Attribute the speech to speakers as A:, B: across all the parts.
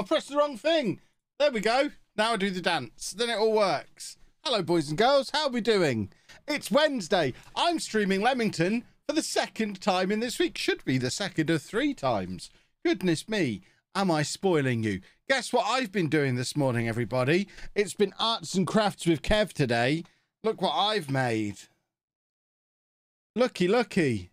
A: I pressed the wrong thing. There we go. Now I do the dance. Then it all works. Hello, boys and girls. How are we doing? It's Wednesday. I'm streaming Leamington for the second time in this week. Should be the second of 3 times. Goodness me. Am I spoiling you? Guess what I've been doing this morning, everybody? It's been arts and crafts with Kev today. Look what I've made. Looky, looky.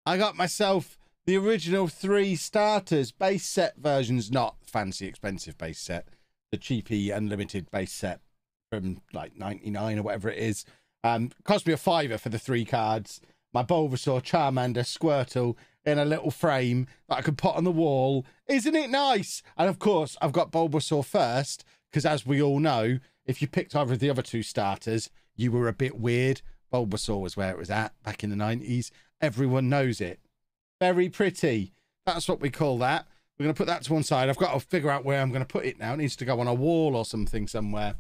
A: I got myself the original 3 starters, base set versions, not fancy expensive base set. The cheapy unlimited base set from like 99 or whatever it is. Cost me a £5 for the 3 cards. My Bulbasaur, Charmander, Squirtle in a little frame that I could put on the wall. Isn't it nice? And of course, I've got Bulbasaur first, because as we all know, if you picked either of the other 2 starters, you were a bit weird. Bulbasaur was where it was at back in the 90s. Everyone knows it. Very pretty. That's what we call that. We're going to put that to one side. I've got to figure out where I'm going to put it now. It needs to go on a wall or something somewhere.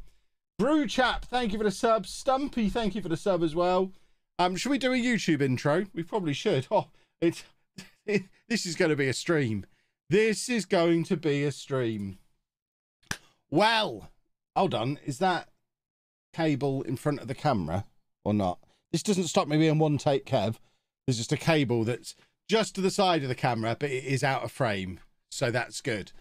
A: Brew Chap, thank you for the sub. Stumpy, thank you for the sub as well. Should we do a YouTube intro? We probably should. Oh, this is going to be a stream. This is going to be a stream. Well, hold on. Is that cable in front of the camera or not? This doesn't stop me being one take Kev. There's just a cable that's just to the side of the camera, but it is out of frame. So that's good.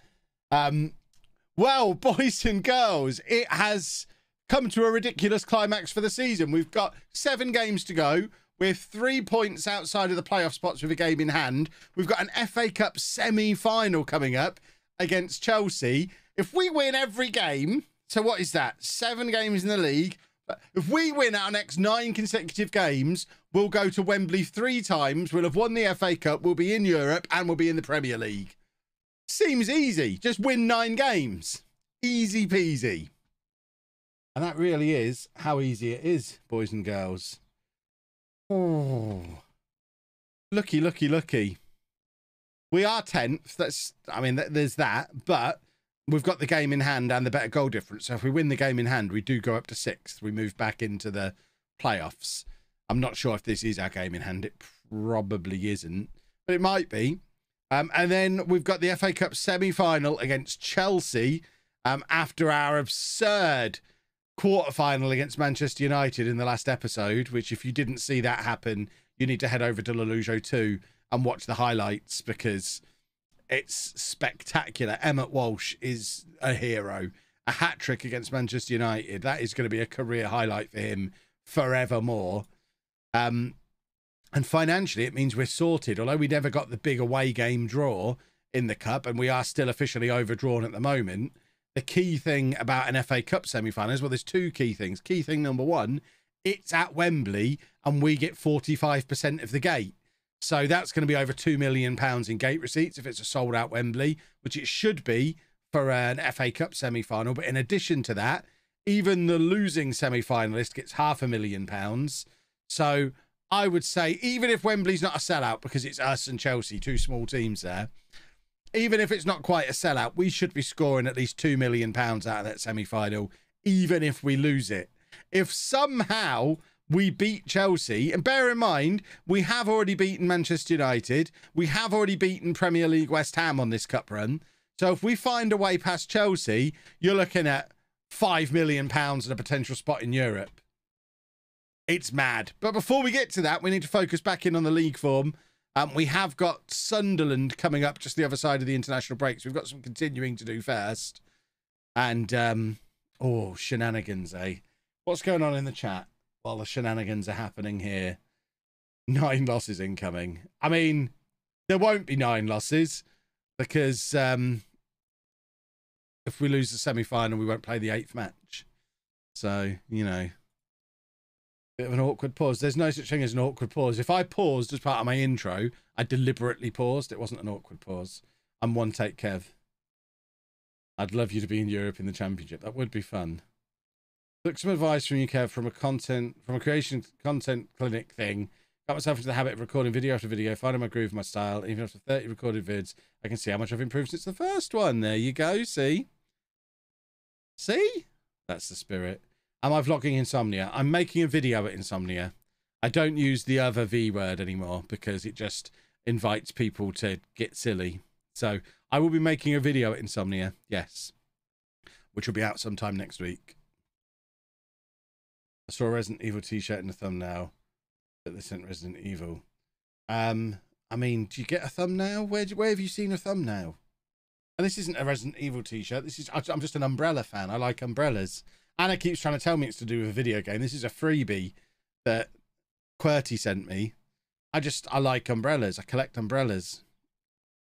A: Well, boys and girls, it has come to a ridiculous climax for the season. We've got 7 games to go. We're 3 points outside of the playoff spots with a game in hand. We've got an FA Cup semi-final coming up against Chelsea. If we win every game, so what is that? 7 games in the league. If we win our next 9 consecutive games, we'll go to Wembley 3 times. We'll have won the FA Cup. We'll be in Europe and we'll be in the Premier League. Seems easy. Just win 9 games. Easy peasy. And that really is how easy it is, boys and girls. Oh, looky, looky, looky. We are 10th. There's that, but we've got the game in hand and the better goal difference. So if we win the game in hand, we do go up to 6th. We move back into the playoffs. I'm not sure if this is our game in hand. It probably isn't, but it might be. And then we've got the FA Cup semi-final against Chelsea after our absurd quarter-final against Manchester United in the last episode, which if you didn't see that happen, you need to head over to LOLLUJO 2 and watch the highlights because it's spectacular. Emmett Walsh is a hero. A hat-trick against Manchester United. That is going to be a career highlight for him forevermore. And financially, it means we're sorted. Although we never got the big away game draw in the Cup, and we are still officially overdrawn at the moment, the key thing about an FA Cup semi-final is, well, there's 2 key things. Key thing number 1, it's at Wembley, and we get 45% of the gate. So that's going to be over £2 million in gate receipts if it's a sold-out Wembley, which it should be for an FA Cup semi-final. But in addition to that, even the losing semi-finalist gets £500,000. So I would say, even if Wembley's not a sellout, because it's us and Chelsea, 2 small teams there, even if it's not quite a sellout, we should be scoring at least £2 million out of that semi-final, even if we lose it. If somehow we beat Chelsea, and bear in mind, we have already beaten Manchester United, we have already beaten Premier League West Ham on this cup run, so if we find a way past Chelsea, you're looking at £5 million and a potential spot in Europe. It's mad. But before we get to that, we need to focus back in on the league form. We have got Sunderland coming up just the other side of the international breaks. We've got some continuing to do first. And, oh, shenanigans, eh? What's going on in the chat while the shenanigans are happening here? 9 losses incoming. I mean, there won't be 9 losses because if we lose the semi-final, we won't play the 8th match. So, you know, bit of an awkward pause. There's no such thing as an awkward pause. If I paused as part of my intro, I deliberately paused. It wasn't an awkward pause. I'm one take Kev. I'd love you to be in Europe in the Championship. That would be fun. Took some advice from you, Kev, from a creation content clinic thing. Got myself into the habit of recording video after video, finding my groove, my style. Even after 30 recorded vids, I can see how much I've improved since the first one. There you go. See? See? That's the spirit. Am I vlogging Insomnia? I'm making a video at Insomnia. I don't use the other V word anymore because it just invites people to get silly. So I will be making a video at Insomnia, yes, which will be out sometime next week. I saw a Resident Evil t-shirt in the thumbnail that they sent Resident Evil. I mean, do you get a thumbnail? Where have you seen a thumbnail? And this isn't a Resident Evil t-shirt. I'm just an umbrella fan. I like umbrellas. Anna keeps trying to tell me it's to do with a video game. This is a freebie that QWERTY sent me. I like umbrellas. I collect umbrellas.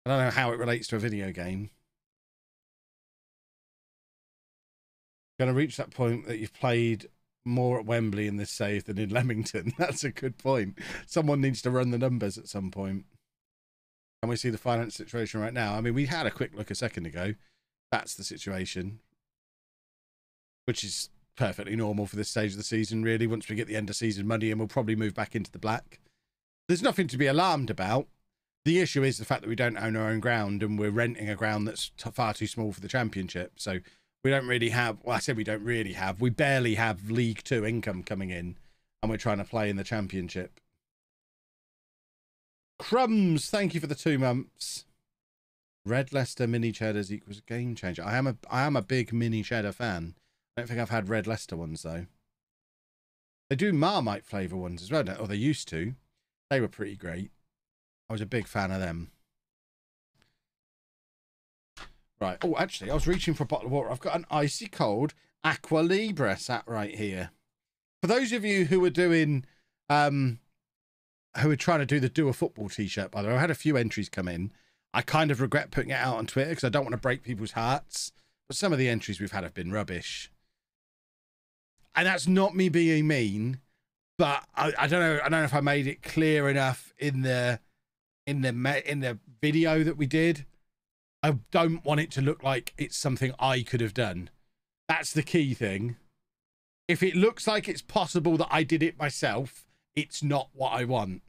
A: I don't know how it relates to a video game. Going to reach that point that you've played more at Wembley in this save than in Leamington. That's a good point. Someone needs to run the numbers at some point. And we see the finance situation right now. I mean, we had a quick look a second ago. That's the situation, which is perfectly normal for this stage of the season, really. Once we get the end of season money in, we'll probably move back into the black. There's nothing to be alarmed about. The issue is the fact that we don't own our own ground and we're renting a ground that's far too small for the championship. So we don't really have, well, I said we don't really have, we barely have League Two income coming in, and we're trying to play in the championship. Crumbs, thank you for the 2 months. Red Leicester mini cheddars equals game changer. I am a big mini cheddar fan. I don't think I've had Red Leicester ones though. They do Marmite flavour ones as well, or they used to. They were pretty great. I was a big fan of them. Right. Oh, actually, I was reaching for a bottle of water. I've got an icy cold Aqua Libra sat right here. For those of you who are doing, who are trying to do the Do a Football t-shirt, by the way, I had a few entries come in. I kind of regret putting it out on Twitter because I don't want to break people's hearts. But some of the entries we've had have been rubbish. And that's not me being mean, but I don't know. I don't know if I made it clear enough in the video that we did. I don't want it to look like it's something I could have done. That's the key thing. If it looks like it's possible that I did it myself, it's not what I want.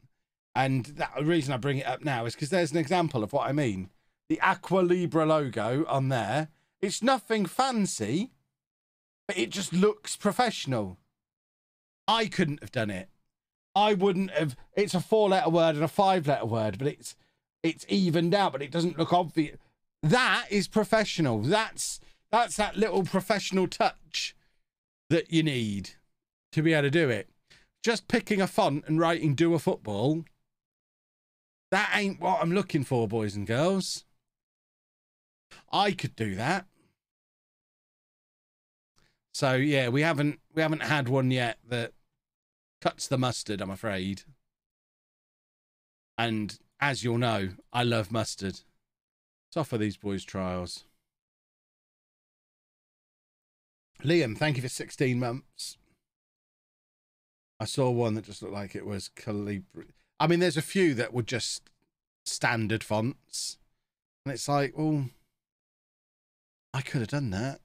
A: And the reason I bring it up now is because there's an example of what I mean. The Aqua Libra logo on there. It's nothing fancy, but it just looks professional. I couldn't have done it. I wouldn't have. It's a 4-letter word and a 5-letter word, but it's evened out, but it doesn't look obvious. That is professional. That's that little professional touch that you need to be able to do it. Just picking a font and writing Do a Football, that ain't what I'm looking for, boys and girls. I could do that. So yeah, we haven't had one yet that cuts the mustard, I'm afraid. And as you'll know, I love mustard. Let's offer these boys trials. Liam, thank you for 16 months. I saw one that just looked like it was Calibri. I mean, there's a few that were just standard fonts. And it's like, well, I could have done that.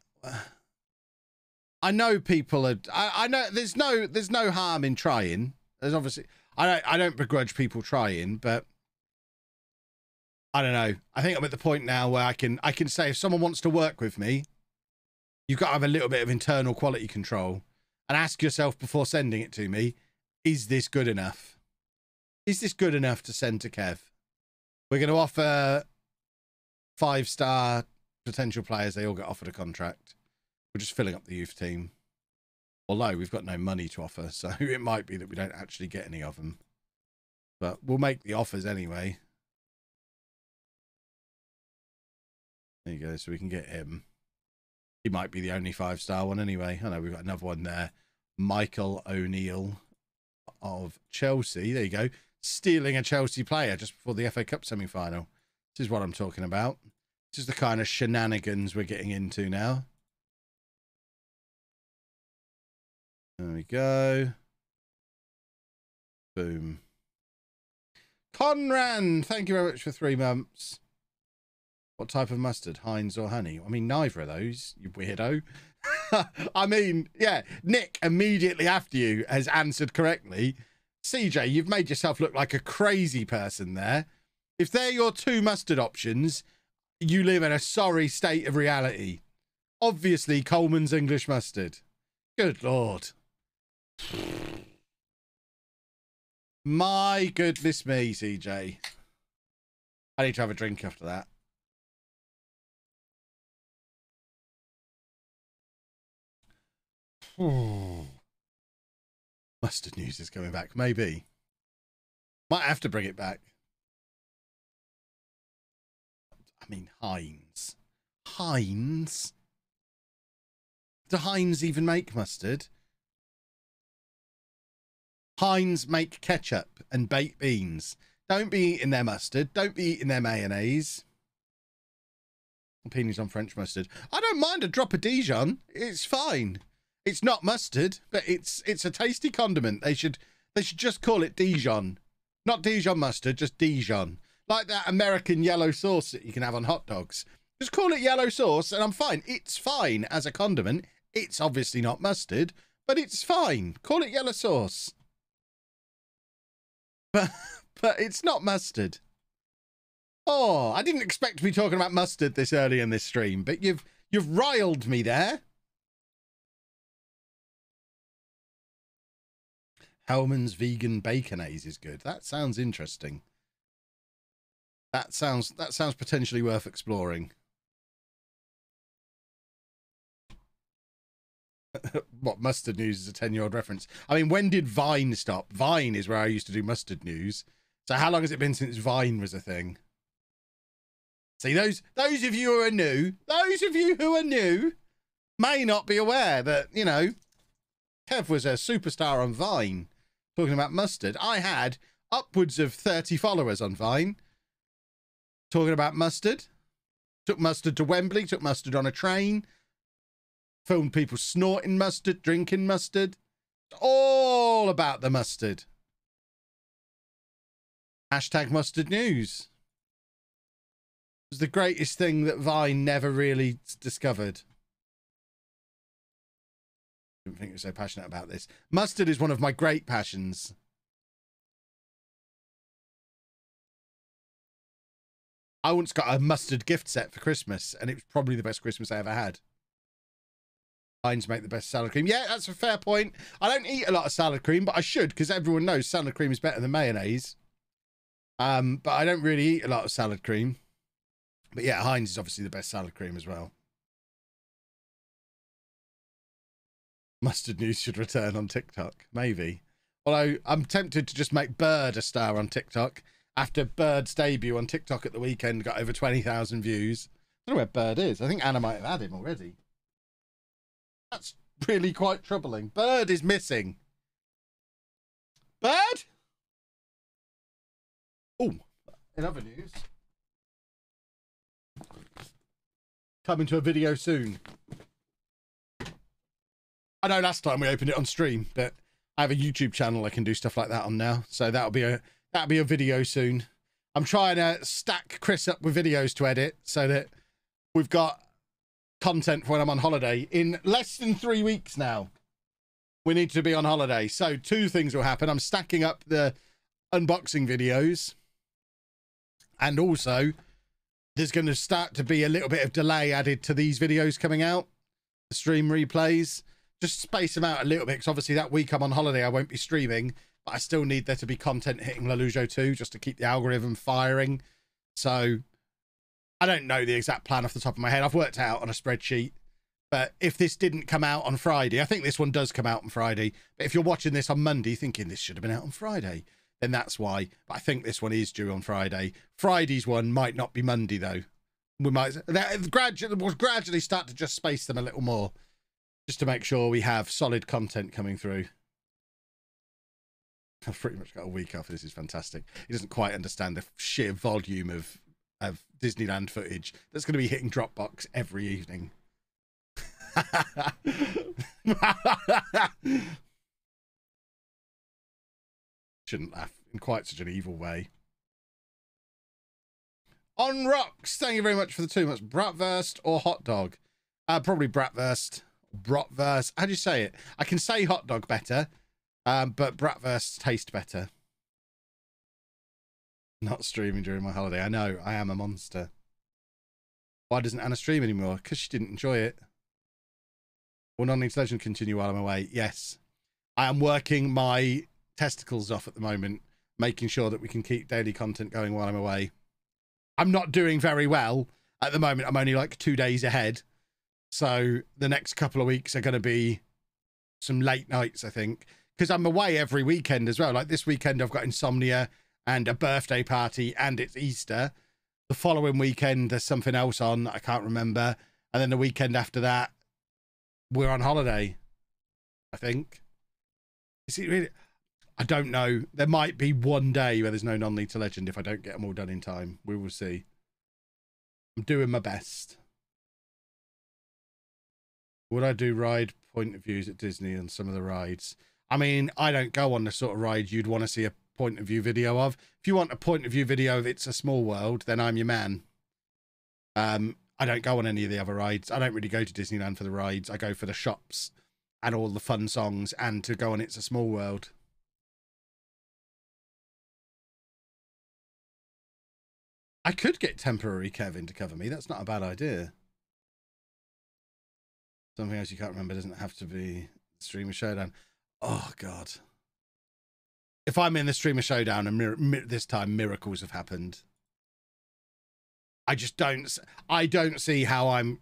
A: I know people are, I know there's no harm in trying. There's obviously, I don't begrudge people trying, but I don't know. I think I'm at the point now where I can say if someone wants to work with me, you've got to have a little bit of internal quality control and ask yourself before sending it to me, is this good enough? Is this good enough to send to Kev? We're going to offer 5-star potential players. They all get offered a contract. We're just filling up the youth team. Although we've got no money to offer, so it might be that we don't actually get any of them. But we'll make the offers anyway. There you go, so we can get him. He might be the only 5-star one anyway. I know we've got another one there. Michael O'Neill of Chelsea. There you go. Stealing a Chelsea player just before the FA Cup semi-final. This is what I'm talking about. This is the kind of shenanigans we're getting into now. There we go. Boom. Conran, thank you very much for 3 months. What type of mustard? Heinz or honey? I mean, neither of those, you weirdo. I mean, yeah, Nick immediately after you has answered correctly. CJ, you've made yourself look like a crazy person there. If they're your 2 mustard options, you live in a sorry state of reality. Obviously, Coleman's English mustard. Good Lord. My goodness me, CJ. I need to have a drink after that. Mustard news is coming back. Maybe. Might have to bring it back. I mean, Heinz. Heinz? Do Heinz even make mustard? Heinz make ketchup and baked beans. Don't be eating their mustard. Don't be eating their mayonnaise. Opinions on French mustard. I don't mind a drop of Dijon. It's fine. It's not mustard, but it's a tasty condiment. They should just call it Dijon. Not Dijon mustard, just Dijon. Like that American yellow sauce that you can have on hot dogs. Just call it yellow sauce and I'm fine. It's fine as a condiment. It's obviously not mustard, but it's fine. Call it yellow sauce. But it's not mustard. Oh, I didn't expect to be talking about mustard this early in this stream, but you've riled me there. Hellman's vegan baconaise is good. That sounds interesting. That sounds potentially worth exploring. What, mustard news is a 10-year-old reference? I mean, when did Vine stop? Vine is where I used to do mustard news. So how long has it been since Vine was a thing? See, those of you who are new, may not be aware that, you know, Kev was a superstar on Vine talking about mustard. I had upwards of 30 followers on Vine talking about mustard. Took mustard to Wembley, took mustard on a train, filmed people snorting mustard, drinking mustard. All about the mustard. Hashtag mustard news. It was the greatest thing that Vine never really discovered. I didn't think you were so passionate about this. Mustard is one of my great passions. I once got a mustard gift set for Christmas, and it was probably the best Christmas I ever had. Heinz make the best salad cream. Yeah, that's a fair point. I don't eat a lot of salad cream, but I should, because everyone knows salad cream is better than mayonnaise. But I don't really eat a lot of salad cream. But yeah, Heinz is obviously the best salad cream as well. Mustard news should return on TikTok. Maybe. Although I'm tempted to just make Bird a star on TikTok. After Bird's debut on TikTok at the weekend got over 20,000 views. I don't know where Bird is. I think Anna might have had him already. That's really quite troubling. Bird is missing. Bird? Oh, in other news. Coming to a video soon. I know last time we opened it on stream, but I have a YouTube channel I can do stuff like that on now. So that'll be a video soon. I'm trying to stack Chris up with videos to edit so that we've got content for when I'm on holiday. In less than 3 weeks now, we need to be on holiday. So 2 things will happen. I'm stacking up the unboxing videos. And also, there's going to start to be a little bit of delay added to these videos coming out. The stream replays. Just space them out a little bit, because obviously that week I'm on holiday, I won't be streaming. But I still need there to be content hitting LOLLUJO too, just to keep the algorithm firing. So I don't know the exact plan off the top of my head. I've worked it out on a spreadsheet. But if this didn't come out on Friday, I think this one does come out on Friday. But if you're watching this on Monday thinking this should have been out on Friday, then that's why. But I think this one is due on Friday. Friday's one might not be Monday though. We might we'll gradually start to just space them a little more, just to make sure we have solid content coming through. I've pretty much got a week off. This is fantastic. He doesn't quite understand the sheer volume of Disneyland footage that's going to be hitting Dropbox every evening. Shouldn't laugh in quite such an evil way. On rocks, thank you very much for the 2 months. Bratwurst or hot dog? Probably bratwurst. Bratwurst. How do you say it? I can say hot dog better, but bratwurst taste better. Not streaming during my holiday. I know, I am a monster. Why doesn't Anna stream anymore? Because she didn't enjoy it. Will non-League Legend continue while I'm away? Yes. I am working my testicles off at the moment, making sure that we can keep daily content going while I'm away. I'm not doing very well at the moment. I'm only like 2 days ahead. So the next couple of weeks are going to be some late nights, I think, because I'm away every weekend as well. Like this weekend, I've got insomnia and a birthday party, and it's Easter. The following weekend, there's something else on that I can't remember. And then the weekend after that, we're on holiday, I think. Is it really? I don't know. There might be one day where there's no non-league to legend if I don't get them all done in time. We will see. I'm doing my best. Would I do ride point of views at Disney on some of the rides? I mean, I don't go on the sort of ride you'd want to see a point of view video of. If you want a point of view video of It's a Small World, then I'm your man. I don't go on any of the other rides. I don't really go to Disneyland for the rides. I go for the shops and all the fun songs and to go on It's a Small World. I could get temporary Kevin to cover me. That's not a bad idea. Something else you can't remember doesn't have to be Streamer Showdown. Oh, God. If I'm in the Streamer Showdown and this time miracles have happened, I just don't. I don't see how I'm.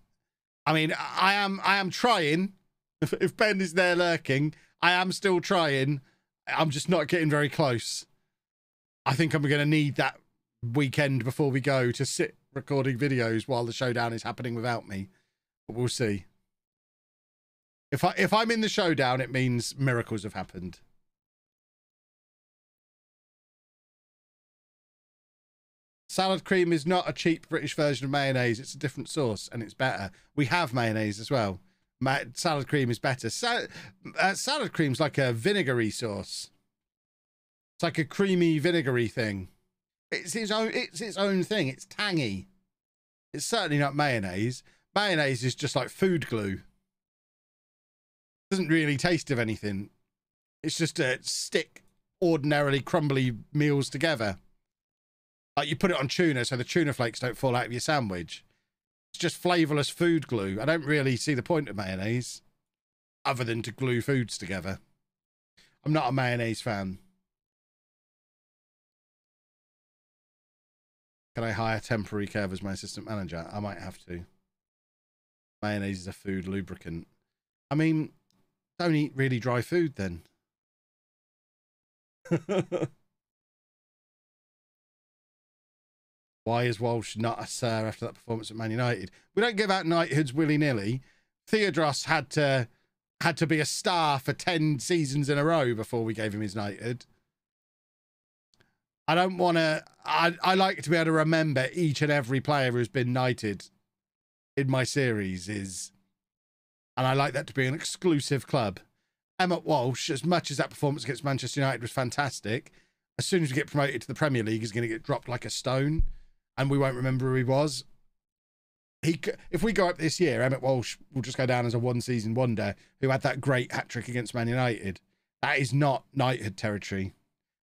A: I mean, I am trying. If Ben is there lurking, I am still trying. I'm just not getting very close. I think I'm going to need that weekend before we go to sit recording videos while the showdown is happening without me. But we'll see. If I'm in the showdown, it means miracles have happened. Salad cream is not a cheap British version of mayonnaise. It's a different sauce, and it's better. We have mayonnaise as well. Salad cream is better. Salad cream's like a vinegary sauce. It's like a creamy vinegary thing. It's its own thing. It's tangy. It's certainly not mayonnaise. Mayonnaise is just like food glue. Doesn't really taste of anything. It's just a stick ordinarily crumbly meals together. Like you put it on tuna so the tuna flakes don't fall out of your sandwich. It's just flavourless food glue. I don't really see the point of mayonnaise other than to glue foods together. I'm not a mayonnaise fan. Can I hire temporary Kev as my assistant manager? I might have to. Mayonnaise is a food lubricant. I mean, don't eat really dry food then. Why is Walsh not a sir after that performance at Man United? We don't give out knighthoods willy-nilly. Theodros had to be a star for 10 seasons in a row before we gave him his knighthood. I don't want to... I like to be able to remember each and every player who's been knighted in my series and I like that to be an exclusive club. Emmett Walsh, as much as that performance against Manchester United was fantastic, as soon as we get promoted to the Premier League, he's going to get dropped like a stone. And we won't remember who he was. If we go up this year, Emmett Walsh will just go down as a one-season wonder who had that great hat-trick against Man United. That is not knighthood territory.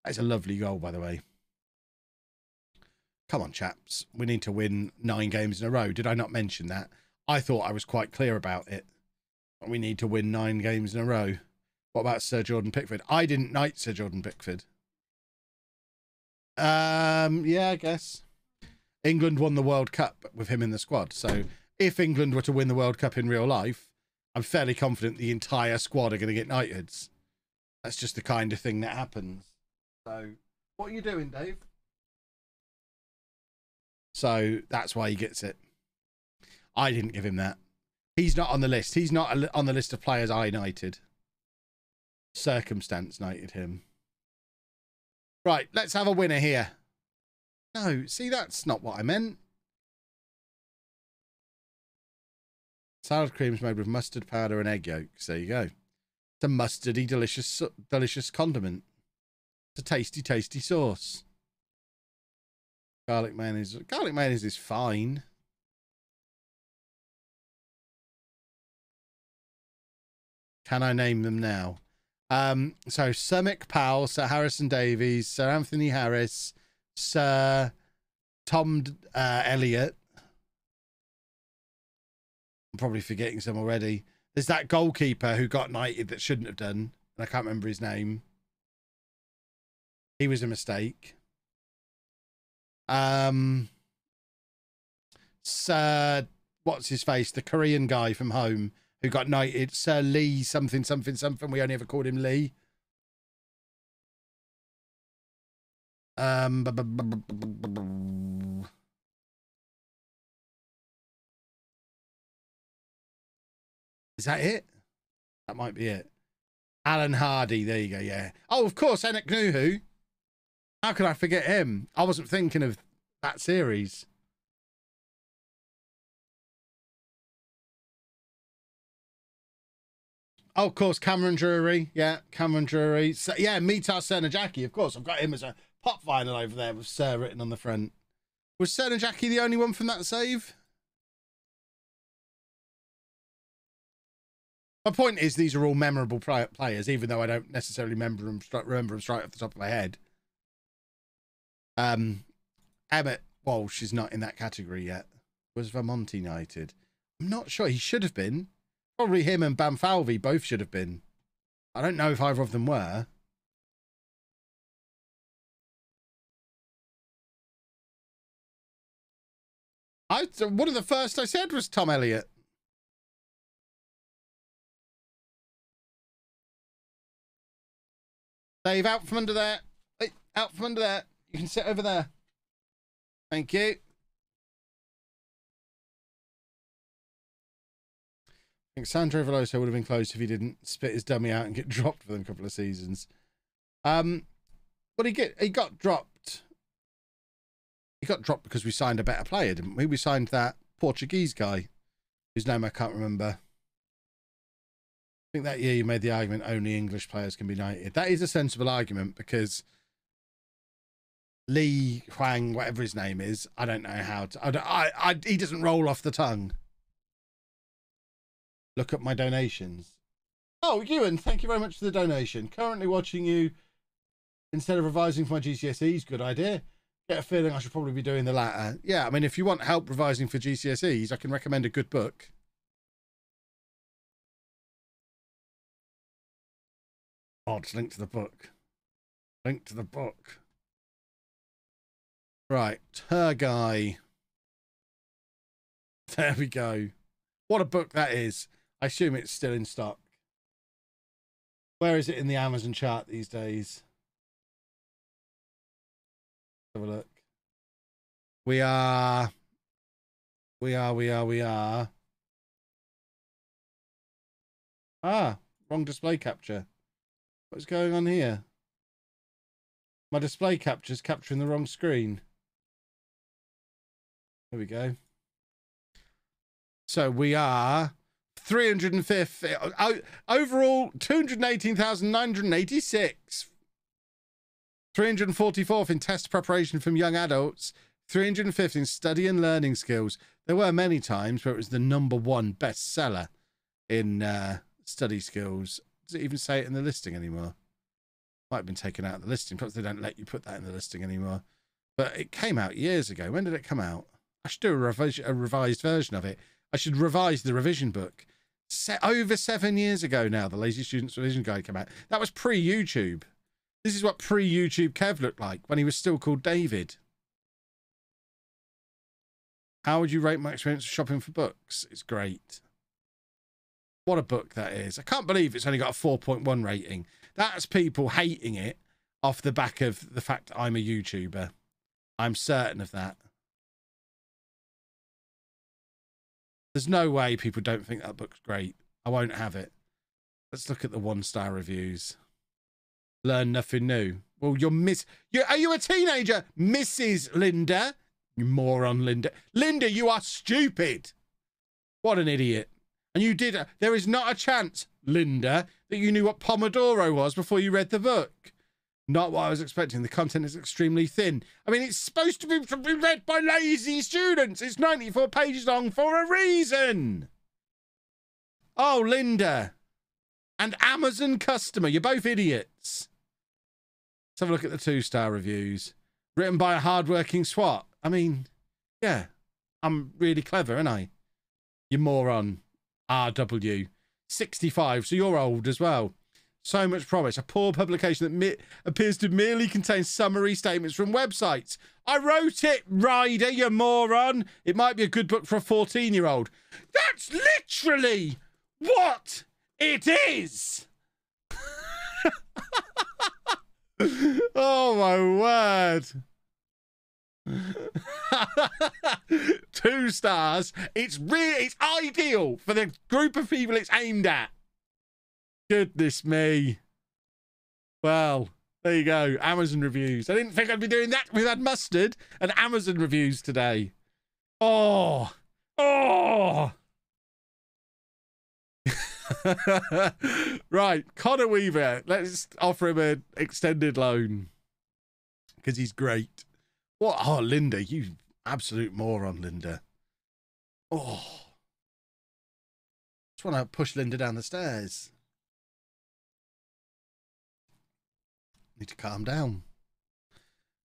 A: That is a lovely goal, by the way. Come on, chaps. We need to win 9 games in a row. Did I not mention that? I thought I was quite clear about it. We need to win 9 games in a row. What about Sir Jordan Pickford? I didn't knight Sir Jordan Pickford. Yeah, I guess. England won the World Cup with him in the squad. So if England were to win the World Cup in real life, I'm fairly confident the entire squad are going to get knighthoods. That's just the kind of thing that happens. So what are you doing, Dave? So that's why he gets it. I didn't give him that. He's not on the list. He's not on the list of players I knighted. Circumstance knighted him. Right, let's have a winner here. No, see, that's not what I meant. Salad cream's made with mustard powder and egg yolks. There you go. It's a mustardy, delicious condiment. It's a tasty, tasty sauce. Garlic mayonnaise. Garlic mayonnaise is fine. Can I name them now? So Sir Mick Powell, Sir Harrison Davies, Sir Anthony Harris, Sir Tom Elliott. I'm probably forgetting some already. There's that goalkeeper who got knighted that shouldn't have done. And I can't remember his name. He was a mistake. Sir, what's his face? The Korean guy from Home. who got knighted. Sir Lee something, something, something. We only ever called him Lee. Is that it? That might be it. Alan Hardy. There you go. Yeah. Oh, of course. Enoch Nuhu. How could I forget him? I wasn't thinking of that series. Oh, of course. Cameron Drury. Yeah. Cameron Drury. So, yeah. Mitar Cernajacki. Of course. I've got him as a pop vinyl over there with Sir written on the front. Was Cernajacki the only one from that save? My point is, these are all memorable players, even though I don't necessarily remember them straight off the top of my head. Emmett Walsh is not in that category yet. Was Vermont United? I'm not sure. He should have been. Probably him and Bamfalvi both should have been. I don't know if either of them were. One of the first I said was Tom Elliott. Dave, out from under there. Hey, out from under there. You can sit over there. Thank you. I think Sandro Veloso would have been close if he didn't spit his dummy out and get dropped for them a couple of seasons. But he got dropped. He got dropped because we signed a better player, didn't we? We signed that Portuguese guy whose name I can't remember. I think that year you made the argument only English players can be knighted. That is a sensible argument because Lee Huang, whatever his name is, I don't know how to. He doesn't roll off the tongue. Look at my donations. Oh, Ewan, thank you very much for the donation. Currently watching you instead of revising for my GCSEs. Good idea. Get a feeling I should probably be doing the latter. Yeah, I mean, if you want help revising for GCSEs, I can recommend a good book. Oh, it's linked to the book. Link to the book. Right, her guy. There we go. What a book that is. I assume it's still in stock. Where is it in the Amazon chart these days? Have a look. We are. Ah, wrong display capture. What's going on here? My display capture is capturing the wrong screen. There we go. So we are 305th. Overall, 218,986. 344th in test preparation from young adults. 305th in study and learning skills. There were many times where it was the #1 bestseller in study skills. Does it even say it in the listing anymore? Might have been taken out of the listing. Perhaps they don't let you put that in the listing anymore. But it came out years ago. When did it come out? I should do a revised version of it. I should revise the revision book. Over 7 years ago now, the Lazy Students Revision Guide came out. That was pre-YouTube. This is what pre-YouTube Kev looked like when he was still called David. How would you rate my experience of shopping for books? It's great. What a book that is. I can't believe it's only got a 4.1 rating. That's people hating it off the back of the fact I'm a YouTuber. I'm certain of that. There's no way people don't think that book's great. I won't have it. Let's look at the 1-star reviews. Learn nothing new. Well, are you a teenager, Mrs. Linda? You moron, Linda. Linda, you are stupid. What an idiot. And you did. There is not a chance, Linda, that you knew what Pomodoro was before you read the book. Not what I was expecting. The content is extremely thin. I mean, it's supposed to be read by lazy students. It's 94 pages long for a reason. Oh, Linda. And Amazon customer. You're both idiots. Let's have a look at the 2-star reviews. Written by a hard-working swat. I mean, yeah. I'm really clever, aren't I? You moron. RW. 65, so you're old as well. So much promise. A poor publication that appears to merely contain summary statements from websites. I wrote it, Ryder, you moron. It might be a good book for a 14-year-old. That's literally what it is. Oh my word. 2 stars. It's ideal for the group of people it's aimed at. Goodness me. Well, there you go. Amazon reviews. I didn't think I'd be doing that. We've had mustard and Amazon reviews today. Oh. Right, Connor Weaver. Let's offer him an extended loan because he's great. What? Oh, Linda, you absolute moron, Linda. Oh, just want to push Linda down the stairs. Need to calm down.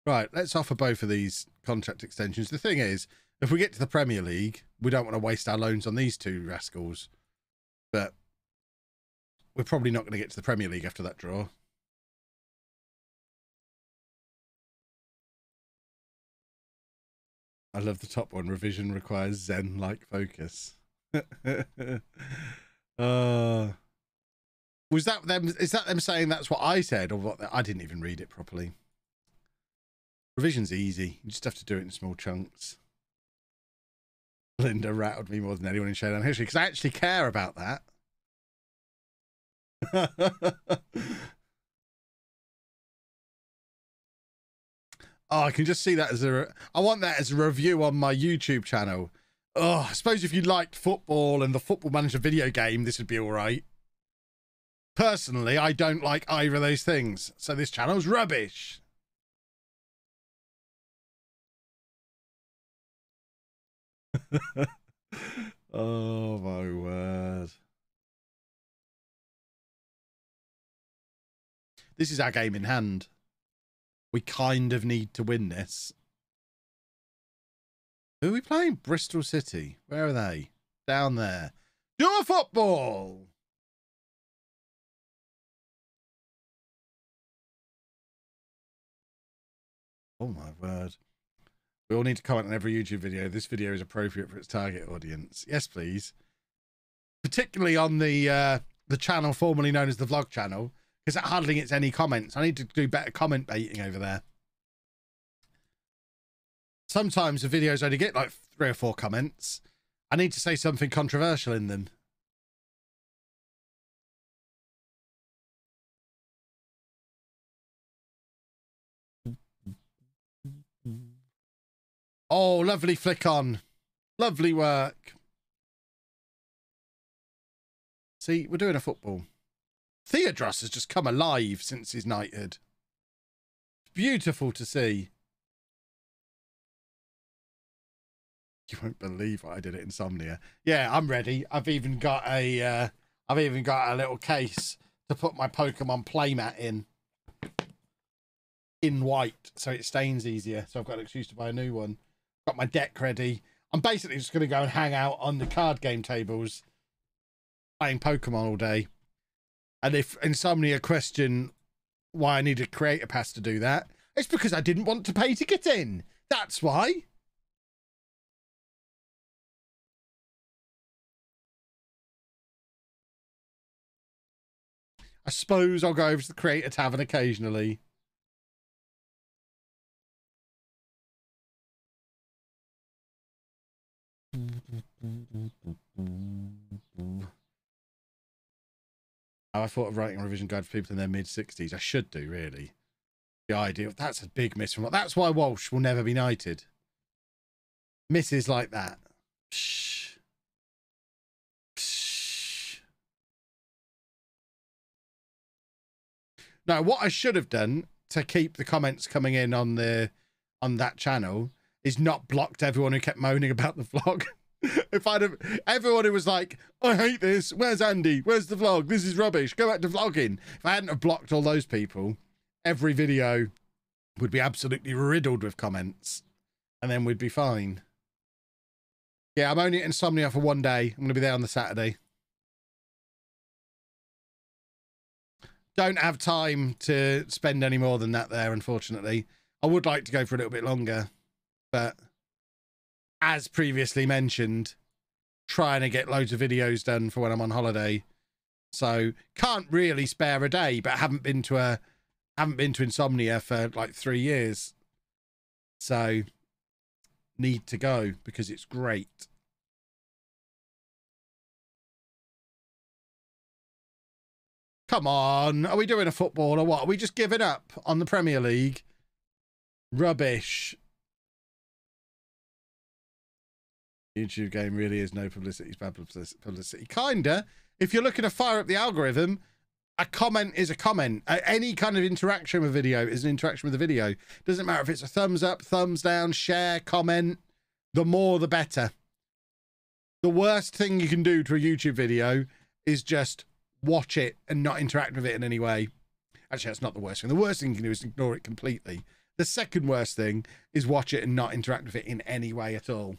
A: Right, let's offer both of these contract extensions. The thing is, if we get to the Premier League, we don't want to waste our loans on these 2 rascals. But we're probably not going to get to the Premier League after that draw. I love the top one. Revision requires Zen-like focus. Was that them? Is that them saying that's what I said, or what? I didn't even read it properly. Revision's easy. You just have to do it in small chunks. Linda rattled me more than anyone in Showdown history because I actually care about that. Oh, I can just see that as I want that as a review on my YouTube channel. Oh, I suppose if you liked football and the Football Manager video game, this would be all right. Personally, I don't like either of those things, so this channel's rubbish. Oh my word. This is our game in hand. We kind of need to win this. Who are we playing? Bristol City. Where are they? Down there. Do a football! Oh my word. We all need to comment on every YouTube video. This video is appropriate for its target audience. Yes, please. Particularly on the channel formerly known as the vlog channel, because it hardly gets any comments. I need to do better comment baiting over there. Sometimes the videos only get like 3 or 4 comments. I need to say something controversial in them. Oh, lovely flick on. Lovely work. See, we're doing a football. Theodros has just come alive since his knighthood. Beautiful to see. You won't believe what I did at Insomnia. Yeah, I'm ready. I've even got a little case to put my Pokemon playmat in white, so it stains easier. So I've got an excuse to buy a new one. Got my deck ready. I'm basically just going to go and hang out on the card game tables, playing Pokemon all day. And if Insomnia question why I need a creator pass to do that, it's because I didn't want to pay to get in. That's why. I suppose I'll go over to the Creator Tavern occasionally. I thought of writing a revision guide for people in their mid-60s. I should do, really. The idea. That's a big miss from. That's why Walsh will never be knighted. Misses like that. Psh. Psh. No, what I should have done to keep the comments coming in on that channel is not blocked everyone who kept moaning about the vlog. If I'd have, everyone who was like, I hate this, where's Andy, where's the vlog, this is rubbish, go back to vlogging. If I hadn't have blocked all those people, every video would be absolutely riddled with comments, and then we'd be fine. Yeah, I'm only at Insomnia for 1 day. I'm going to be there on the Saturday. Don't have time to spend any more than that there, unfortunately. I would like to go for a little bit longer, but as previously mentioned, trying to get loads of videos done for when I'm on holiday. So can't really spare a day, but haven't been to Insomnia for like 3 years. So need to go because it's great. Come on, are we doing a football or what? Are we just giving up on the Premier League? Rubbish. YouTube game really is no publicity, it's bad publicity. Kinda. If you're looking to fire up the algorithm, a comment is a comment. Any kind of interaction with video is an interaction with the video. Doesn't matter if it's a thumbs up, thumbs down, share, comment. The more, the better. The worst thing you can do to a YouTube video is just watch it and not interact with it in any way. Actually, that's not the worst thing. The worst thing you can do is ignore it completely. The second worst thing is watch it and not interact with it in any way at all.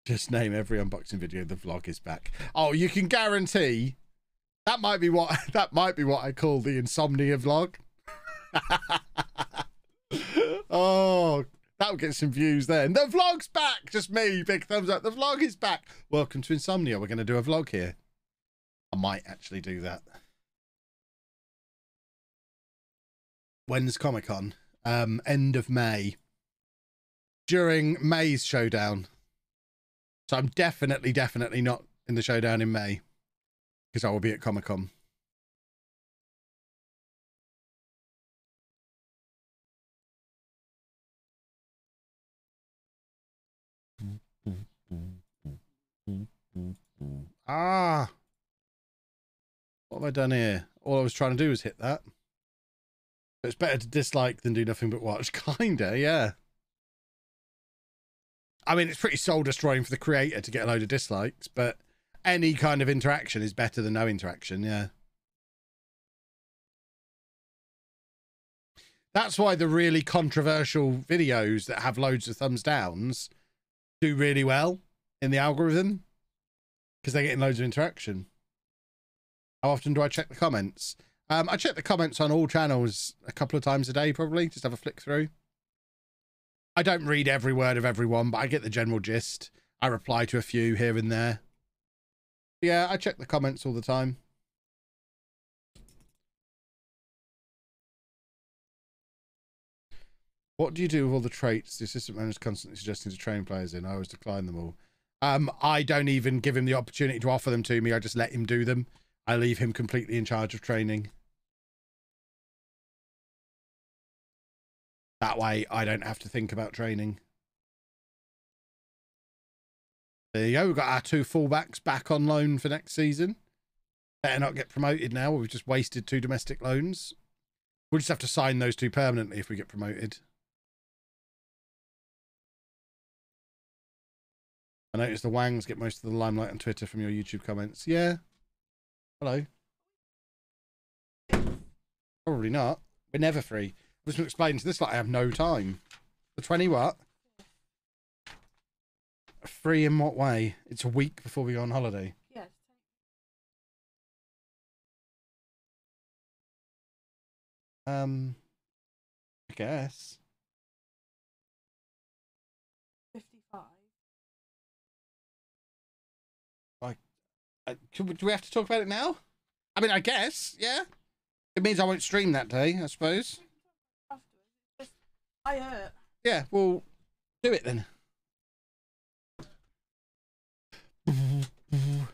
A: Just name every unboxing video. The vlog is back. Oh, you can guarantee that might be what I call the insomnia vlog. Oh, that'll get some views then. The vlog's back. Just me. Big thumbs up. The vlog is back. Welcome to Insomnia. We're going to do a vlog here. I might actually do that. When's Comic-Con? End of May. During May's showdown. So I'm definitely not in the showdown in May because I will be at Comic-Con. Ah, what have I done here? All I was trying to do was hit that. But it's better to dislike than do nothing but watch. Kinda, yeah. I mean, it's pretty soul destroying for the creator to get a load of dislikes, but any kind of interaction is better than no interaction, yeah. That's why the really controversial videos that have loads of thumbs downs do really well in the algorithm because they're getting loads of interaction. How often do I check the comments? I check the comments on all channels a couple of times a day, probably. Just have a flick through. I don't read every word of everyone, but I get the general gist. I reply to a few here and there. Yeah, I check the comments all the time. What do you do with all the traits the assistant manager's constantly suggesting to train players in? I always decline them all. I don't even give him the opportunity to offer them to me. I just let him do them. I leave him completely in charge of training. That way, I don't have to think about training. There you go. We've got our 2 fullbacks back on loan for next season. Better not get promoted now. We've just wasted 2 domestic loans. We'll just have to sign those 2 permanently if we get promoted. I noticed the Wangs get most of the limelight on Twitter from your YouTube comments. Yeah. Hello. Probably not. We're never free. I was going to explain to this like I have no time. The 20 what? Free in what way? It's a week before we go on holiday.
B: Yes.
A: I guess.
B: 55.
A: Do we have to talk about it now? I mean, I guess, yeah. It means I won't stream that day, I suppose.
B: I hurt.
A: Yeah, well, do it then.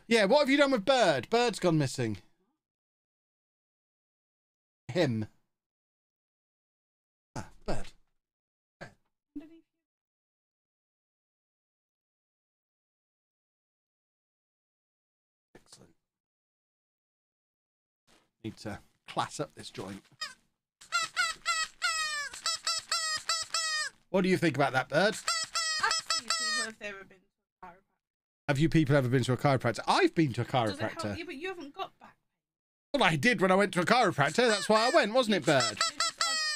A: Yeah, what have you done with Bird? Bird's gone missing. Him. Ah, Bird. Excellent. Need to class up this joint. What do you think about that, Bird? Have you people ever been to a chiropractor? I've been to a chiropractor.
B: Does it help you, but you haven't got back pain.
A: Well, I did when I went to a chiropractor. That's why I went, wasn't it, Bird?
B: It's just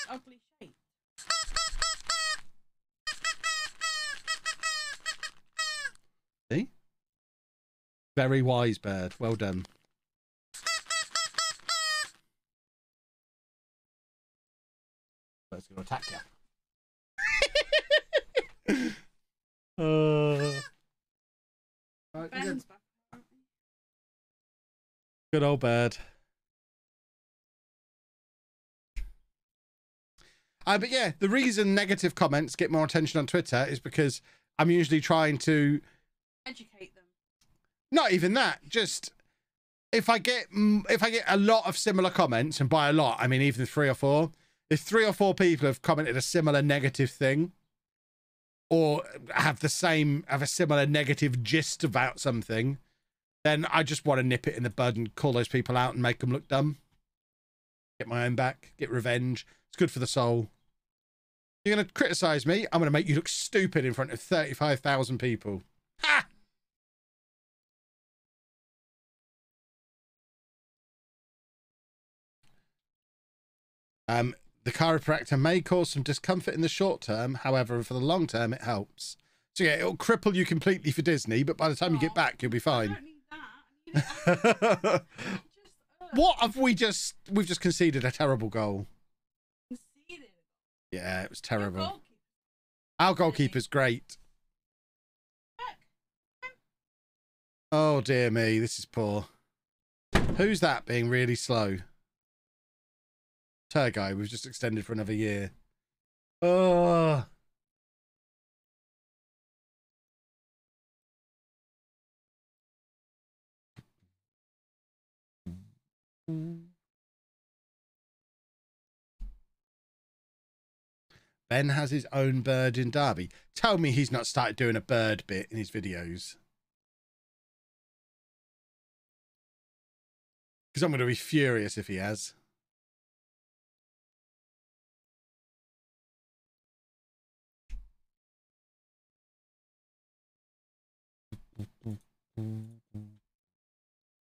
B: ugly shape.
A: See? Very wise, Bird. Well done. Bird's going to attack you. Right,
B: Ben's back, apparently.
A: good old bird. But yeah, the reason negative comments get more attention on Twitter is because I'm usually trying to
B: Educate them.
A: not even that, just if I get a lot of similar comments, and by a lot I mean even 3 or 4, if 3 or 4 people have commented a similar negative thing or have a similar negative gist about something, then I just want to nip it in the bud and call those people out and make them look dumb. Get my own back, get revenge. It's good for the soul. You're going to criticize me, I'm going to make you look stupid in front of 35,000 people. Ha! The chiropractor may cause some discomfort in the short term. However, for the long term, it helps. So yeah, it'll cripple you completely for Disney, but by the time you get back, you'll be
B: I
A: fine.
B: don't need that.
A: We've just conceded a terrible goal.
B: Conceded.
A: Yeah, it was terrible.
B: Goalkeeper.
A: Our goalkeeper's great. Oh dear me, this is poor. Who's that being really slow? Turguy, we've just extended for another year. Oh. Ben has his own bird in Derby. Tell me he's not started doing a bird bit in his videos. Because I'm going to be furious if he has.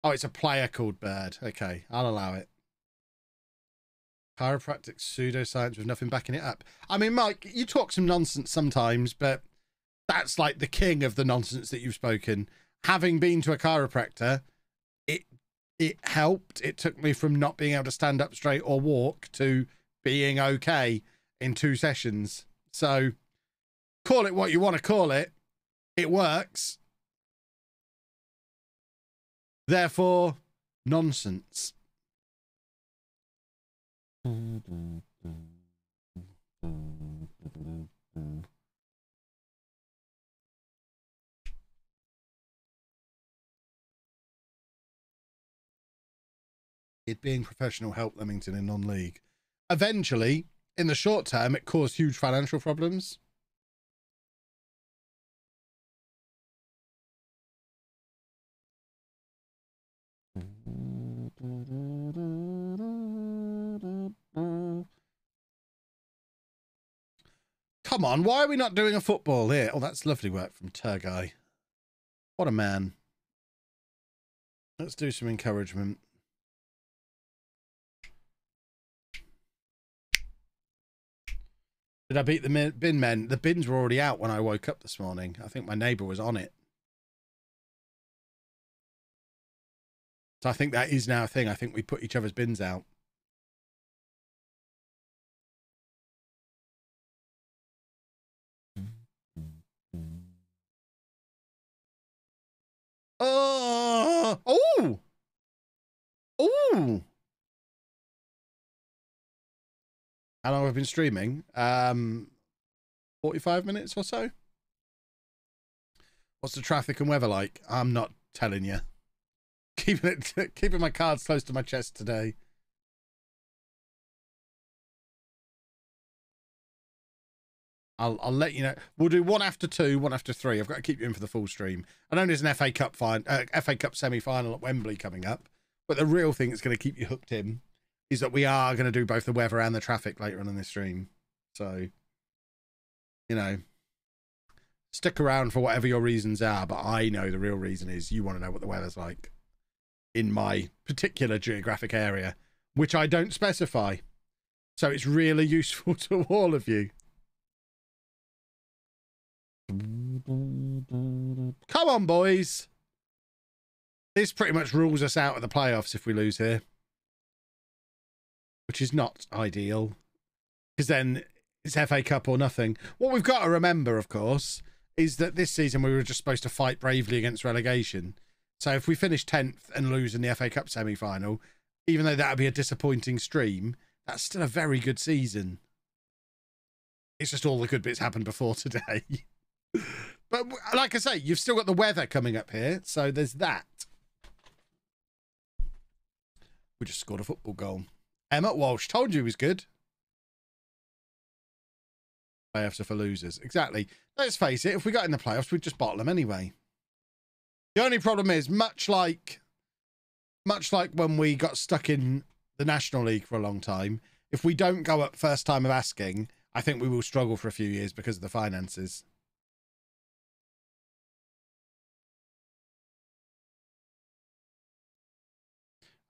A: Oh, it's a player called Bird. Okay, I'll allow it. Chiropractic pseudoscience with nothing backing it up. I mean, Mike, you talk some nonsense sometimes, but that's like the king of the nonsense that you've spoken. Having been to a chiropractor, it helped. It took me from not being able to stand up straight or walk to being okay in 2 sessions. So call it what you want to call it. It works. Therefore, nonsense. It being professional helped Leamington in non-league. Eventually, in the short term, it caused huge financial problems. Come on, why are we not doing a football here? Oh, that's lovely work from Turguy. What a man. Let's do some encouragement. Did I beat the bin men? The bins were already out when I woke up this morning. I think my neighbour was on it. So I think that is now a thing. I think we put each other's bins out. Oh! Oh! Oh! How long have I been streaming? 45 minutes or so. What's the traffic and weather like? I'm not telling you. Keeping my cards close to my chest today. I'll let you know. We'll do 1 after 2, 1 after 3. I've got to keep you in for the full stream. I know there's an FA Cup semi-final at Wembley coming up, but the real thing that's going to keep you hooked in is that we are going to do both the weather and the traffic later on in this stream. So, you know, stick around for whatever your reasons are, but I know the real reason is you want to know what the weather's like in my particular geographic area, which I don't specify. So it's really useful to all of you. Come on, boys. This pretty much rules us out of the playoffs if we lose here, which is not ideal, because then It's FA Cup or nothing. What we've got to remember, of course, is that this season we were just supposed to fight bravely against relegation. So if we finish 10th and lose in the FA Cup semi-final, even though that would be a disappointing stream, that's still a very good season. It's just all the good bits happened before today. But like I say, you've still got the weather coming up here, so there's that. We just scored a football goal. Emmett Walsh, told you he was good. Playoffs are for losers. Exactly. Let's face it, if we got in the playoffs, we'd just bottle them anyway. The only problem is, much like when we got stuck in the National League for a long time, if we don't go up first time of asking, I think we will struggle for a few years because of the finances.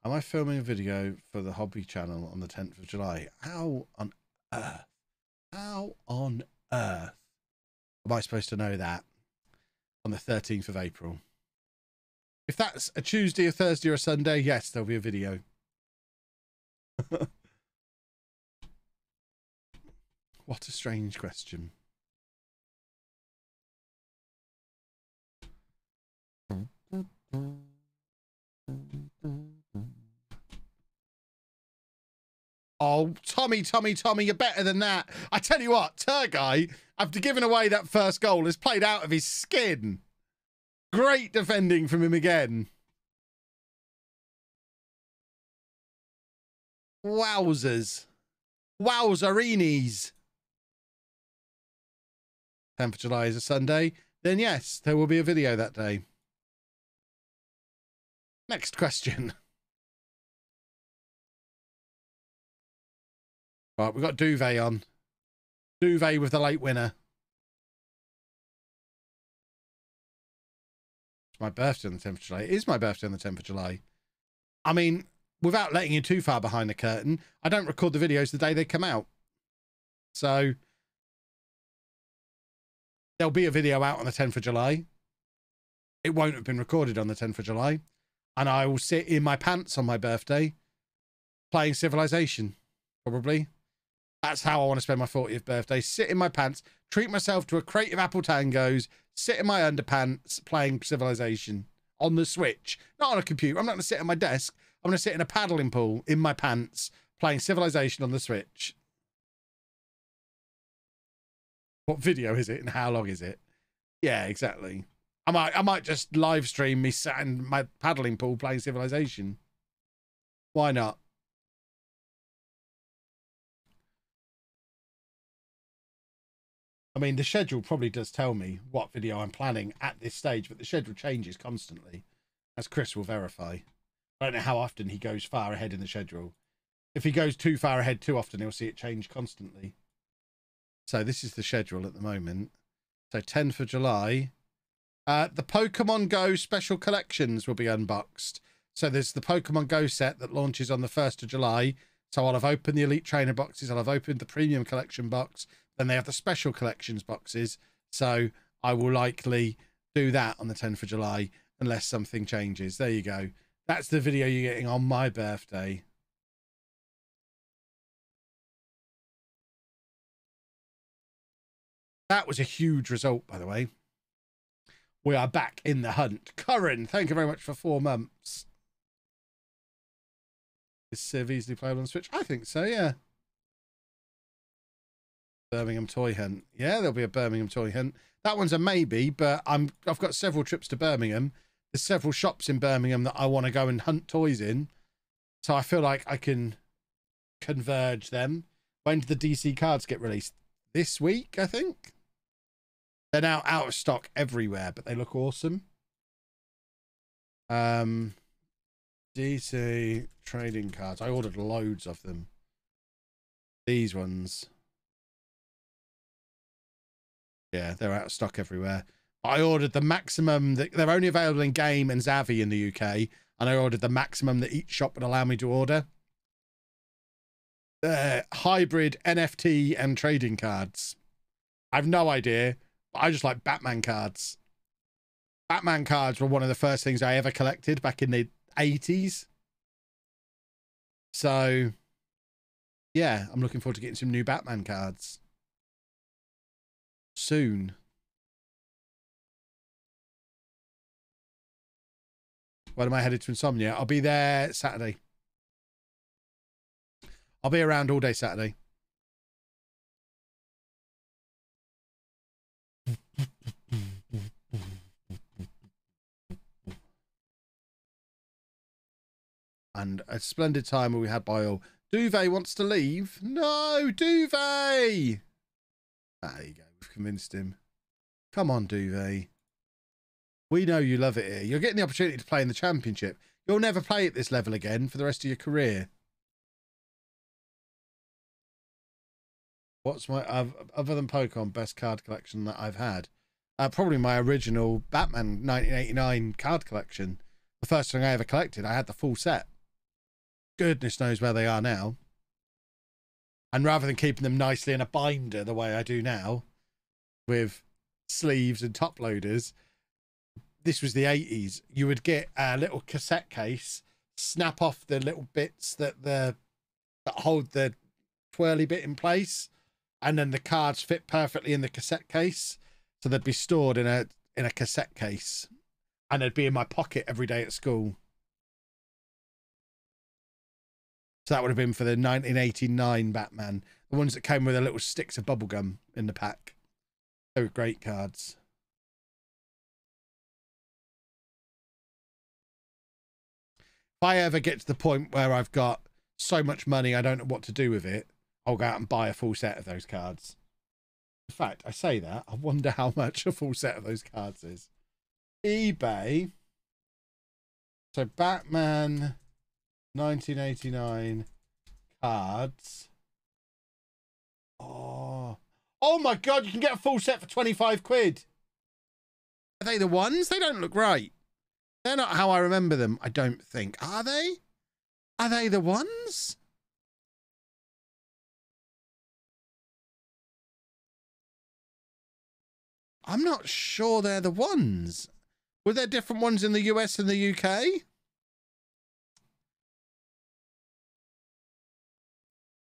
A: Am I filming a video for the hobby channel on the 10th of July? How on earth? How on earth am I supposed to know that on the 13th of April? If that's a Tuesday, a Thursday, or a Sunday, yes, there'll be a video. What a strange question. Oh, Tommy, you're better than that. I tell you what, Turguy, after giving away that first goal, has played out of his skin. Great defending from him again. Wowzers. Wowzerinis. 10th of July is a Sunday. Then yes, there will be a video that day. Next question. Right, we've got Duvet on. Duvet with the late winner. It's my birthday on the 10th of July. It is my birthday on the 10th of July. I mean, without letting you too far behind the curtain, I don't record the videos the day they come out. So there'll be a video out on the 10th of July. It won't have been recorded on the 10th of July. And I will sit in my pants on my birthday playing Civilization, probably. That's how I want to spend my 40th birthday. Sit in my pants, treat myself to a crate of Apple Tangos, sit in my underpants playing Civilization on the Switch. Not on a computer. I'm not going to sit at my desk. I'm going to sit in a paddling pool in my pants playing Civilization on the Switch. What video is it and how long is it? Yeah, exactly. I might just live stream me sat in my paddling pool playing Civilization. Why not? I mean, the schedule probably does tell me what video I'm planning at this stage, but the schedule changes constantly, as Chris will verify. I don't know how often he goes far ahead in the schedule. If he goes too far ahead too often, he'll see it change constantly. So this is the schedule at the moment. So 10th of July. The Pokemon Go special collections will be unboxed. So there's the Pokemon Go set that launches on the 1st of July. So I'll have opened the Elite Trainer boxes. I'll have opened the Premium Collection box. Then they have the Special Collections boxes. So I will likely do that on the 10th of July unless something changes. There you go. That's the video you're getting on my birthday. That was a huge result, by the way. We are back in the hunt. Curran, thank you very much for 4 months. Is Civ easily playable on Switch? I think so, yeah. Birmingham Toy Hunt. Yeah, there'll be a Birmingham Toy Hunt. That one's a maybe, but I've got several trips to Birmingham. There's several shops in Birmingham that I want to go and hunt toys in. So I feel like I can converge them. When did the DC cards get released? This week, I think. They're now out of stock everywhere, but they look awesome. DC trading cards. I ordered loads of them. These ones. Yeah, they're out of stock everywhere. I ordered the maximum that they're only available in Game and Zavvi in the UK, and I ordered the maximum that each shop would allow me to order. Hybrid NFT and trading cards. I've no idea, but I just like Batman cards. Batman cards were one of the first things I ever collected back in the 80s. So, yeah, I'm looking forward to getting some new Batman cards. soon. When am I headed to Insomnia? I'll be there Saturday. I'll be around all day Saturday. And a splendid time we had by all. Duvet wants to leave. No, Duvet! Ah, there you go. We've convinced him. Come on, Duvet. We know you love it here. You're getting the opportunity to play in the championship. You'll never play at this level again for the rest of your career. What's my, other than Pokemon, best card collection that I've had? Probably my original Batman 1989 card collection. The first thing I ever collected. I had the full set. Goodness knows where they are now. And rather than keeping them nicely in a binder the way I do now, with sleeves and top loaders, this was the 80s. You would get a little cassette case, snap off the little bits that hold the twirly bit in place, and then the cards fit perfectly in the cassette case, so they'd be stored in a cassette case, and they'd be in my pocket every day at school. So that would have been for the 1989 Batman, the ones that came with the little sticks of bubblegum in the pack. They were great cards. If I ever get to the point where I've got so much money I don't know what to do with it, I'll go out and buy a full set of those cards. In fact, I say that, I wonder how much a full set of those cards is. eBay. So Batman 1989 cards. Oh my God, you can get a full set for 25 quid. Are they the ones? They don't look right. They're not how I remember them, I don't think. Are they? Are they the ones? I'm not sure they're the ones. Were there different ones in the US and the UK?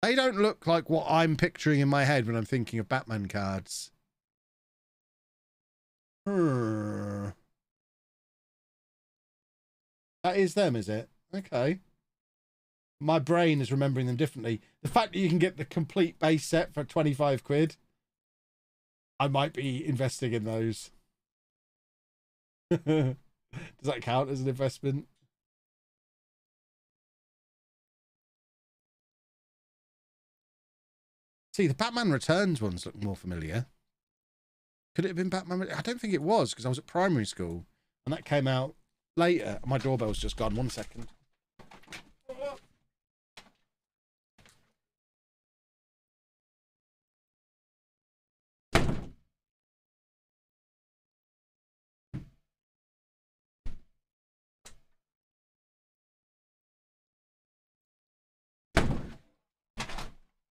A: They don't look like what I'm picturing in my head when I'm thinking of Batman cards. That is them, is it? Okay. My brain is remembering them differently. The fact that you can get the complete base set for 25 quid, I might be investing in those. Does that count as an investment? See, the Batman Returns ones look more familiar. Could it have been Batman? I don't think it was, because I was at primary school and that came out later. My doorbell's just gone. 1 second.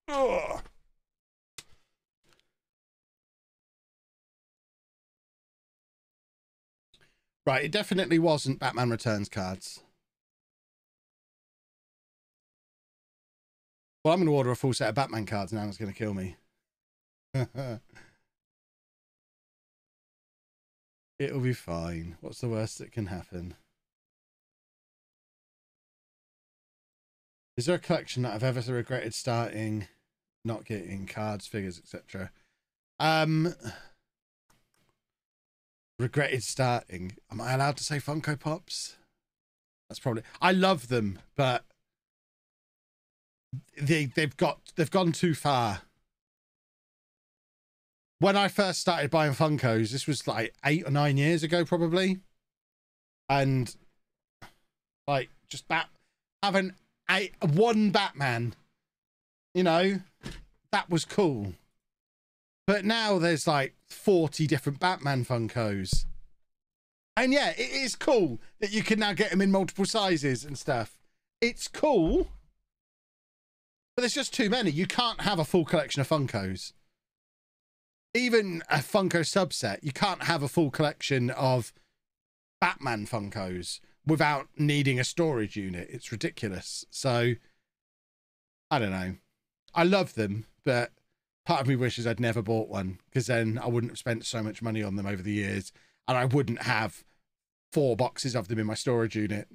A: Ugh. Right, it definitely wasn't Batman Returns cards. Well, I'm going to order a full set of Batman cards now. It's going to kill me. It'll be fine. What's the worst that can happen? Is there a collection that I've ever regretted starting, not getting cards, figures, etc.? Regretted starting. Am I allowed to say Funko Pops? That's probably. I love them, but they've gone too far. When I first started buying Funkos, this was like 8 or 9 years ago, probably, and like just having one Batman, you know, that was cool. But now there's like 40 different Batman Funkos. And yeah, it is cool that you can now get them in multiple sizes and stuff. It's cool. But there's just too many. You can't have a full collection of Funkos. Even a Funko subset, you can't have a full collection of Batman Funkos without needing a storage unit. It's ridiculous. So, I don't know. I love them, but Part of me wishes I'd never bought one, because then I wouldn't have spent so much money on them over the years, and I wouldn't have 4 boxes of them in my storage unit.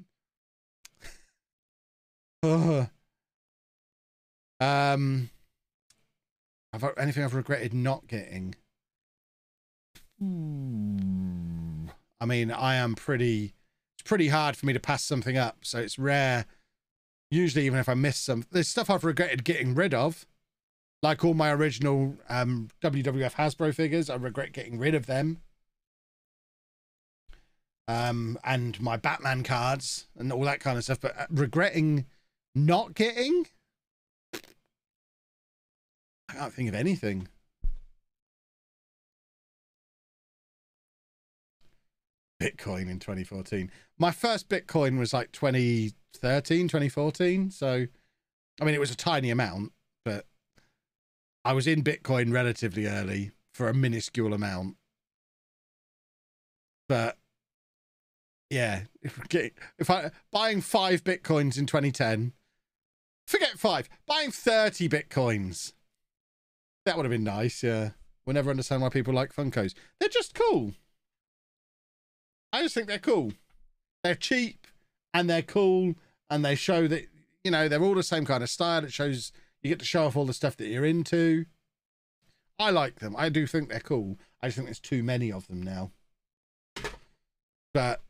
A: Ugh. Anything I've regretted not getting? I mean, it's pretty hard for me to pass something up, so it's rare. Usually, even if I miss some, there's stuff I've regretted getting rid of. Like all my original WWF Hasbro figures, I regret getting rid of them. And my Batman cards and all that kind of stuff. But regretting not getting? I can't think of anything. Bitcoin in 2014. My first Bitcoin was like 2013, 2014. So, I mean, it was a tiny amount, but I was in Bitcoin relatively early for a minuscule amount. But yeah, buying 5 Bitcoins in 2010, forget 5, buying 30 Bitcoins. That would have been nice. Yeah. We'll never understand why people like Funkos. They're just cool. I just think they're cool. They're cheap and they're cool, and they show that, you know, they're all the same kind of style. It shows you get to show off all the stuff that you're into. I like them. I do think they're cool. I just think there's too many of them now. But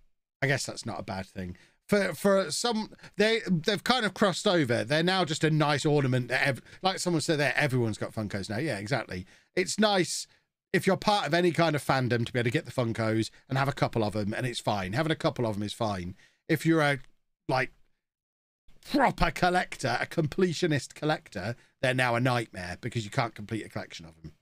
A: I guess that's not a bad thing. For some, they've kind of crossed over. They're now just a nice ornament that, like someone said there, everyone's got Funkos now. Yeah, exactly. It's nice if you're part of any kind of fandom to be able to get the Funkos and have a couple of them, and it's fine. Having a couple of them is fine. If you're a, like, proper collector, a completionist collector, they're now a nightmare because you can't complete a collection of them.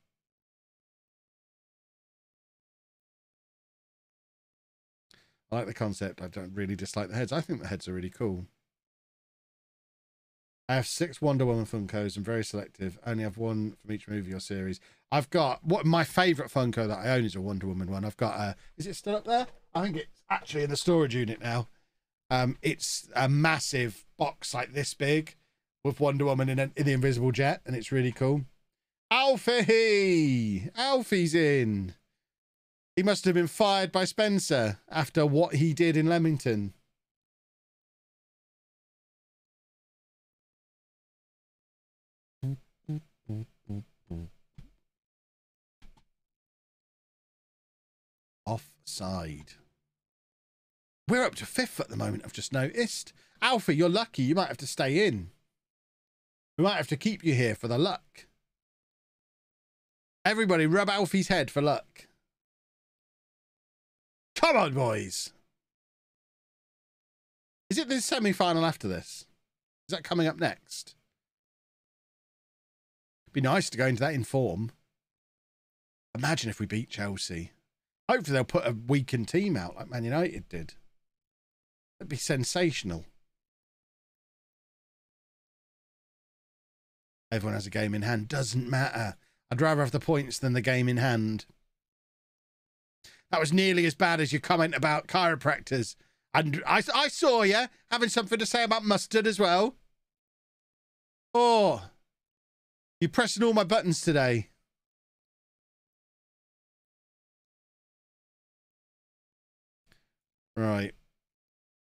A: I like the concept. I don't really dislike the heads. I think the heads are really cool. I have 6 Wonder Woman Funkos. I'm very selective. I only have 1 from each movie or series. I've got, what my favourite Funko that I own is a Wonder Woman one. I've got a, is it still up there? I think it's actually in the storage unit now. It's a massive box like this big with Wonder Woman in the invisible jet, and it's really cool. Alfie! Alfie's in. He must have been fired by Spencer after what he did in Leamington. Offside. We're up to 5th at the moment, I've just noticed. Alfie, you're lucky. You might have to stay in. We might have to keep you here for the luck. Everybody rub Alfie's head for luck. Come on, boys. Is it the semi-final after this? Is that coming up next? It'd be nice to go into that in form. Imagine if we beat Chelsea. Hopefully they'll put a weakened team out like Man United did. That'd be sensational. Everyone has a game in hand. Doesn't matter. I'd rather have the points than the game in hand. That was nearly as bad as your comment about chiropractors. And I saw you having something to say about mustard as well. Oh, you're pressing all my buttons today. Right.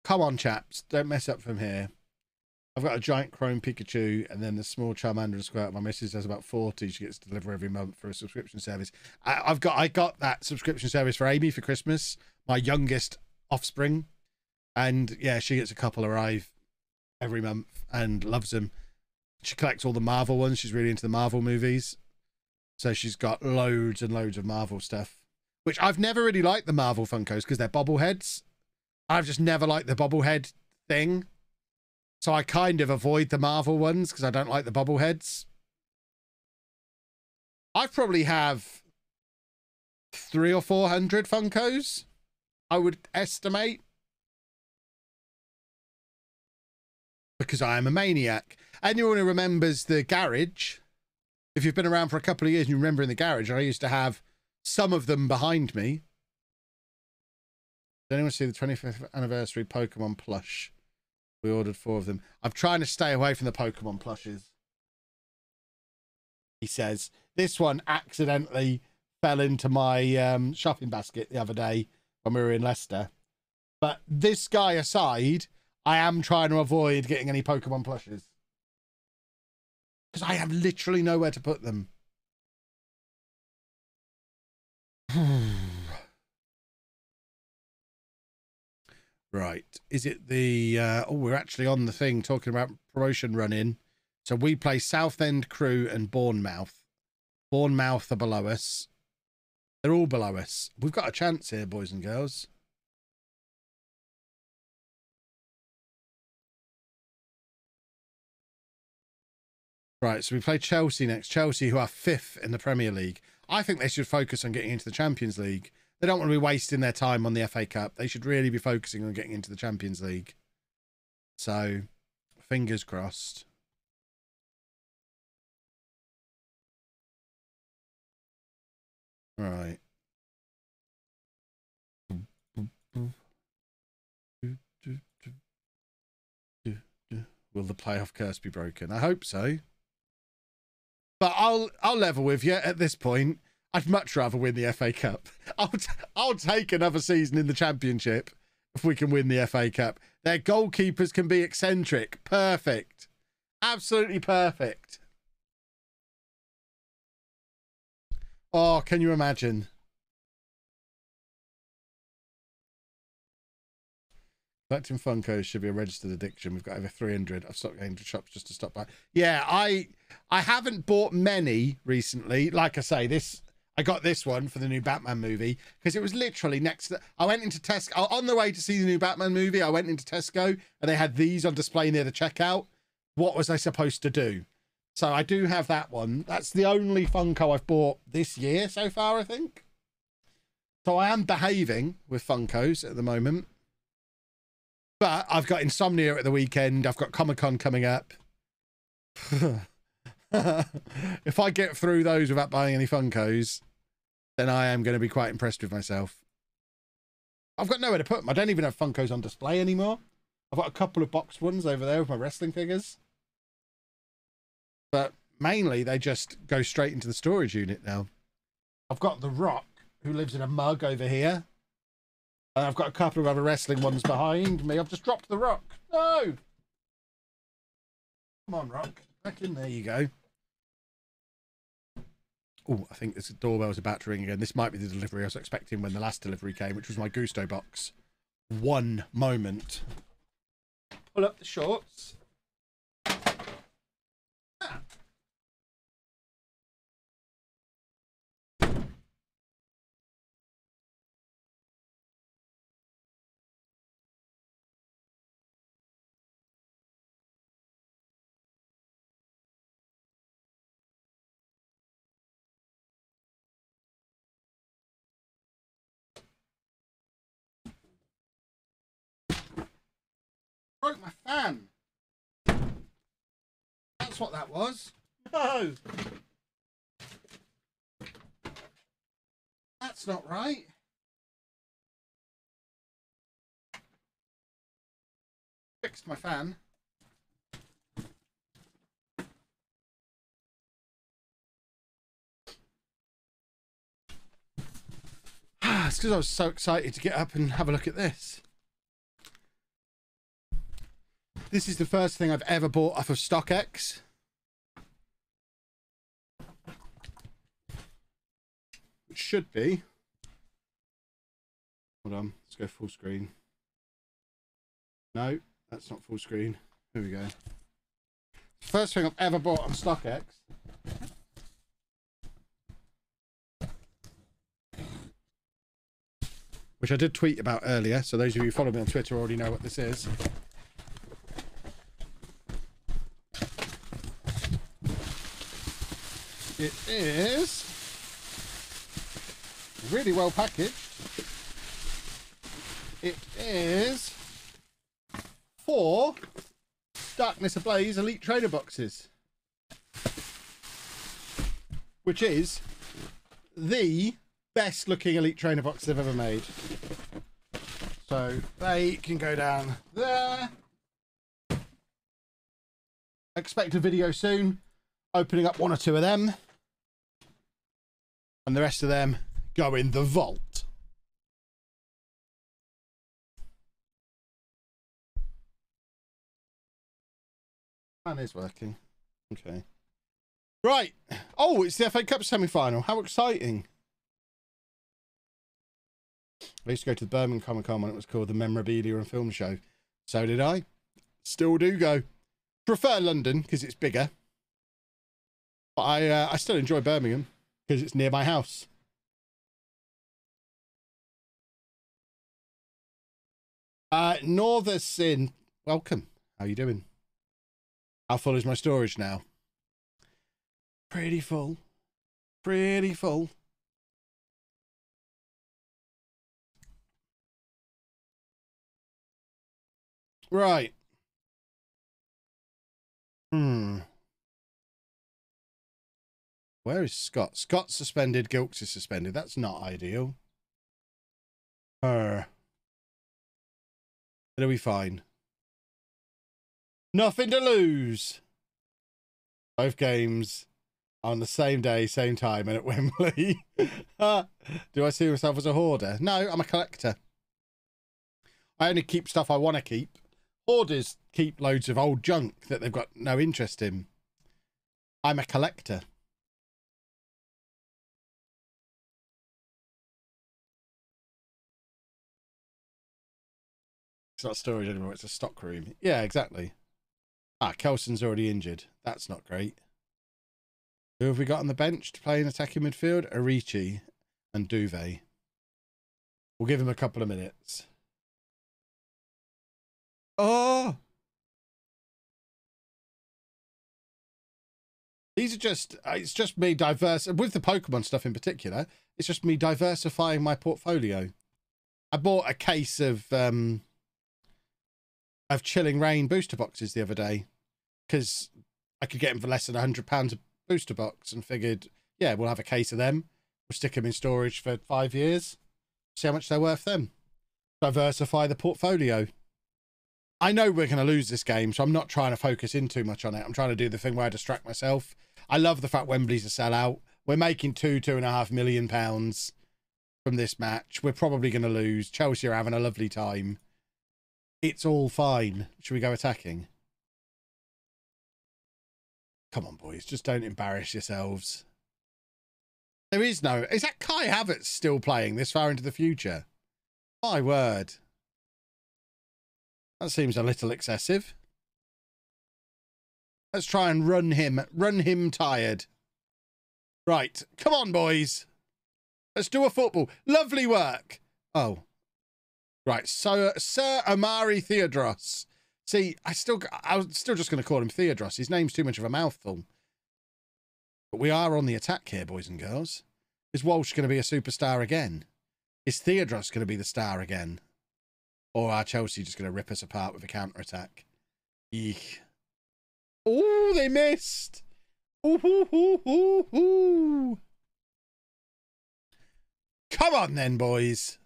A: Come on, chaps. Don't mess up from here. I've got a giant chrome Pikachu and then the small Charmander and Squirt. My missus has about 40. She gets to deliver every month for a subscription service. I got that subscription service for Amy for Christmas, my youngest offspring. And yeah, she gets a couple arrive every month and loves them. She collects all the Marvel ones. She's really into the Marvel movies. So she's got loads and loads of Marvel stuff, which I've never really liked the Marvel Funkos because they're bobbleheads. I've just never liked the bobblehead thing. So I kind of avoid the Marvel ones because I don't like the bobbleheads. I probably have 300 or 400 Funkos, I would estimate. Because I am a maniac. Anyone who remembers the garage, if you've been around for a couple of years and you remember in the garage, I used to have some of them behind me. Did anyone see the 25th anniversary Pokemon plush? We ordered 4 of them. I'm trying to stay away from the Pokemon plushes. he says. This one accidentally fell into my shopping basket the other day when we were in Leicester. But this guy aside, I am trying to avoid getting any Pokemon plushes. Because I have literally nowhere to put them. Right. Is it the... oh, we're actually on the thing talking about promotion run-in. So we play Southend Crew and Bournemouth. Bournemouth are below us. They're all below us. We've got a chance here, boys and girls. Right, so we play Chelsea next. Chelsea, who are 5th in the Premier League. I think they should focus on getting into the Champions League. They don't want to be wasting their time on the FA Cup. They should really be focusing on getting into the Champions League. So, fingers crossed. Right. Will the playoff curse be broken? I hope so. But I'll level with you at this point. I'd much rather win the FA Cup. I'll take another season in the Championship if we can win the FA Cup. Their goalkeepers can be eccentric. Perfect. Absolutely perfect. Oh, can you imagine? Collecting Funkos should be a registered addiction. We've got over 300. I've stopped going to shops just to stop by. Yeah, I haven't bought many recently. Like I say, I got this one for the new Batman movie because it was literally next to... I went into Tesco. On the way to see the new Batman movie, I went into Tesco and they had these on display near the checkout. What was I supposed to do? So I do have that one. That's the only Funko I've bought this year so far, I think. So I am behaving with Funkos at the moment. But I've got Insomnia at the weekend. I've got Comic-Con coming up. If I get through those without buying any Funkos, then I am going to be quite impressed with myself. I've got nowhere to put them. I don't even have Funkos on display anymore. I've got a couple of boxed ones over there with my wrestling figures. But mainly, they just go straight into the storage unit now. I've got The Rock, who lives in a mug over here. And I've got a couple of other wrestling ones behind me. I've just dropped The Rock. No! Come on, Rock. Back in there you go. Oh, I think this doorbell's about to ring again. This might be the delivery I was expecting when the last delivery came, which was my Gusto box. One moment. Pull up the shorts. Ah. Broke my fan. That's what that was. No. That's not right. Fixed my fan. It's because I was so excited to get up and have a look at this. This is the first thing I've ever bought off of StockX. It should be. Hold on, let's go full screen. No, that's not full screen. Here we go. First thing I've ever bought on StockX. Which I did tweet about earlier, so those of you who follow me on Twitter already know what this is. It is really well packaged. It is 4 Darkness Ablaze Elite Trainer boxes, which is the best looking Elite Trainer box they've ever made. So they can go down there. Expect a video soon, opening up 1 or 2 of them. And the rest of them go in the vault. Plan is working. Okay. Right. Oh, it's the FA Cup semi-final. How exciting. I used to go to the Birmingham Comic Con when it was called the Memorabilia and Film Show. So did I. Still do go. Prefer London because it's bigger. But I still enjoy Birmingham because it's near my house. Northern Sin, welcome. How you doing? How full is my storage now? Pretty full. Pretty full. Right. Where is Scott? Scott's suspended. Gilks is suspended. That's not ideal. It'll be fine. Nothing to lose. Both games on the same day, same time, and at Wembley. Do I see myself as a hoarder? No, I'm a collector. I only keep stuff I want to keep. Hoarders keep loads of old junk that they've got no interest in. I'm a collector. It's not storage anymore, it's a stock room. Yeah, exactly. Ah, Kelson's already injured. That's not great. Who have we got on the bench to play in attacking midfield? Arichi and Duvet. We'll give him a couple of minutes. Oh! These are just, it's just me with the Pokemon stuff in particular, it's just me diversifying my portfolio. I bought a case of Chilling Rain booster boxes the other day because I could get them for less than £100 a booster box and figured, yeah, we'll have a case of them. We'll stick them in storage for 5 years. See how much they're worth then. Diversify the portfolio. I know we're going to lose this game, so I'm not trying to focus in too much on it. I'm trying to do the thing where I distract myself. I love the fact Wembley's a sellout. We're making £2.5 million from this match. We're probably going to lose. Chelsea are having a lovely time. It's all fine. Should we go attacking? Come on, boys. Just don't embarrass yourselves. There is no... Is that Kai Havertz still playing this far into the future? My word. That seems a little excessive. Let's try and run him tired. Right. Come on, boys. Let's do a football. Lovely work. Oh. Right. So, Sir Omari Theodros. See, I was still just going to call him Theodros. His name's too much of a mouthful. But we are on the attack here, boys and girls. Is Walsh going to be a superstar again? Is Theodros going to be the star again? Or are Chelsea just going to rip us apart with a counter-attack? Eek. Oh, they missed. Ooh, ooh, ooh, ooh, ooh. Come on then, boys.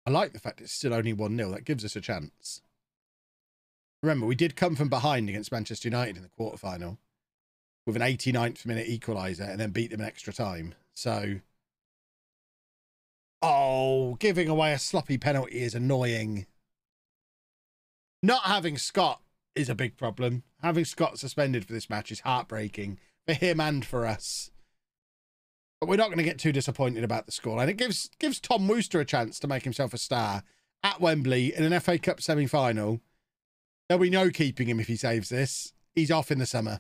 A: I like the fact it's still only 1-0. That gives us a chance. Remember, we did come from behind against Manchester United in the quarterfinal with an 89th minute equaliser and then beat them in extra time. So, oh, giving away a sloppy penalty is annoying. Not having Scott is a big problem. Having Scott suspended for this match is heartbreaking for him and for us. But we're not going to get too disappointed about the score. And it gives Tom Wooster a chance to make himself a star at Wembley in an FA Cup semi-final. There'll be no keeping him if he saves this. He's off in the summer.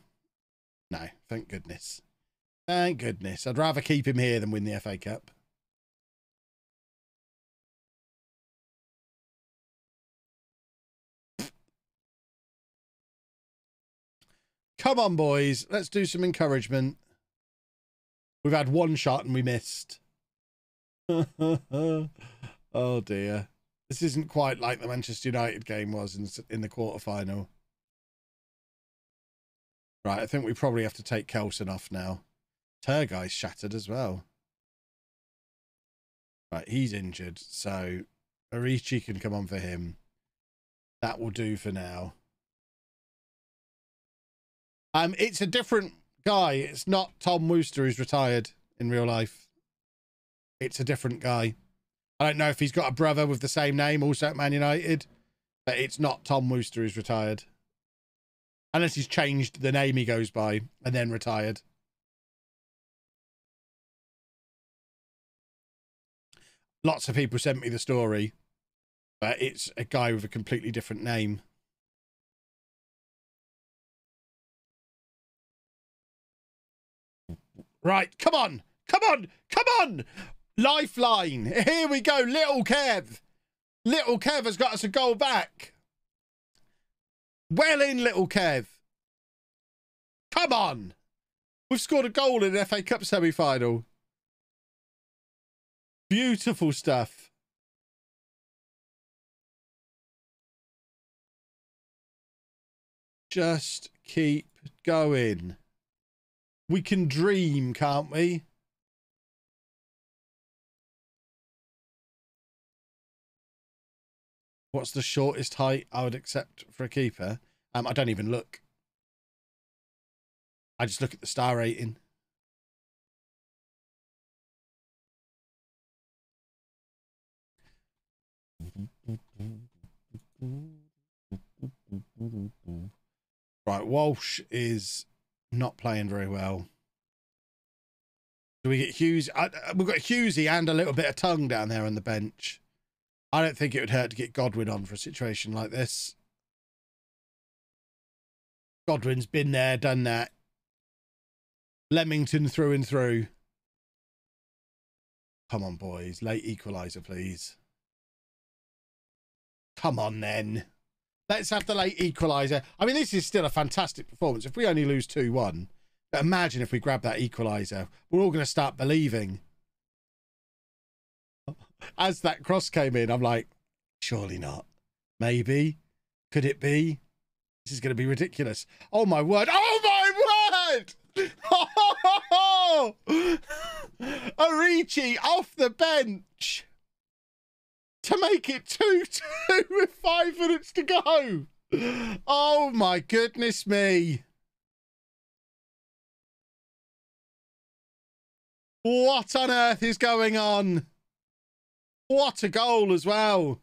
A: No, thank goodness. Thank goodness. I'd rather keep him here than win the FA Cup. Come on, boys. Let's do some encouragement. We've had one shot and we missed. Oh, dear. This isn't quite like the Manchester United game was in the quarterfinal. Right, I think we probably have to take Kelson off now. Turguy's shattered as well. Right, he's injured, so Arichi can come on for him. That will do for now. It's a different guy. It's not Tom Wooster who's retired in real life. It's a different guy. I don't know if he's got a brother with the same name, also at Man United, but it's not Tom Wooster who's retired. Unless he's changed the name he goes by and then retired. Lots of people sent me the story, but it's a guy with a completely different name. Right, come on, come on, come on! Lifeline, here we go, Little Kev. Little Kev has got us a goal back. Well in, Little Kev. Come on. We've scored a goal in an FA Cup semi-final. Beautiful stuff. Just keep going. We can dream, can't we? What's the shortest height I would accept for a keeper? I don't even look. I just look at the star rating. Right, Walsh is not playing very well. Do we get Hughes? We've got Hughesy and a little bit of tongue down there on the bench. I don't think it would hurt to get Godwin on for a situation like this. Godwin's been there, done that. Leamington through and through. Come on, boys. Late equaliser, please. Come on, then. Let's have the late equaliser. I mean, this is still a fantastic performance. If we only lose 2-1, but imagine if we grab that equaliser. We're all going to start believing. As that cross came in, I'm like, surely not. Maybe. Could it be? This is going to be ridiculous. Oh, my word. Oh, my word! Oh, Arichi off the bench to make it 2-2 with 5 minutes to go. Oh, my goodness me. What on earth is going on? What a goal as well.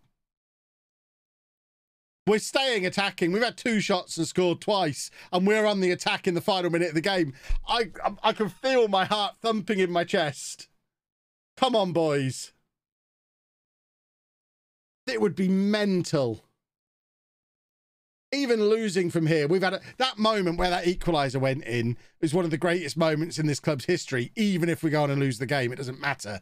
A: We're staying attacking. We've had 2 shots and scored twice, and we're on the attack in the final minute of the game. I can feel my heart thumping in my chest. Come on, boys. It would be mental. Even losing from here, we've had that moment where that equaliser went in is one of the greatest moments in this club's history. Even if we go on and lose the game, it doesn't matter.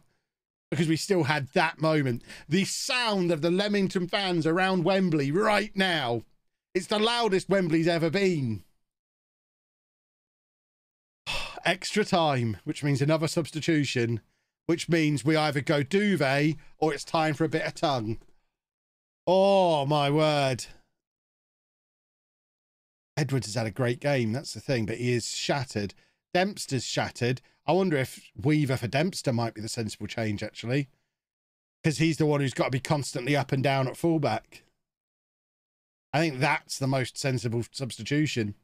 A: Because we still had that moment. The sound of the Leamington fans around Wembley right now. It's the loudest Wembley's ever been. Extra time, which means another substitution, which means we either go duvet or it's time for a bit of tongue. Oh, my word. Edwards has had a great game, that's the thing, but he is shattered. Dempster's shattered. I wonder if Weaver for Dempster might be the sensible change, actually. Because he's the one who's got to be constantly up and down at fullback. I think that's the most sensible substitution.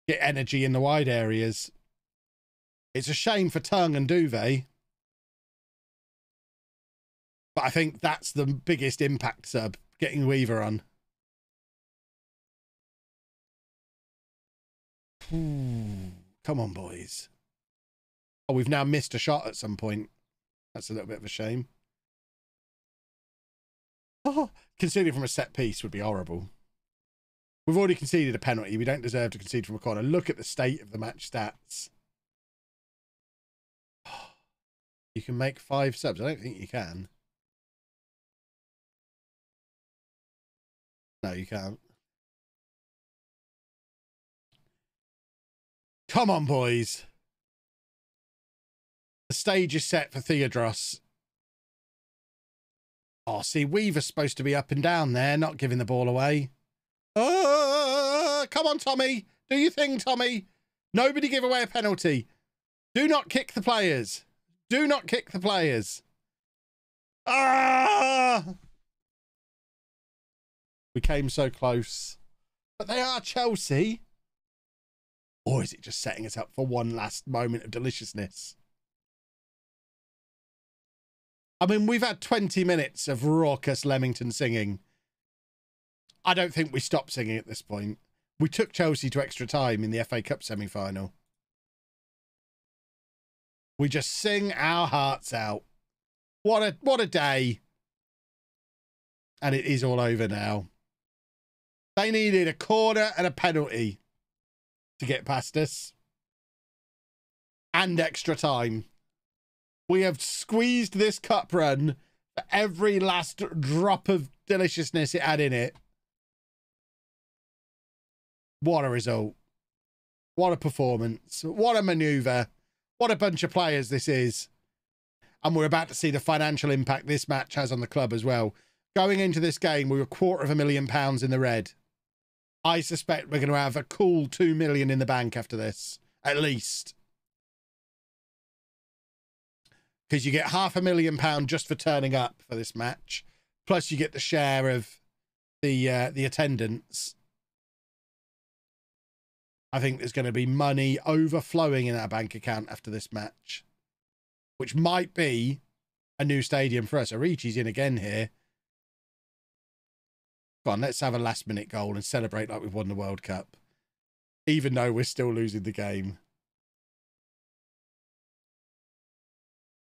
A: Get energy in the wide areas. It's a shame for Tongue and Duvet. But I think that's the biggest impact sub, getting Weaver on. Come on, boys. Oh, we've now missed a shot at some point. That's a little bit of a shame. Oh, conceding from a set piece would be horrible. We've already conceded a penalty. We don't deserve to concede from a corner. Look at the state of the match stats. You can make 5 subs. I don't think you can. No, you can't. Come on, boys. The stage is set for Theodros. Oh, see, Weaver's supposed to be up and down there, not giving the ball away. Come on, Tommy. Do your thing, Tommy. Nobody give away a penalty. Do not kick the players. Do not kick the players. Ah! We came so close. But they are Chelsea. Or is it just setting us up for one last moment of deliciousness? I mean, we've had 20 minutes of raucous Leamington singing. I don't think we stopped singing at this point. We took Chelsea to extra time in the FA Cup semi-final. We just sing our hearts out. What a day. And it is all over now. They needed a corner and a penalty to get past us. And extra time. We have squeezed this cup run for every last drop of deliciousness it had in it. What a result. What a performance. What a manoeuvre. What a bunch of players this is. And we're about to see the financial impact this match has on the club as well. Going into this game, we were £250,000 in the red. I suspect we're going to have a cool 2 million in the bank after this, at least. Because you get £500,000 just for turning up for this match. Plus you get the share of the attendance. I think there's going to be money overflowing in our bank account after this match. Which might be a new stadium for us. Arichi's in again here. Go on, let's have a last-minute goal and celebrate like we've won the World Cup. Even though we're still losing the game.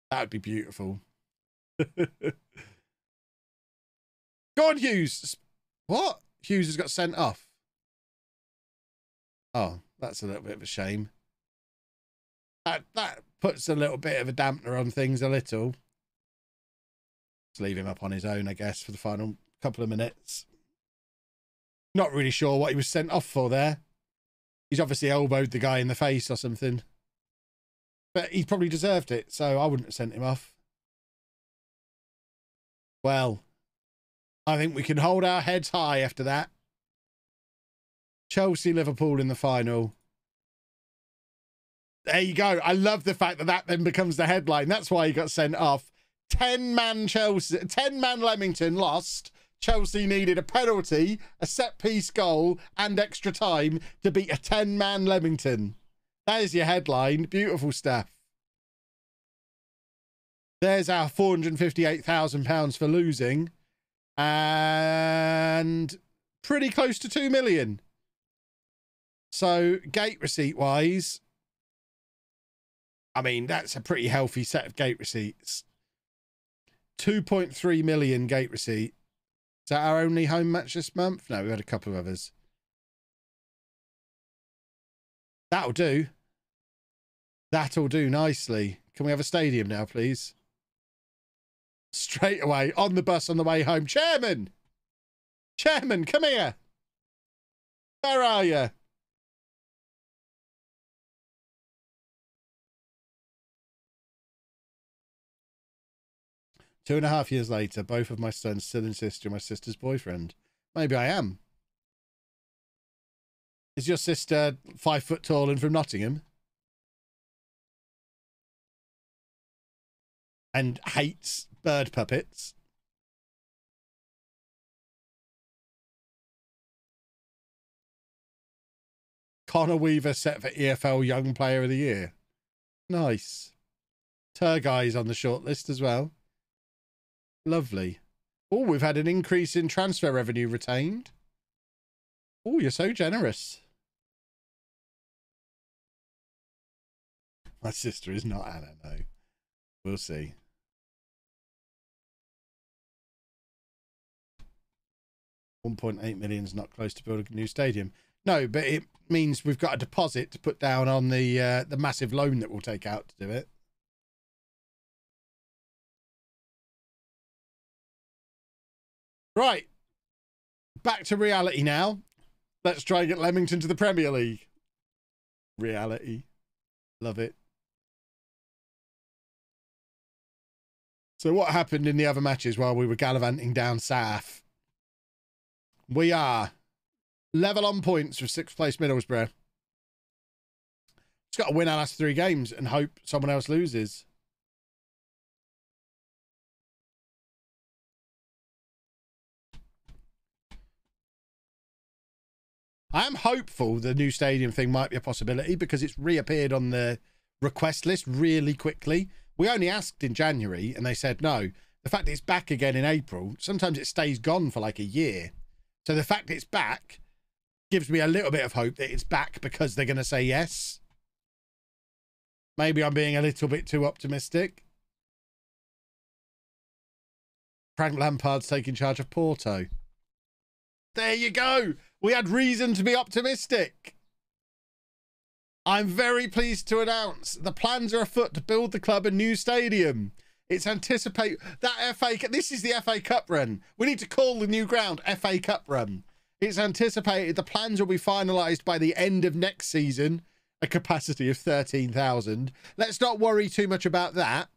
A: That would be beautiful. Go on, Hughes. What? Hughes has got sent off. Oh, that's a little bit of a shame. That puts a little bit of a dampener on things a little. Let's leave him up on his own, I guess, for the final couple of minutes. Not really sure what he was sent off for there. He's obviously elbowed the guy in the face or something. But he probably deserved it, so I wouldn't have sent him off. Well, I think we can hold our heads high after that. Chelsea-Liverpool in the final. There you go. I love the fact that that then becomes the headline. That's why he got sent off. 10-man Chelsea, 10-man Leamington lost. Chelsea needed a penalty, a set-piece goal, and extra time to beat a 10-man Leamington. There's your headline. Beautiful stuff. There's our £458,000 for losing. And pretty close to 2 million. So, gate receipt-wise, I mean, that's a pretty healthy set of gate receipts. 2.3 million gate receipt. Is that our only home match this month? No, we had a couple of others. That'll do. That'll do nicely. Can we have a stadium now, please? Straight away, on the bus on the way home. Chairman! Chairman, come here. Where are you? Two and a half years later, both of my sons still insist you're my sister's boyfriend. Maybe I am. Is your sister 5 foot tall and from Nottingham? And hates bird puppets? Connor Weaver set for EFL Young Player of the Year. Nice. Turguy's on the short list as well. Lovely. Oh, we've had an increase in transfer revenue retained. Oh, you're so generous. My sister is not Anna, no. We'll see. £1.8 million is not close to building a new stadium. No, but it means we've got a deposit to put down on the massive loan that we'll take out to do it. Right. Back to reality now. Let's try and get Leamington to the Premier League. Reality. Love it. So what happened in the other matches while we were gallivanting down south? We are level on points with 6th place Middlesbrough. Just got to win our last 3 games and hope someone else loses. I am hopeful the new stadium thing might be a possibility because it's reappeared on the request list really quickly. We only asked in January and they said no. The fact it's back again in April, sometimes it stays gone for like a year. So the fact it's back gives me a little bit of hope that it's back because they're going to say yes. Maybe I'm being a little bit too optimistic. Frank Lampard's taking charge of Porto. There you go. We had reason to be optimistic. I'm very pleased to announce the plans are afoot to build the club a new stadium. It's anticipate that this is the FA Cup run. We need to call the new ground FA Cup run. It's anticipated the plans will be finalised by the end of next season, a capacity of 13,000. Let's not worry too much about that,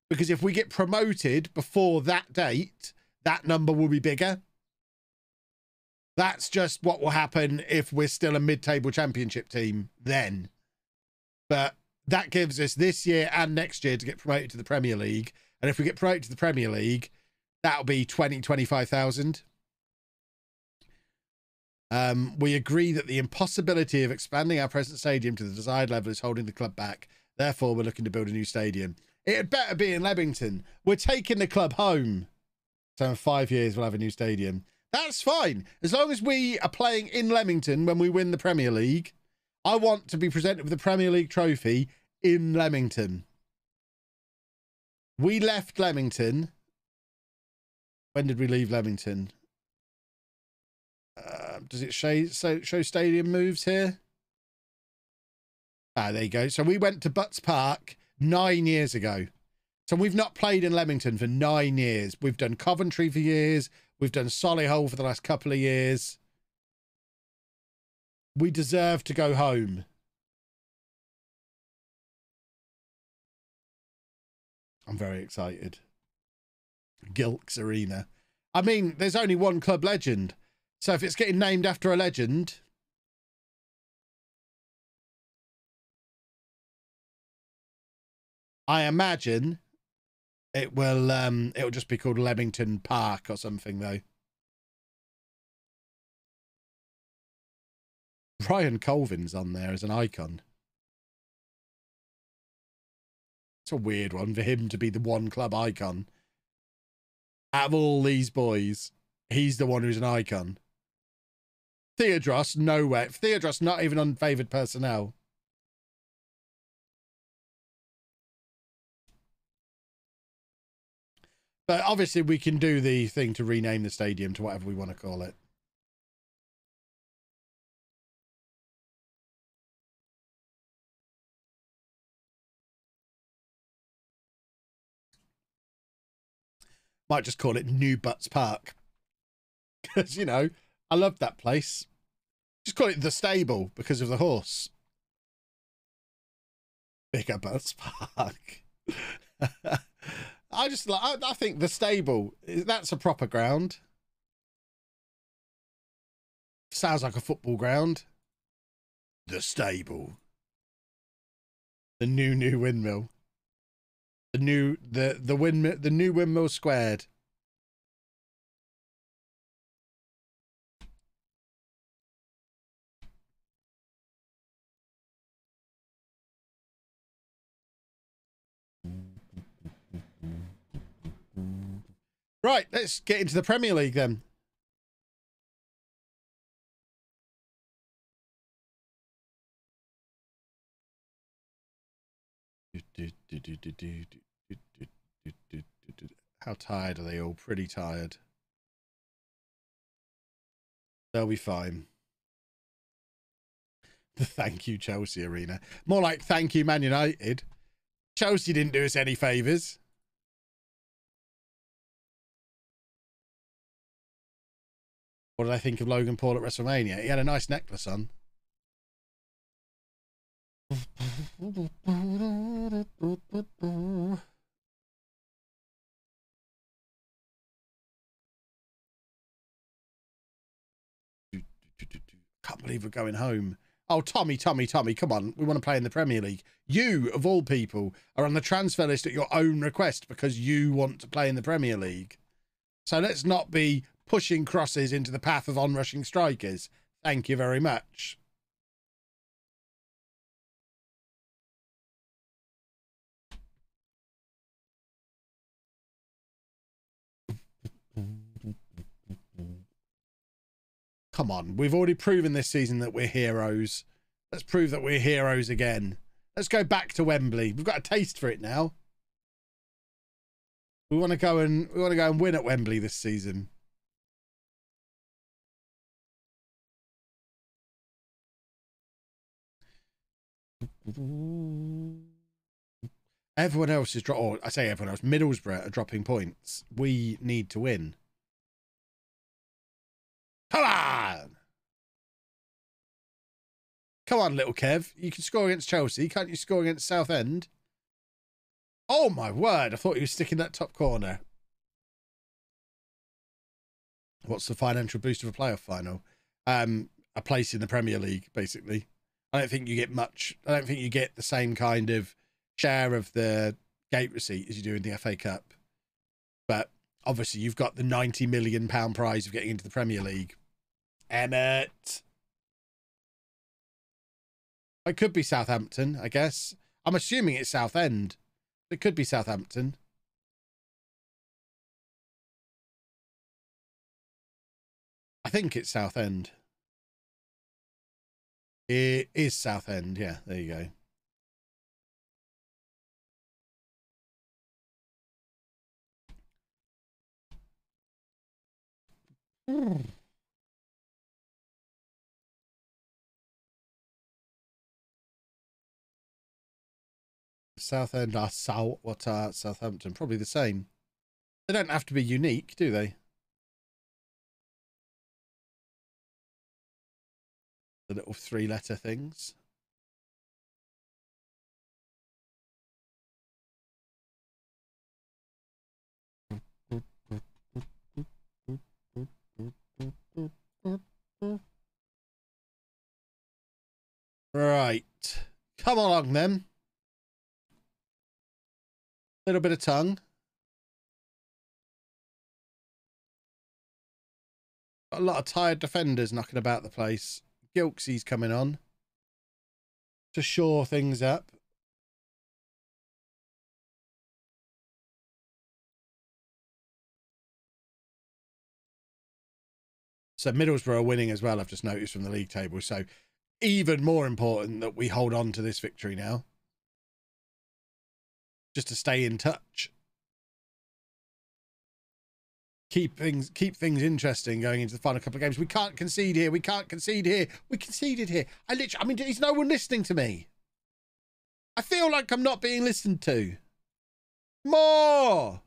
A: because if we get promoted before that date, that number will be bigger. That's just what will happen if we're still a mid-table championship team then. But that gives us this year and next year to get promoted to the Premier League. And if we get promoted to the Premier League, that'll be 25,000. We agree that the impossibility of expanding our present stadium to the desired level is holding the club back. Therefore, we're looking to build a new stadium. It had better be in Leamington. We're taking the club home. So in 5 years, we'll have a new stadium. That's fine. As long as we are playing in Leamington when we win the Premier League, I want to be presented with the Premier League trophy in Leamington. We left Leamington. When did we leave Leamington? Does it show stadium moves here? Ah, there you go. So we went to Butts Park 9 years ago. So we've not played in Leamington for 9 years. We've done Coventry for years. We've done Solihull for the last couple of years. We deserve to go home. I'm very excited. Gilks Arena. I mean, there's only one club legend. So if it's getting named after a legend, I imagine it'll just be called Leamington Park or something though. Ryan Colvin's on there as an icon. It's a weird one for him to be the one club icon. Out of all these boys, he's the one who's an icon. Theodros, nowhere. Theodros, not even on favoured personnel. But obviously we can do the thing to rename the stadium to whatever we want to call it. Might just call it New Butts Park. Because, you know, I love that place. Just call it The Stable because of the horse. Bigger Butts Park. I think The Stable, that's a proper ground. Sounds like a football ground. The Stable. The new windmill. The new windmill squared. Right, let's get into the Premier League then. How tired are they all? Pretty tired. They'll be fine. The thank you Chelsea arena. More like thank you Man United. Chelsea didn't do us any favours. What did I think of Logan Paul at WrestleMania? He had a nice necklace on. Can't believe we're going home. Oh, Tommy, come on. We want to play in the Premier League. You, of all people, are on the transfer list at your own request because you want to play in the Premier League. So let's not be pushing crosses into the path of onrushing strikers. Thank you very much. Come on, we've already proven this season that we're heroes. Let's prove that we're heroes again. Let's go back to Wembley. We've got a taste for it now. We want to go and win at Wembley this season. Everyone else is or I say everyone else, Middlesbrough are dropping points. We need to win. Come on! Come on, little Kev. You can score against Chelsea. Can't you score against Southend? Oh, my word. I thought you were sticking that top corner. What's the financial boost of a playoff final? A place in the Premier League, basically. I don't think you get much. I don't think you get the same kind of share of the gate receipt as you do in the FA Cup. But obviously, you've got the £90 million prize of getting into the Premier League. Emmett. It could be Southampton, I guess. I'm assuming it's Southend. It could be Southampton. I think it's Southend. It is Southend. Yeah, there you go. Southend are what are Southampton? Probably the same. They don't have to be unique, do they? The little three-letter things. Right. Come along then. Little bit of tongue. Got a lot of tired defenders knocking about the place. Gilksy's coming on to shore things up. So Middlesbrough are winning as well, I've just noticed from the league table. So even more important that we hold on to this victory now. Just to stay in touch. Keep things interesting going into the final couple of games. We can't concede here. We can't concede here. We conceded here. I mean, is no one listening to me? I feel like I'm not being listened to. More.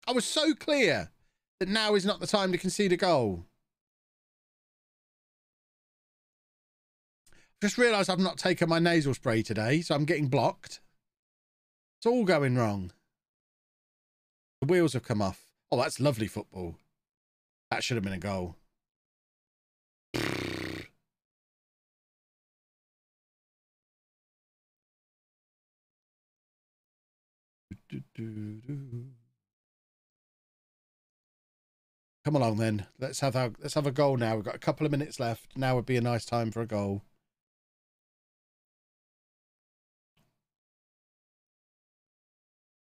A: I was so clear that now is not the time to concede a goal. Just realised I've not taken my nasal spray today, so I'm getting blocked. It's all going wrong. The wheels have come off. Oh, that's lovely football. That should have been a goal. Come along then. Let's have a goal now. We've got a couple of minutes left. Now would be a nice time for a goal.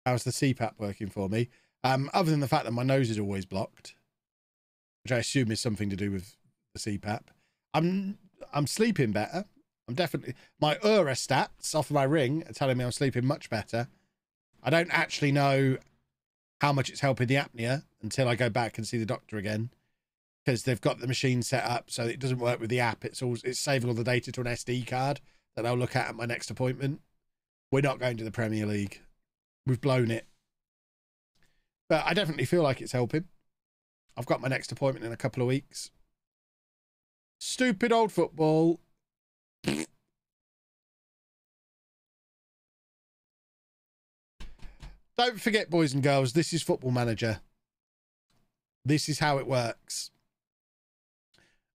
A: How's the CPAP working for me? Other than the fact that my nose is always blocked, which I assume is something to do with the CPAP. I'm sleeping better. I'm definitely, my Oura stats off of my ring are telling me I'm sleeping much better. I don't actually know how much it's helping the apnea until I go back and see the doctor again, because they've got the machine set up so it doesn't work with the app. It's saving all the data to an SD card that I'll look at my next appointment. We're not going to the Premier League. We've blown it. But I definitely feel like it's helping. I've got my next appointment in a couple of weeks. Stupid old football. Don't forget, boys and girls, this is Football Manager. This is how it works.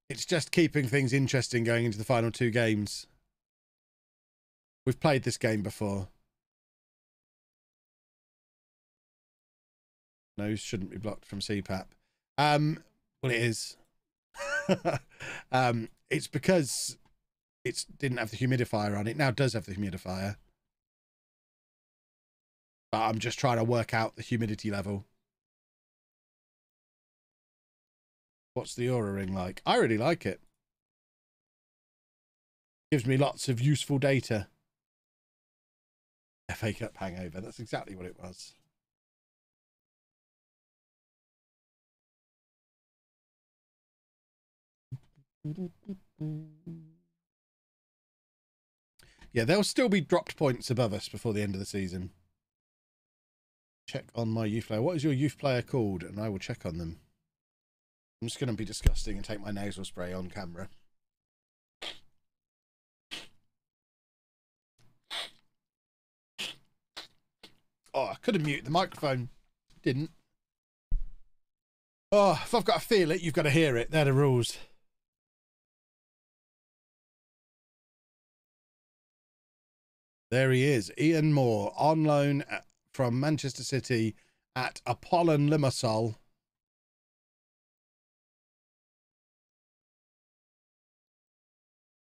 A: It's just keeping things interesting going into the final two games. We've played this game before. Nose shouldn't be blocked from CPAP. Well, it is. It's because it didn't have the humidifier on. It now does have the humidifier. But I'm just trying to work out the humidity level. What's the Aura Ring like? I really like it. Gives me lots of useful data. FA Cup hangover. That's exactly what it was. Yeah, there'll still be dropped points above us before the end of the season. Check on my youth player. What is your youth player called? And I will check on them. I'm just going to be disgusting and take my nasal spray on camera. Oh, I could have muted the microphone. Didn't. Oh, if I've got to feel it, you've got to hear it. They're the rules. There he is. Ian Moore, on loan from Manchester City at Apollon Limassol.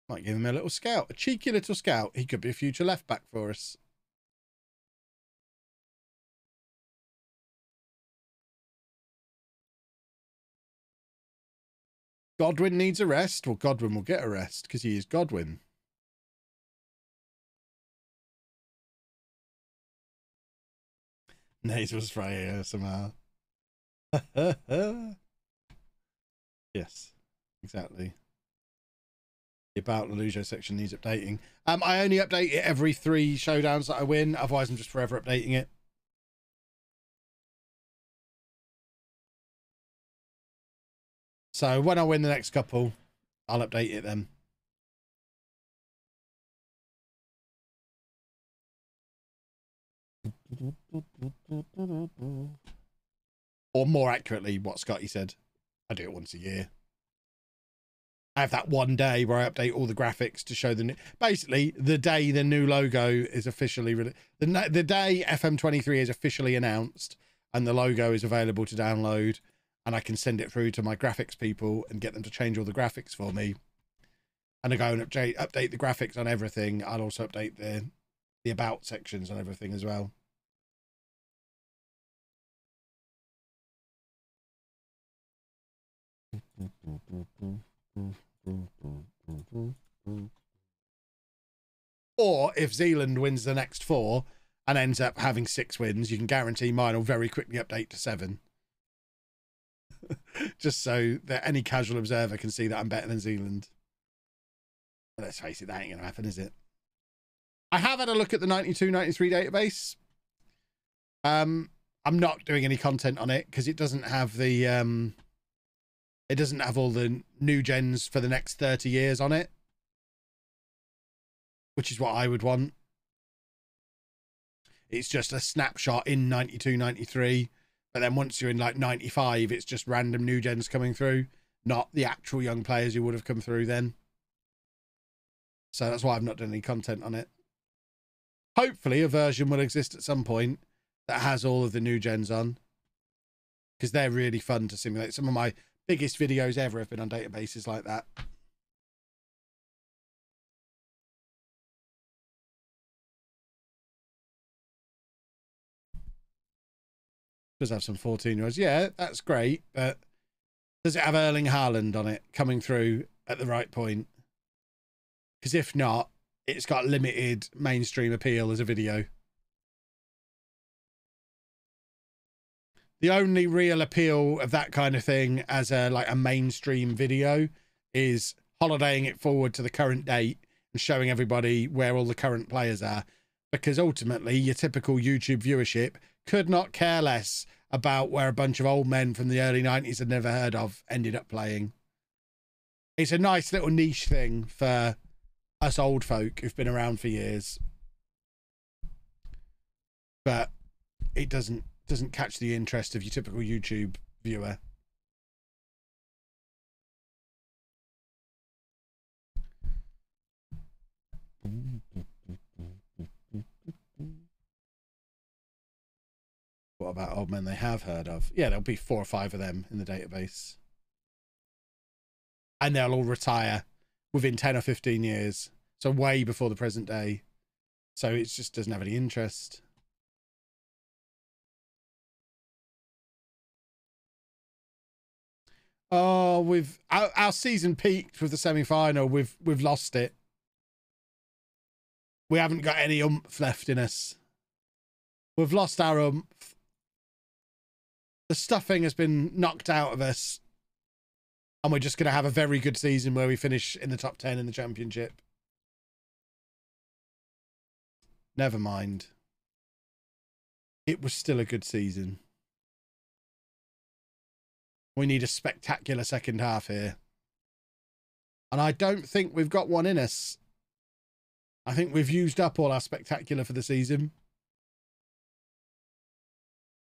A: Might give him a little scout. A cheeky little scout. He could be a future left back for us. Godwin needs a rest. Well, Godwin will get a rest because he is Godwin. Nasal spray somehow. Yes, exactly. The About LOLLUJO section needs updating. I only update it every 3 showdowns that I win. Otherwise, I'm just forever updating it. So when I win the next couple, I'll update it then. Or more accurately, what Scotty said. I do it once a year. I have that one day where I update all the graphics to show the new... Basically, the day the new logo is officially... The day FM23 is officially announced and the logo is available to download, and I can send it through to my graphics people and get them to change all the graphics for me. And I go and update the graphics on everything. I'll also update the about sections on everything as well. Or if Zealand wins the next 4 and ends up having 6 wins, you can guarantee mine will very quickly update to 7. Just so that any casual observer can see that I'm better than Zealand. But let's face it, that ain't going to happen, is it? I have had a look at the 92-93 database. I'm not doing any content on it because it doesn't have the... It doesn't have all the new gens for the next 30 years on it, which is what I would want. It's just a snapshot in 92-93, but then once you're in like 95, it's just random new gens coming through, not the actual young players who would have come through then. So that's why I've not done any content on it. Hopefully a version will exist at some point that has all of the new gens on, because they're really fun to simulate. Some of my biggest videos ever have been on databases like that. Does have some 14-year-olds. Yeah, that's great, but does it have Erling Haaland on it coming through at the right point? Because if not, it's got limited mainstream appeal as a video. The only real appeal of that kind of thing as a mainstream video is holidaying it forward to the current date and showing everybody where all the current players are. Because ultimately, your typical YouTube viewership could not care less about where a bunch of old men from the early 90s had never heard of ended up playing. It's a nice little niche thing for us old folk who've been around for years. But it doesn't catch the interest of your typical YouTube viewer. What about old men they have heard of? Yeah, there'll be 4 or 5 of them in the database. and they'll all retire within 10 or 15 years. So way before the present day. So it just doesn't have any interest. Oh, our season peaked with the semi-final. We've lost it. We haven't got any oomph left in us. We've lost our oomph. The stuffing has been knocked out of us. And we're just going to have a very good season where we finish in the top 10 in the championship. Never mind. It was still a good season. We need a spectacular second half here. And I don't think we've got one in us. I think we've used up all our spectacular for the season.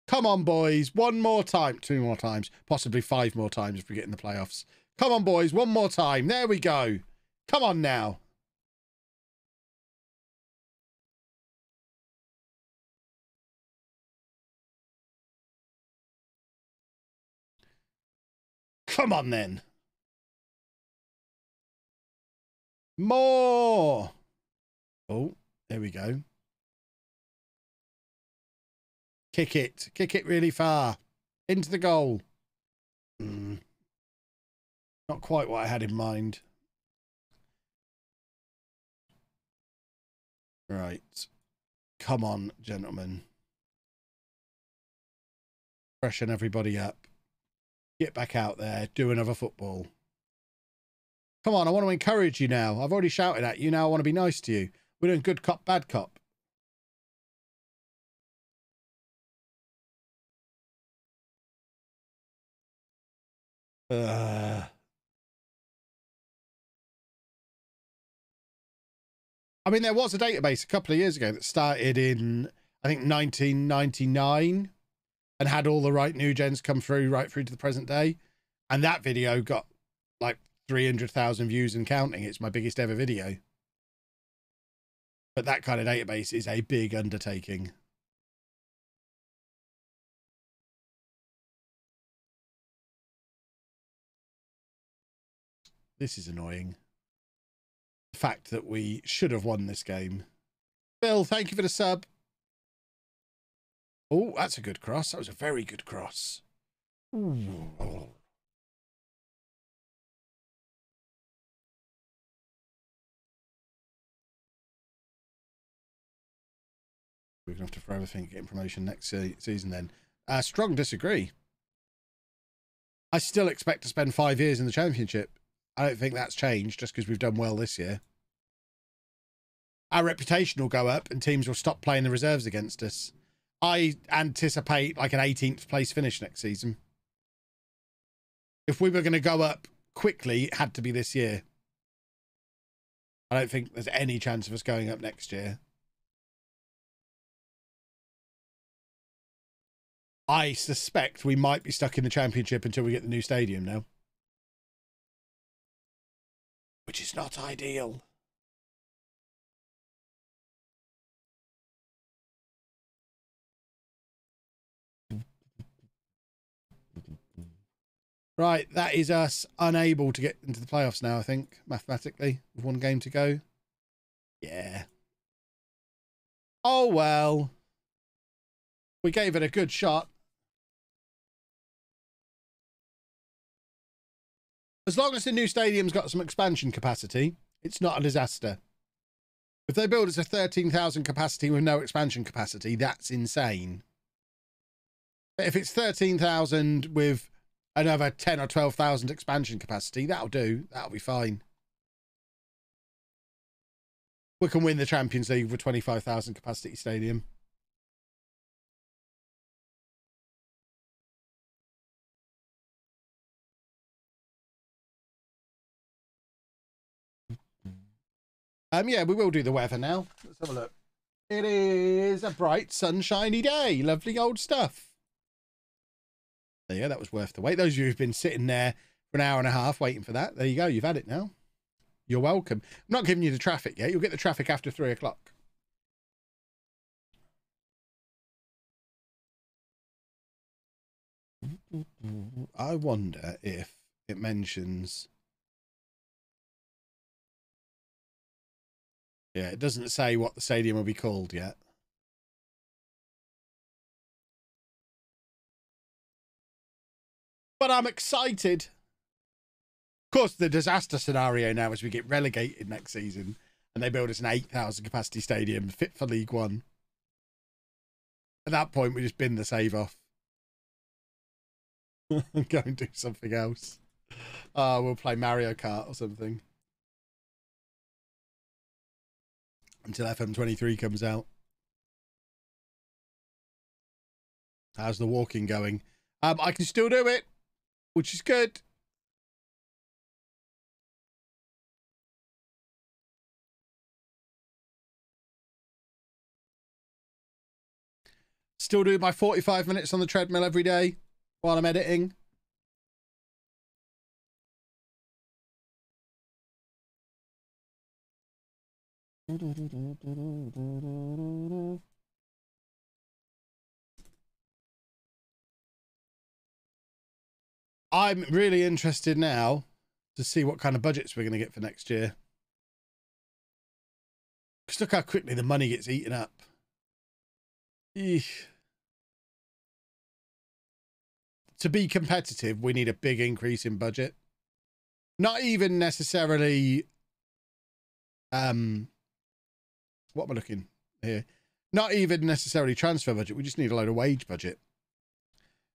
A: Come on, boys. One more time. 2 more times. Possibly 5 more times if we get in the playoffs. Come on, boys. One more time. There we go. Come on now. Come on, then. More. Oh, there we go. Kick it. Kick it really far. Into the goal. Not quite what I had in mind. Right. Come on, gentlemen. Freshen everybody up. Get back out there. Do another football. Come on, I want to encourage you now. I've already shouted at you. Now I want to be nice to you. We're doing good cop, bad cop. I mean, there was a database a couple of years ago that started in, I think, 1999 and had all the right new gens come through right through to the present day. And that video got like 300,000 views and counting. It's my biggest ever video. But that kind of database is a big undertaking. This is annoying. The fact that we should have won this game. Bill, thank you for the sub. Oh, that's a good cross. That was a very good cross. Ooh. Oh. We're going to have to forever think getting promotion next season then. Strong disagree. I still expect to spend 5 years in the championship. I don't think that's changed just because we've done well this year. Our reputation will go up and teams will stop playing the reserves against us. I anticipate like an 18th place finish next season. If we were going to go up quickly, it had to be this year. I don't think there's any chance of us going up next year. I suspect we might be stuck in the championship until we get the new stadium now. Which is not ideal. Right, that is us unable to get into the playoffs now, I think, mathematically, with 1 game to go. Yeah. Oh, well. We gave it a good shot. As long as the new stadium's got some expansion capacity, it's not a disaster. If they build us a 13,000 capacity with no expansion capacity, that's insane. But if it's 13,000 with another 10 or 12,000 expansion capacity, that'll do. That'll be fine. We can win the Champions League with a 25,000 capacity stadium. Yeah, we will do the weather now. Let's have a look. It is a bright, sunshiny day. Lovely old stuff. There you go. That was worth the wait. Those of you who've been sitting there for an hour and a half waiting for that, there you go. You've had it now. You're welcome. I'm not giving you the traffic yet. You'll get the traffic after 3 o'clock. I wonder if it mentions Yeah, it doesn't say what the stadium will be called yet. But I'm excited. Of course, the disaster scenario now is we get relegated next season and they build us an 8,000 capacity stadium fit for League One. At that point, we just bin the save off. And go and do something else. We'll play Mario Kart or something. Until FM23 comes out. How's the walking going? I can still do it, which is good. Still do my 45 minutes on the treadmill every day while I'm editing. I'm really interested now to see what kind of budgets we're going to get for next year. Because look how quickly the money gets eaten up. Eesh. To be competitive, we need a big increase in budget. Not even necessarily... what am I looking here? Not even necessarily transfer budget. We just need a load of wage budget.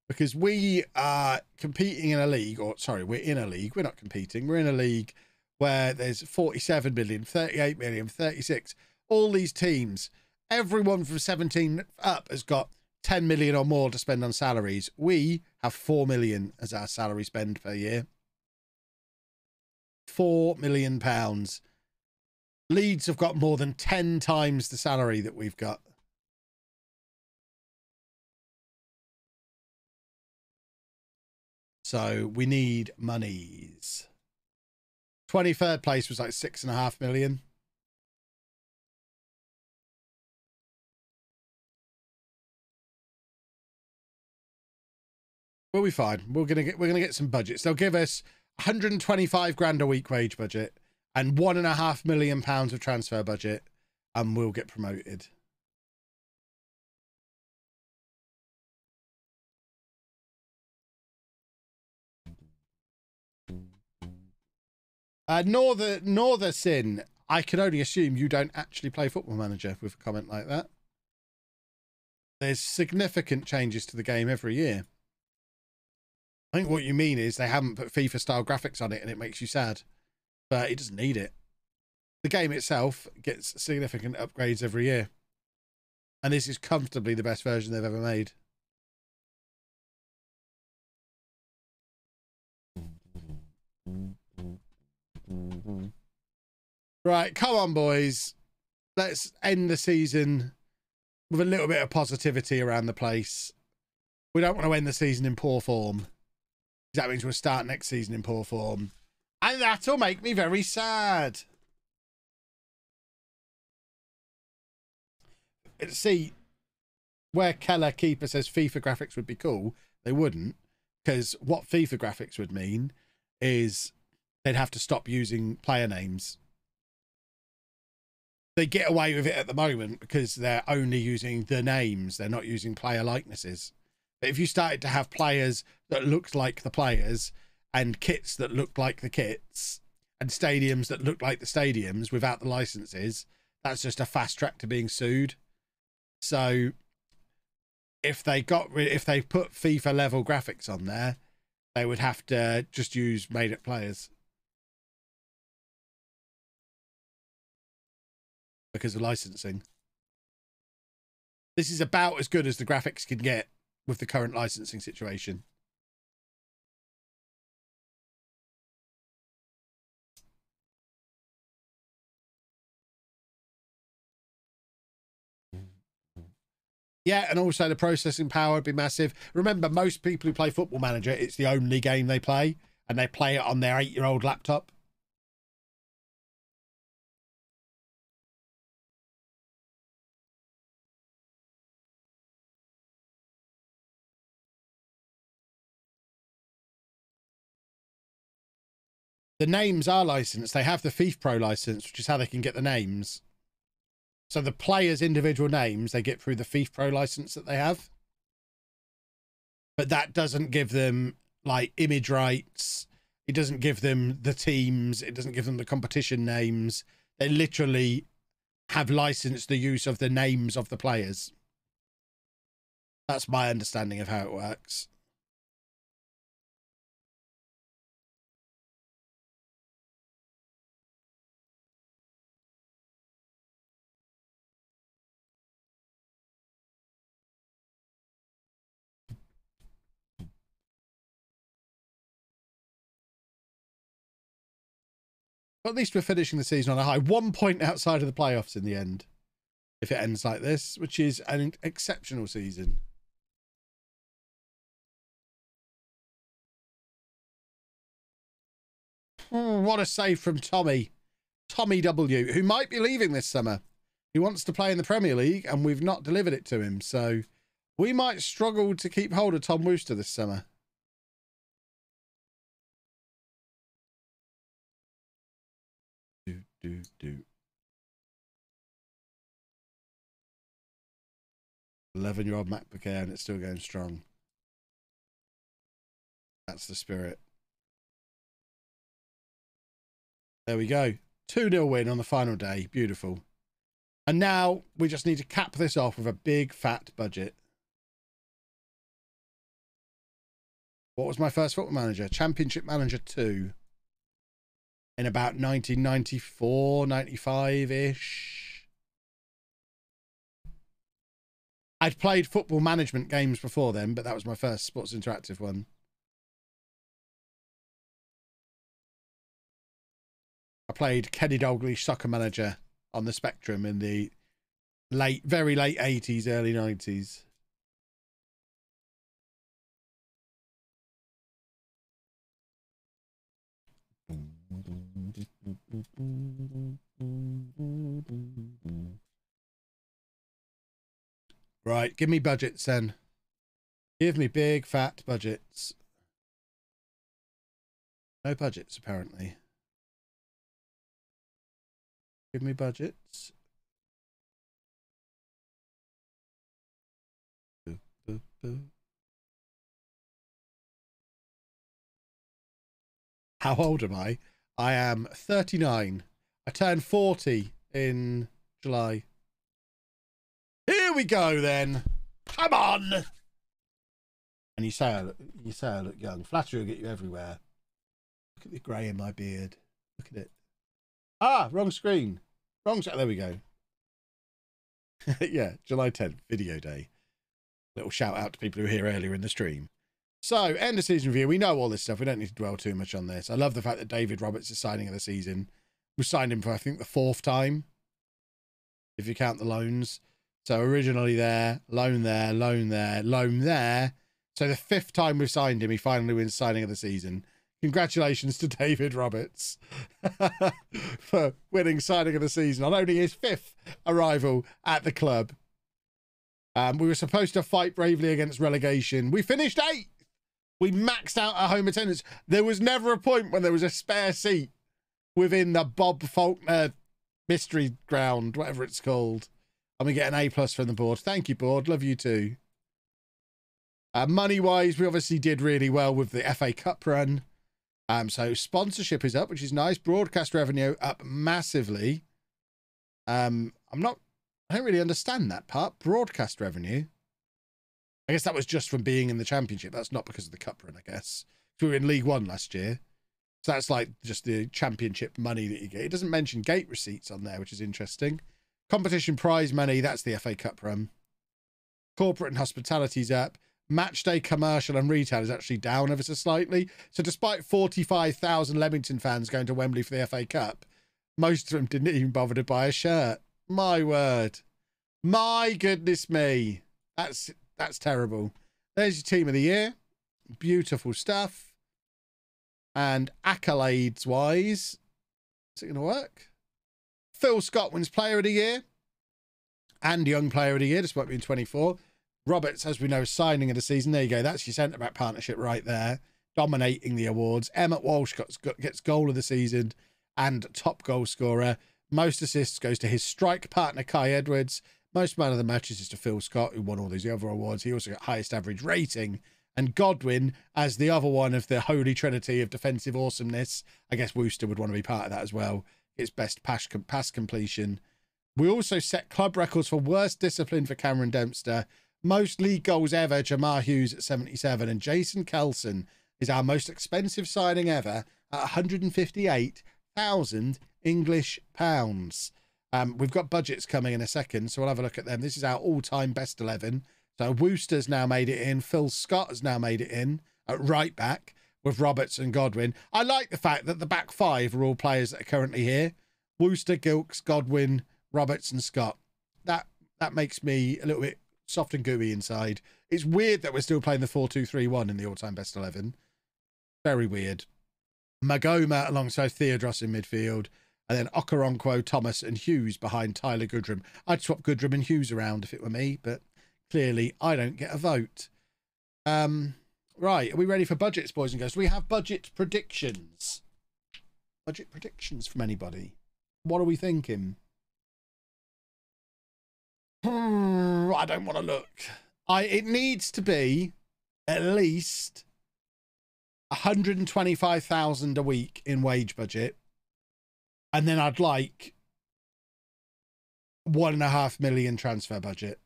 A: Because we are competing in a league, or sorry, we're in a league. We're not competing. We're in a league where there's 47 million, 38 million, 36. All these teams, everyone from 17 up has got 10 million or more to spend on salaries. We have 4 million as our salary spend per year. 4 million pounds. Leeds have got more than 10 times the salary that we've got. So we need monies. 23rd place was like 6.5 million. We'll be fine. We're gonna get some budgets. They'll give us 125 grand a week wage budget and £1.5 million of transfer budget, and we'll get promoted. Norther Sin, I can only assume you don't actually play Football Manager with a comment like that. There's significant changes to the game every year. I think what you mean is they haven't put FIFA style graphics on it and it makes you sad, but it doesn't need it. The game itself gets significant upgrades every year. And this is comfortably the best version they've ever made. Right, come on, boys. Let's end the season with a little bit of positivity around the place. We don't want to end the season in poor form. That means we'll start next season in poor form. And that'll make me very sad. See, where Keller Keeper says FIFA graphics would be cool, they wouldn't. Because what FIFA graphics would mean is they'd have to stop using player names. They get away with it at the moment because they're only using the names. They're not using player likenesses. But if you started to have players that looked like the players and kits that looked like the kits and stadiums that looked like the stadiums without the licenses, that's just a fast track to being sued. So if they put FIFA level graphics on there, they would have to just use made up players. Because of licensing. This is about as good as the graphics can get with the current licensing situation. Yeah, and also the processing power would be massive. Remember, most people who play Football Manager, it's the only game they play, and they play it on their 8-year-old laptop. The names are licensed. They have the FIFA Pro license, which is how they can get the names. So the players' individual names, they get through the FIFA Pro license that they have. But that doesn't give them, like, image rights. It doesn't give them the teams. It doesn't give them the competition names. They literally have licensed the use of the names of the players. That's my understanding of how it works. But at least we're finishing the season on a high. 1 point outside of the playoffs in the end, if it ends like this, which is an exceptional season. What a save from Tommy W, who might be leaving this summer. He wants to play in the Premier League, and we've not delivered it to him. So we might struggle to keep hold of Tom Wooster this summer. Do. 11-year-old MacBook Air, and it's still going strong. That's the spirit. There we go. 2-0 win on the final day. Beautiful. And now we just need to cap this off with a big fat budget. What was my first Football Manager? Championship Manager 2. In about 1994, 95-ish. I'd played football management games before then, but that was my first Sports Interactive one. I played Kenny Dalglish Soccer Manager on the Spectrum in the very late 80s, early 90s. Right, give me budgets then. Give me big fat budgets. No budgets, apparently. Give me budgets. How old am I? I am 39. I turned 40 in July. Here we go then. Come on. And you say I look young. Flattery will get you everywhere. Look at the grey in my beard. Look at it. Ah, wrong screen. There we go. Yeah, July 10th, video day. Little shout out to people who were here earlier in the stream. So, end of season review. We know all this stuff. We don't need to dwell too much on this. I love the fact that David Roberts is signing of the season. We signed him for, I think, the 4th time, if you count the loans. So originally there, loan there, loan there, loan there. So the 5th time we've signed him, he finally wins signing of the season. Congratulations to David Roberts for winning signing of the season on only his 5th arrival at the club. We were supposed to fight bravely against relegation. We finished 8th. We maxed out our home attendance. There was never a point when there was a spare seat within the Bob Faulkner mystery ground, whatever it's called. And we get an A+ from the board. Thank you, board. Love you too. Money-wise, we obviously did really well with the FA Cup run. So sponsorship is up, which is nice. Broadcast revenue up massively. I don't really understand that part. Broadcast revenue. I guess that was just from being in the Championship. That's not because of the Cup run, I guess. We were in League One last year. So that's like just the Championship money that you get. It doesn't mention gate receipts on there, which is interesting. Competition prize money, that's the FA Cup run. Corporate and hospitality's up. Match day commercial and retail is actually down ever so slightly. So despite 45,000 Leamington fans going to Wembley for the FA Cup, most of them didn't even bother to buy a shirt. My word. My goodness me. That's terrible. There's your team of the year. Beautiful stuff. And accolades wise, is it going to work? Phil Scott wins Player of the Year and Young Player of the Year, despite being 24. Roberts, as we know, signing of the season. There you go. That's your centre-back partnership right there, dominating the awards. Emmett Walsh gets goal of the season and top goal scorer. Most assists goes to his strike partner, Kai Edwards. Most man of the matches is to Phil Scott, who won all these other awards. He also got highest average rating. And Godwin, as the other one of the holy trinity of defensive awesomeness, I guess Worcester would want to be part of that as well. It's best pass completion. We also set club records for worst discipline for Cameron Dempster. Most league goals ever, Jamar Hughes at 77. And Jason Kelson is our most expensive signing ever at 158,000 English pounds. We've got budgets coming in a second, so we'll have a look at them. This is our all-time best 11. So Worcester's now made it in. Phil Scott has now made it in at right back with Roberts and Godwin. I like the fact that the back five are all players that are currently here. Worcester, Gilks, Godwin, Roberts and Scott. That makes me a little bit soft and gooey inside. It's weird that we're still playing the 4-2-3-1 in the all-time best 11. Very weird. Magoma alongside Theodros in midfield. And then Okoronkwo, Thomas and Hughes behind Tyler Goodrum. I'd swap Goodrum and Hughes around if it were me, but clearly I don't get a vote. Right, are we ready for budgets, boys and girls? Do we have budget predictions? Budget predictions from anybody? What are we thinking? I don't want to look. It needs to be at least 125,000 a week in wage budget. And then I'd like 1.5 million transfer budget.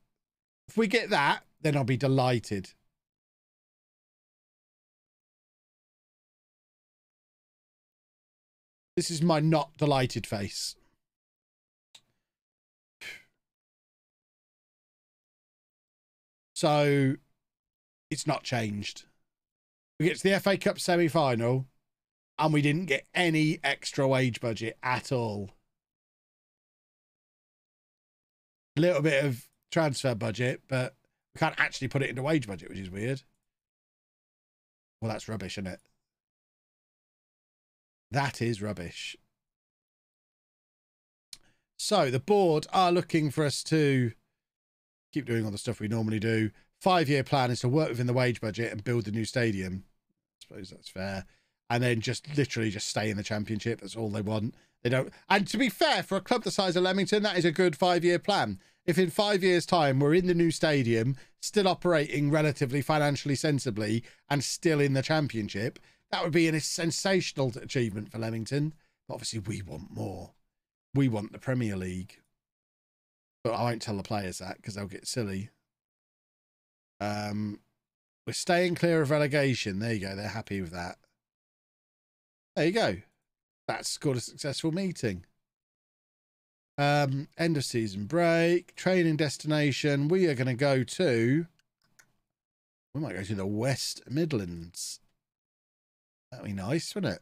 A: If we get that, then I'll be delighted. This is my not delighted face. So it's not changed. We get to the FA Cup semi-final and we didn't get any extra wage budget at all. A little bit of transfer budget, but we can't actually put it into wage budget, which is weird. Well, that's rubbish, isn't it? That is rubbish. So the board are looking for us to keep doing all the stuff we normally do. 5-year plan is to work within the wage budget and build the new stadium. I suppose that's fair. And then just literally just stay in the championship. That's all they want. They don't. And to be fair, for a club the size of Leamington, that is a good 5-year plan. If in 5 years' time we're in the new stadium, still operating relatively financially sensibly and still in the championship, that would be a sensational achievement for Leamington. But obviously we want more. We want the Premier League. But I won't tell the players that because they'll get silly. We're staying clear of relegation. There you go. They're happy with that. There you go. That's scored a successful meeting. End of season break. Training destination. We are going to go to... We might go to the West Midlands. That'd be nice, wouldn't it?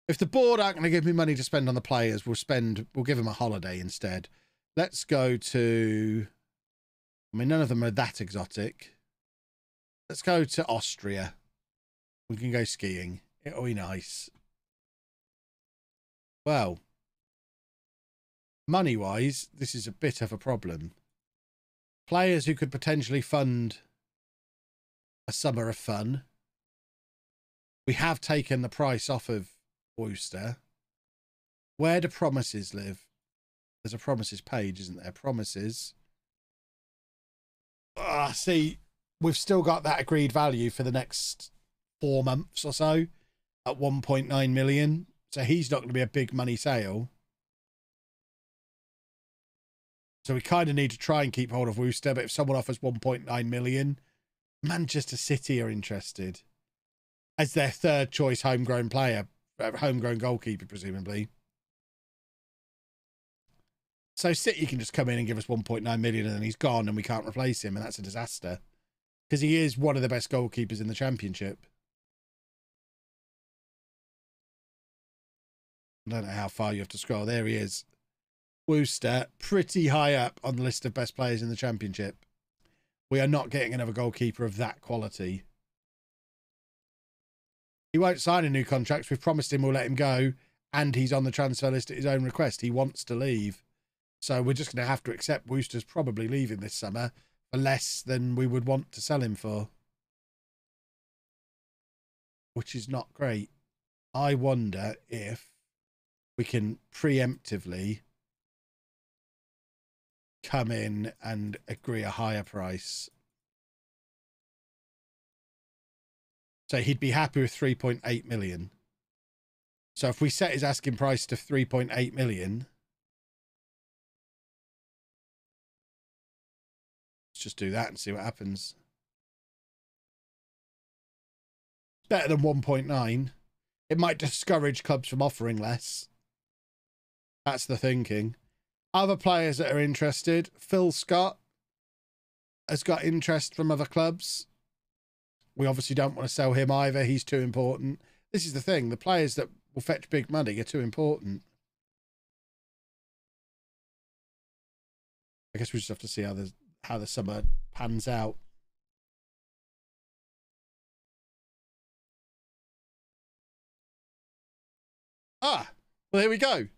A: If the board aren't going to give me money to spend on the players, we'll give them a holiday instead. Let's go to... I mean, none of them are that exotic. Let's go to Austria. We can go skiing. It'll be nice. Well, money-wise, this is a bit of a problem. Players who could potentially fund a summer of fun. We have taken the price off of Worcester. Where do promises live? There's a promises page, isn't there? Promises. See, we've still got that agreed value for the next 4 months or so at 1.9 million. So he's not going to be a big money sale. So we kind of need to try and keep hold of Worcester. But if someone offers 1.9 million, Manchester City are interested as their third choice homegrown player, homegrown goalkeeper, presumably. So City can just come in and give us 1.9 million and then he's gone and we can't replace him. And that's a disaster because he is one of the best goalkeepers in the championship. I don't know how far you have to scroll. There he is. Worcester, pretty high up on the list of best players in the championship. We are not getting another goalkeeper of that quality. He won't sign a new contract. We've promised him we'll let him go. And he's on the transfer list at his own request. He wants to leave. So we're just going to have to accept Worcester's probably leaving this summer for less than we would want to sell him for. Which is not great. I wonder if we can preemptively come in and agree a higher price. So he'd be happy with 3.8 million. So if we set his asking price to 3.8 million, let's just do that and see what happens. Better than 1.9. It might discourage clubs from offering less. That's the thinking. Other players that are interested. Phil Scott has got interest from other clubs. We obviously don't want to sell him either. He's too important. This is the thing. The players that will fetch big money are too important. I guess we just have to see how the summer pans out. Ah, well, here we go.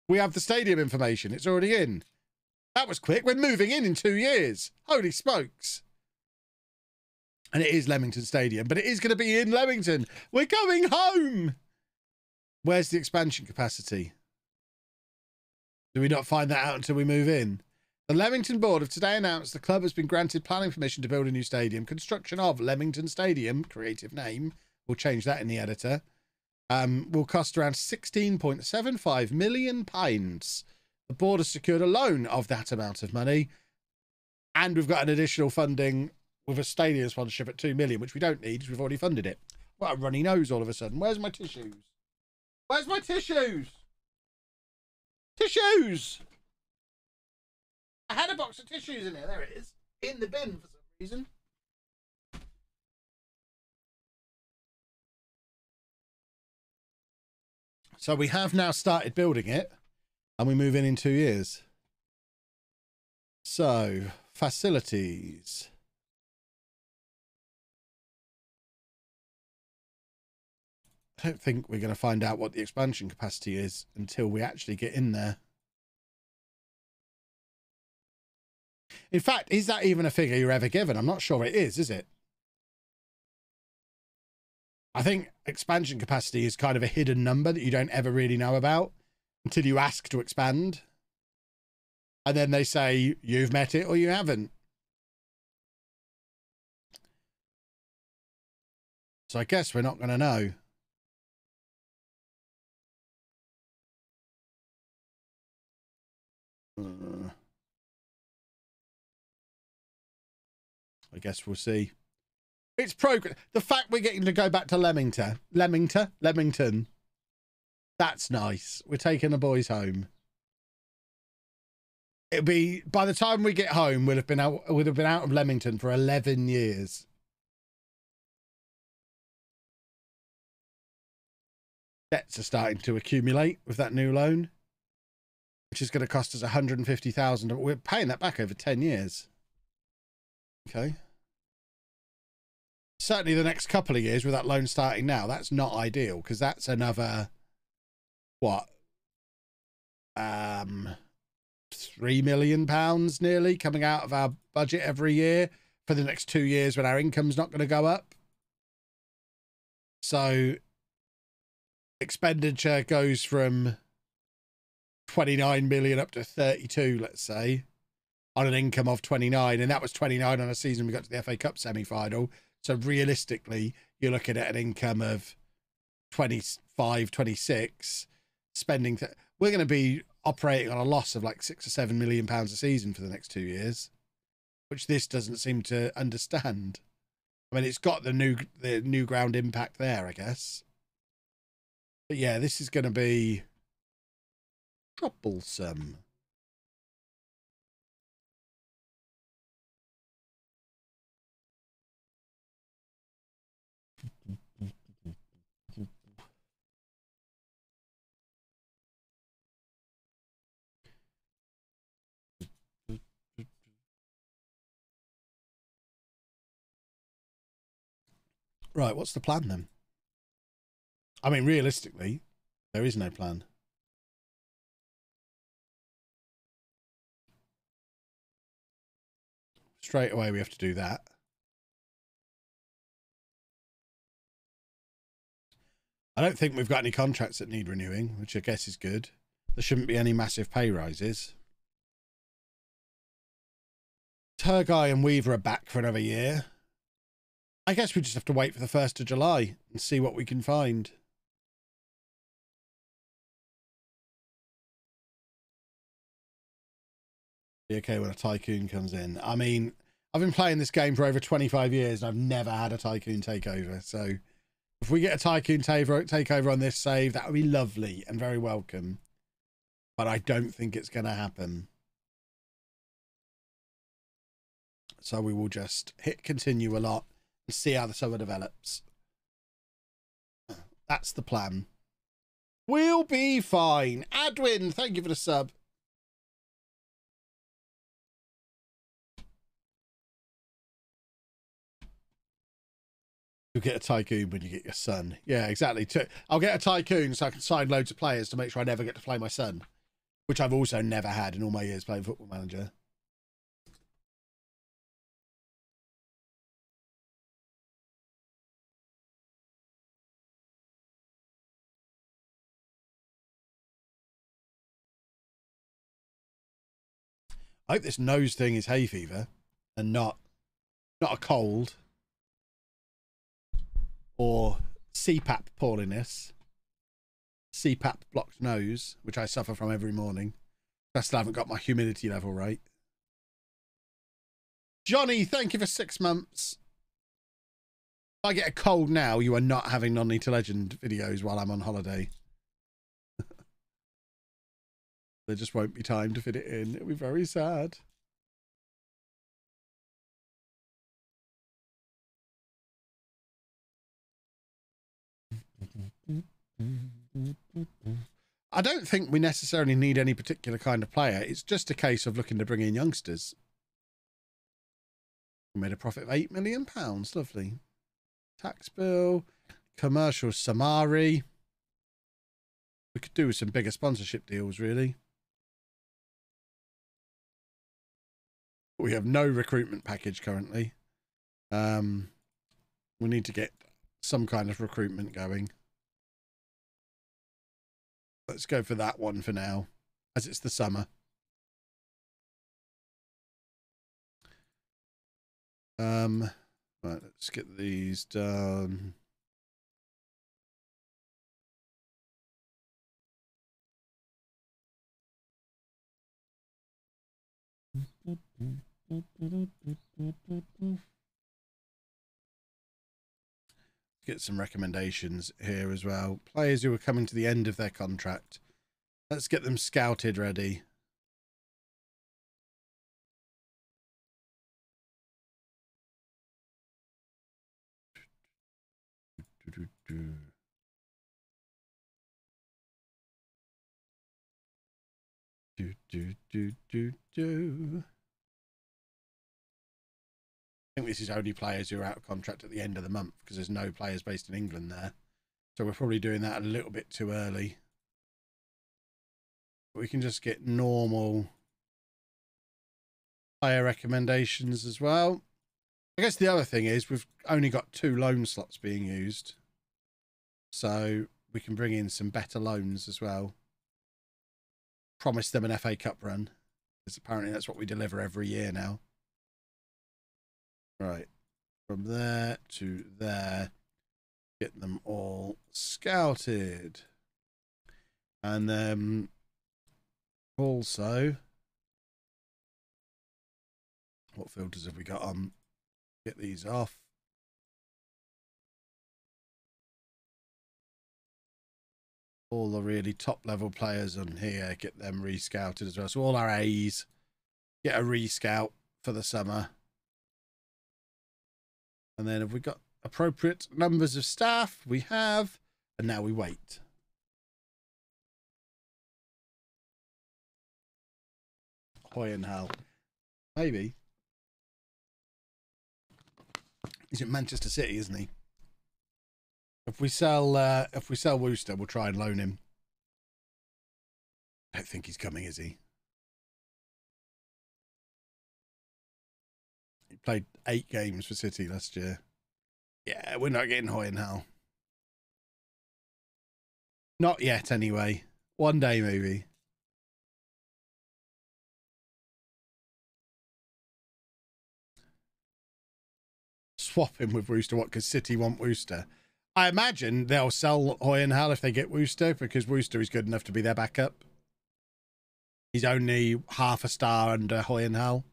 A: We have the stadium information. It's already in. That was quick. We're moving in 2 years. Holy smokes. And it is Leamington Stadium, but it is going to be in Leamington. We're going home. Where's the expansion capacity? Do we not find that out until we move in? The Leamington board have today announced the club has been granted planning permission to build a new stadium. Construction of Leamington Stadium, creative name, we'll change that in the editor, will cost around £16.75 million. The board has secured a loan of that amount of money, and we've got an additional funding with a stadium sponsorship at 2 million, which we don't need because we've already funded it. What a runny nose all of a sudden. Where's my tissues? Where's my tissues? Tissues! I had a box of tissues in there. There it is. In the bin for some reason. So we have now started building it, and we move in 2 years. So, facilities. I don't think we're going to find out what the expansion capacity is until we actually get in there. In fact, is that even a figure you're ever given? I'm not sure it is it? I think expansion capacity is kind of a hidden number that you don't ever really know about until you ask to expand. And then they say you've met it or you haven't. So I guess we're not going to know. I guess we'll see. It's progress. The fact we're getting to go back to Leamington. That's nice. We're taking the boys home. It'll be, by the time we get home, we'll have been out of Leamington for 11 years. Debts are starting to accumulate with that new loan, which is going to cost us 150,000. We're paying that back over 10 years. Okay. Certainly the next couple of years with that loan starting now, that's not ideal because that's another, what, £3 million nearly coming out of our budget every year for the next 2 years when our income's not going to go up. So expenditure goes from 29 million up to 32, let's say, on an income of 29, and that was 29 on a season we got to the FA Cup semi-final. So realistically, you're looking at an income of 25, 26, spending. We're going to be operating on a loss of like £6 or £7 million a season for the next 2 years, which this doesn't seem to understand. I mean, it's got the new ground impact there, I guess. But yeah, this is going to be troublesome. Right, what's the plan then? I mean, realistically, there is no plan. Straight away, we have to do that. I don't think we've got any contracts that need renewing, which I guess is good. There shouldn't be any massive pay rises. Turgai and Weaver are back for another year. I guess we just have to wait for the 1st of July and see what we can find. Be okay when a tycoon comes in. I mean, I've been playing this game for over 25 years and I've never had a tycoon takeover. So if we get a tycoon takeover on this save, that would be lovely and very welcome. But I don't think it's going to happen. So we will just hit continue a lot and see how the summer develops. That's the plan. We'll be fine. Adwin, thank you for the sub. You'll get a tycoon when you get your son. Yeah, exactly. I'll get a tycoon so I can sign loads of players to make sure I never get to play my son, which I've also never had in all my years playing Football Manager. I hope this nose thing is hay fever and not a cold or CPAP poorliness. CPAP blocked nose, which I suffer from every morning. I still haven't got my humidity level right. Johnny, thank you for 6 months. If I get a cold now, you are not having Non-Need to Legend videos while I'm on holiday. There just won't be time to fit it in. It'll be very sad. I don't think we necessarily need any particular kind of player. It's just a case of looking to bring in youngsters. We made a profit of £8 million. Lovely. Tax bill. Commercial Samari. We could do with some bigger sponsorship deals, really. We have no recruitment package currently. We need to get some kind of recruitment going. Let's go for that one for now, as it's the summer. Right, let's get these done. Get some recommendations here as well. Players who are coming to the end of their contract. Let's get them scouted ready. I think this is only players who are out of contract at the end of the month because there's no players based in England there. So we're probably doing that a little bit too early. But we can just get normal player recommendations as well. I guess the other thing is we've only got 2 loan slots being used. So we can bring in some better loans as well. Promise them an FA Cup run, because apparently that's what we deliver every year now. Right, from there to there, get them all scouted. And then also, what filters have we got on? Get these off. All the really top level players on here, get them re-scouted as well. So all our A's get a re-scout for the summer. And then have we got appropriate numbers of staff? We have. And now we wait. Hoy and Hal. Maybe. He's in Manchester City, isn't he? If we sell Wooster, we'll try and loan him. I don't think he's coming, is he? He played 8 games for City last year. Yeah, we're not getting Hoy and Hal. Not yet, anyway. One day, maybe. Swap him with Wooster. What? Because City want Wooster. I imagine they'll sell Hoy and Hal if they get Wooster, because Wooster is good enough to be their backup. He's only half a star under Hoy and Hal.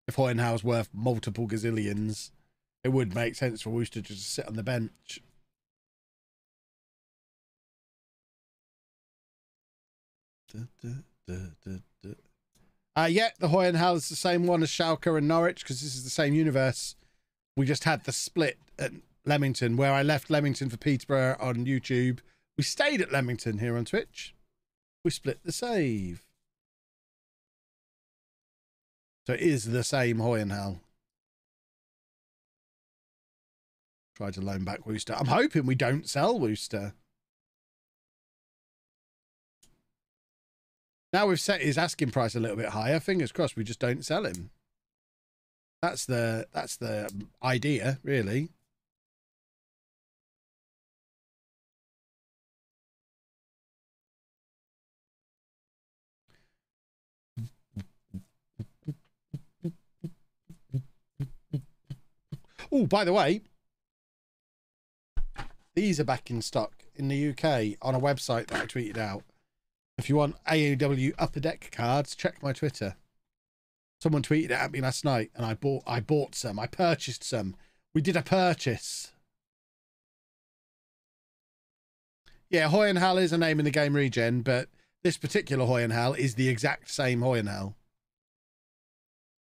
A: If Hoy and Hal's worth multiple gazillions, it would make sense for Wooster to just sit on the bench. Yeah, the Hoy and Hal is the same one as Schalke and Norwich, because this is the same universe. We just had the split at Leamington, where I left Leamington for Peterborough on YouTube. We stayed at Leamington here on Twitch. We split the save. So it is the same Hoy and Hal. Try to loan back Wooster. I'm hoping we don't sell Wooster. Now we've set his asking price a little bit higher. Fingers crossed we just don't sell him. That's the idea, really. Oh, by the way, these are back in stock in the UK on a website that I tweeted out. If you want AEW Upper Deck cards, check my Twitter. Someone tweeted it at me last night, and I bought some. I purchased some. We did a purchase. Yeah, Hoy and Hal is a name in the game regen, but this particular Hoy and Hal is the exact same Hoy and Hal,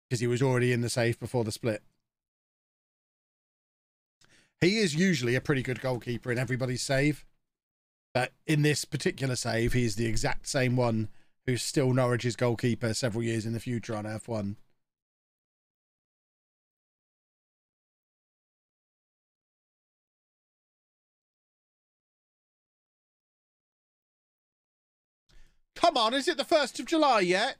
A: because he was already in the safe before the split. He is usually a pretty good goalkeeper in everybody's save, but in this particular save, he is the exact same one who's still Norwich's goalkeeper several years in the future on F1. Come on, is it the 1st of July yet?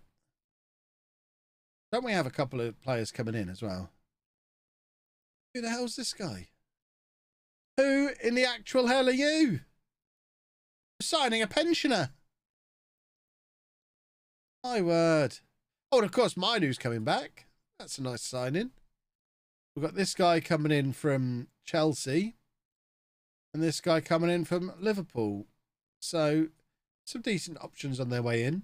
A: Don't we have a couple of players coming in as well? Who the hell's this guy? Who in the actual hell are you? Signing a pensioner. My word. Oh, and of course, Mainu's coming back. That's a nice signing. We've got this guy coming in from Chelsea. And this guy coming in from Liverpool. So, some decent options on their way in.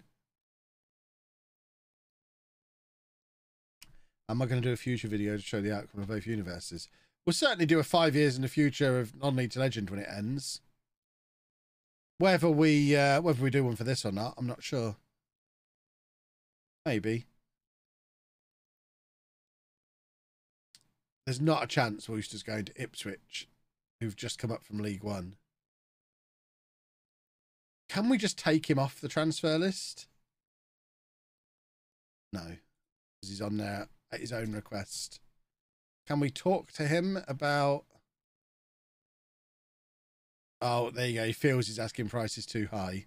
A: Am I going to do a future video to show the outcome of both universes? We'll certainly do a 5 years in the future of non-league to legend when it ends. Whether we do one for this or not, I'm not sure. Maybe. There's not a chance Wooster's going to Ipswich, who've just come up from League One. Can we just take him off the transfer list? No, because he's on there at his own request. Can we talk to him about... Oh, there you go. He feels his asking price is too high.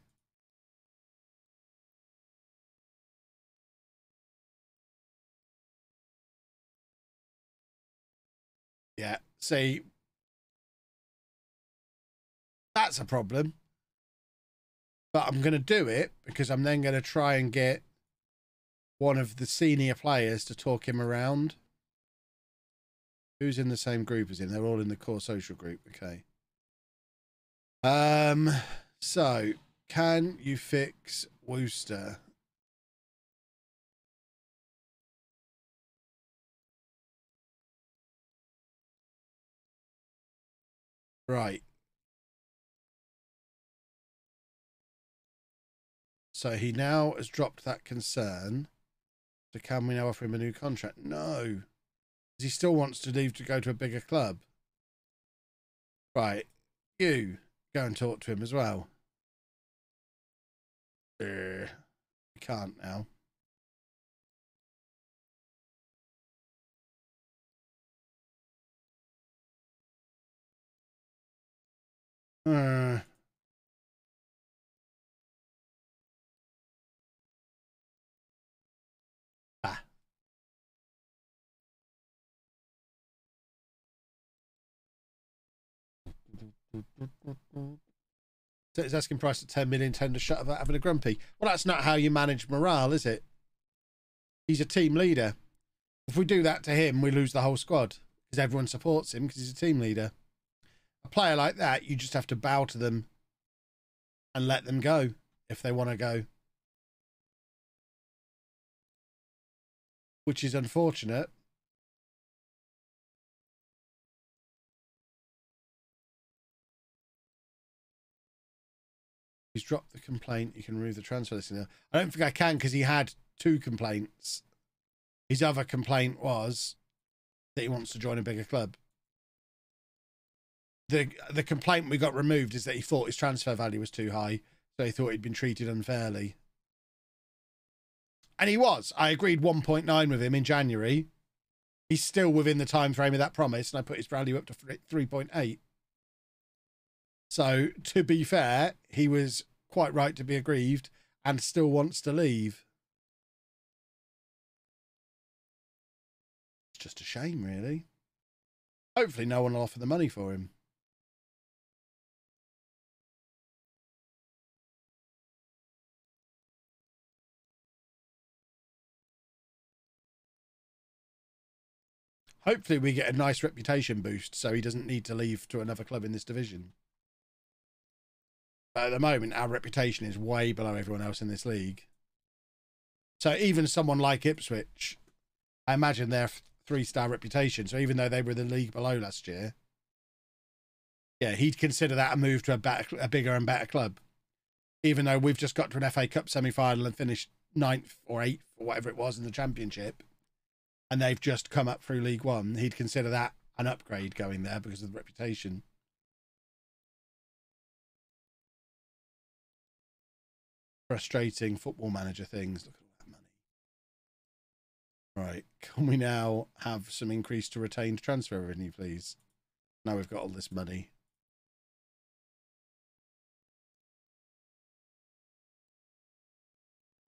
A: Yeah, see, that's a problem. But I'm going to do it because I'm then going to try and get one of the senior players to talk him around. Who's in the same group as him? They're all in the core social group. Okay. So, can you fix Wooster? Right. So he now has dropped that concern. So can we now offer him a new contract? No. He still wants to leave to go to a bigger club. Right. You go and talk to him as well. You can't now. Set his asking price at 10 million, tend to shut about having a grumpy. Well, that's not how you manage morale, is it? He's a team leader. If we do that to him, we lose the whole squad because everyone supports him because he's a team leader. A player like that, you just have to bow to them and let them go if they want to go. Which is unfortunate. He's dropped the complaint. You can remove the transfer list now. I don't think I can because he had 2 complaints. His other complaint was that he wants to join a bigger club. The complaint we got removed is that he thought his transfer value was too high, so he thought he'd been treated unfairly. And he was. I agreed 1.9 with him in January. He's still within the time frame of that promise, and I put his value up to 3.8. So, to be fair, he was quite right to be aggrieved and still wants to leave. It's just a shame, really. Hopefully no one will offer the money for him. Hopefully we get a nice reputation boost so he doesn't need to leave to another club in this division. But at the moment, our reputation is way below everyone else in this league. So even someone like Ipswich, I imagine they're 3-star reputation. So even though they were the league below last year, yeah, he'd consider that a move to a bigger and better club. Even though we've just got to an FA Cup semi-final and finished 9th or 8th or whatever it was in the Championship, and they've just come up through League One, he'd consider that an upgrade going there because of the reputation. Frustrating football manager things. Look at all that money. Right, can we now have some increase to retained transfer revenue, please? Now we've got all this money.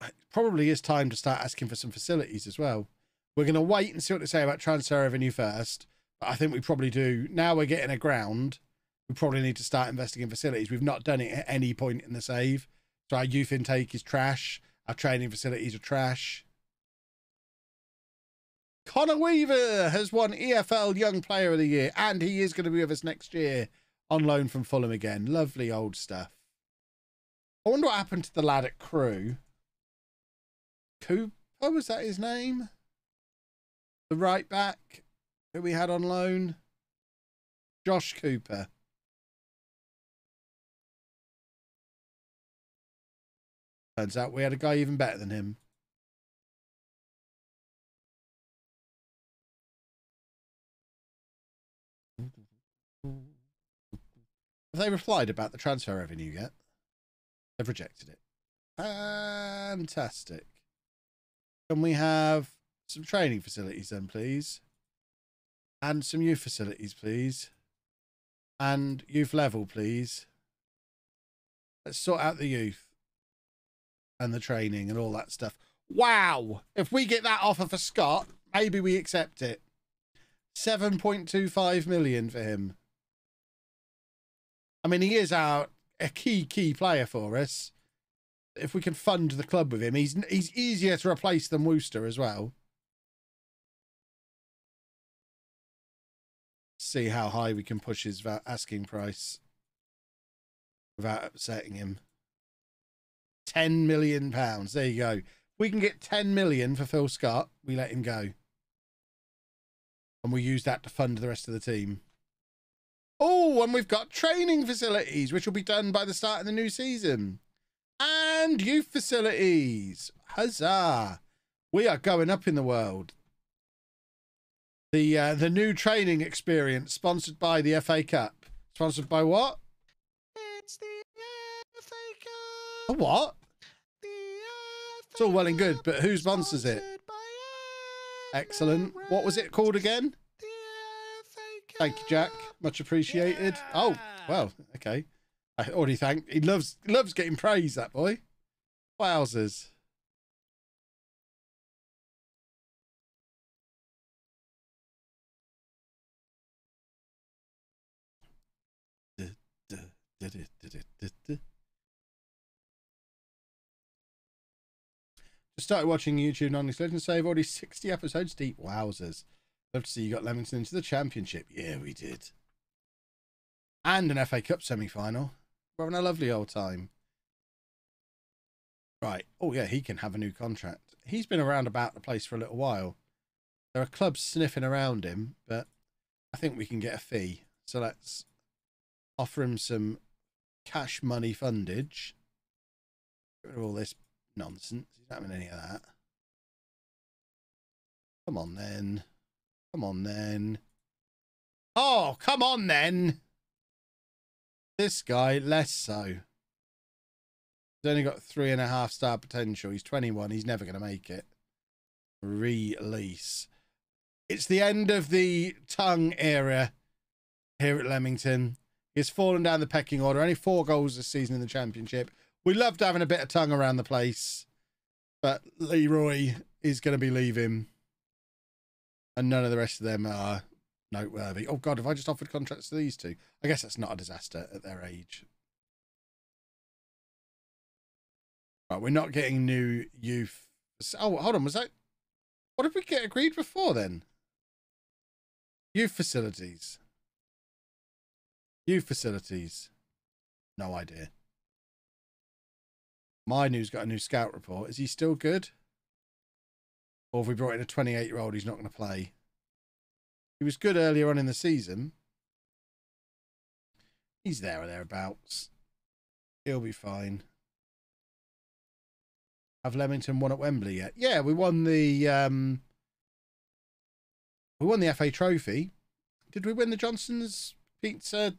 A: It probably is time to start asking for some facilities as well. We're going to wait and see what they say about transfer revenue first. But I think we probably do. Now we're getting a ground. We probably need to start investing in facilities. We've not done it at any point in the save. So our youth intake is trash. Our training facilities are trash. Connor Weaver has won EFL Young Player of the Year. And he is going to be with us next year on loan from Fulham again. Lovely old stuff. I wonder what happened to the lad at Crewe. Cooper, was that his name? The right back who we had on loan. Josh Cooper. Turns out we had a guy even better than him. Have they replied about the transfer revenue yet? They've rejected it. Fantastic. Can we have some training facilities then, please? And some youth facilities, please. And youth level, please. Let's sort out the youth. And the training and all that stuff. Wow! If we get that offer for Scott, maybe we accept it. 7.25 million for him. I mean, he is a key player for us. If we can fund the club with him, he's easier to replace than Wooster as well. See how high we can push his asking price without upsetting him. £10 million. There you go. If we can get 10 million for Phil Scott, we let him go. And we use that to fund the rest of the team. Oh, and we've got training facilities, which will be done by the start of the new season. And youth facilities. Huzzah. We are going up in the world. The new training experience sponsored by the FA Cup. Sponsored by what? It's the FA Cup. A what? It's all well and good, but who sponsors it? Excellent. What was it called again? Thank you, Jack. Much appreciated. Oh, well, okay. I already thanked. He loves getting praise, that boy. Wowzers. Started watching YouTube non-Legend, and say I've already 60 episodes deep. Wowzers. Love to see you got Leamington into the Championship. Yeah, we did. And an FA Cup semi-final. We're having a lovely old time. Right. Oh, yeah, he can have a new contract. He's been around about the place for a little while. There are clubs sniffing around him, but I think we can get a fee. So let's offer him some cash money fundage. Get rid of all this nonsense. He's not having any of that. Come on, then. Come on, then. Oh, come on, then. This guy, less so. He's only got 3.5 star potential. He's 21. He's never going to make it. Release. It's the end of the tongue era here at Leamington. He's fallen down the pecking order. Only 4 goals this season in the Championship. We loved having a bit of tongue around the place. But Leroy is going to be leaving. And none of the rest of them are noteworthy. Oh, God, have I just offered contracts to these two? I guess that's not a disaster at their age. Right, we're not getting new youth. Oh, hold on. Was that... What did we get agreed before then? Youth facilities. Youth facilities. No idea. Minu's got a new scout report. Is he still good? Or have we brought in a 28-year-old who's not going to play? He was good earlier on in the season. He's there or thereabouts. He'll be fine. Have Leamington won at Wembley yet? Yeah, we won the FA Trophy. Did we win the Johnson's Pizza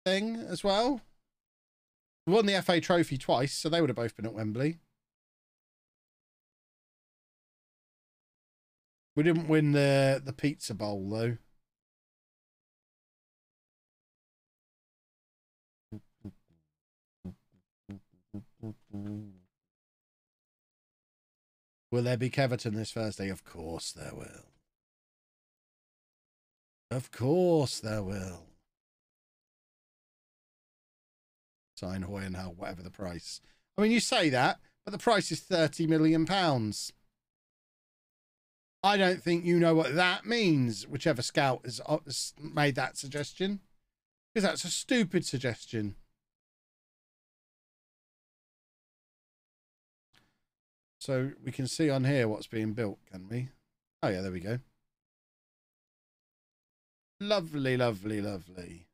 A: thing as well? We won the FA Trophy twice, so they would have both been at Wembley. We didn't win the Pizza Bowl, though. Will there be Keverton this Thursday? Of course there will. Of course there will. Sign Hoy and Hull, whatever the price. I mean, you say that, but the price is £30 million. I don't think you know what that means, whichever scout has made that suggestion. Because that's a stupid suggestion. So we can see on here what's being built, can we? Oh, yeah, there we go. Lovely, lovely, lovely.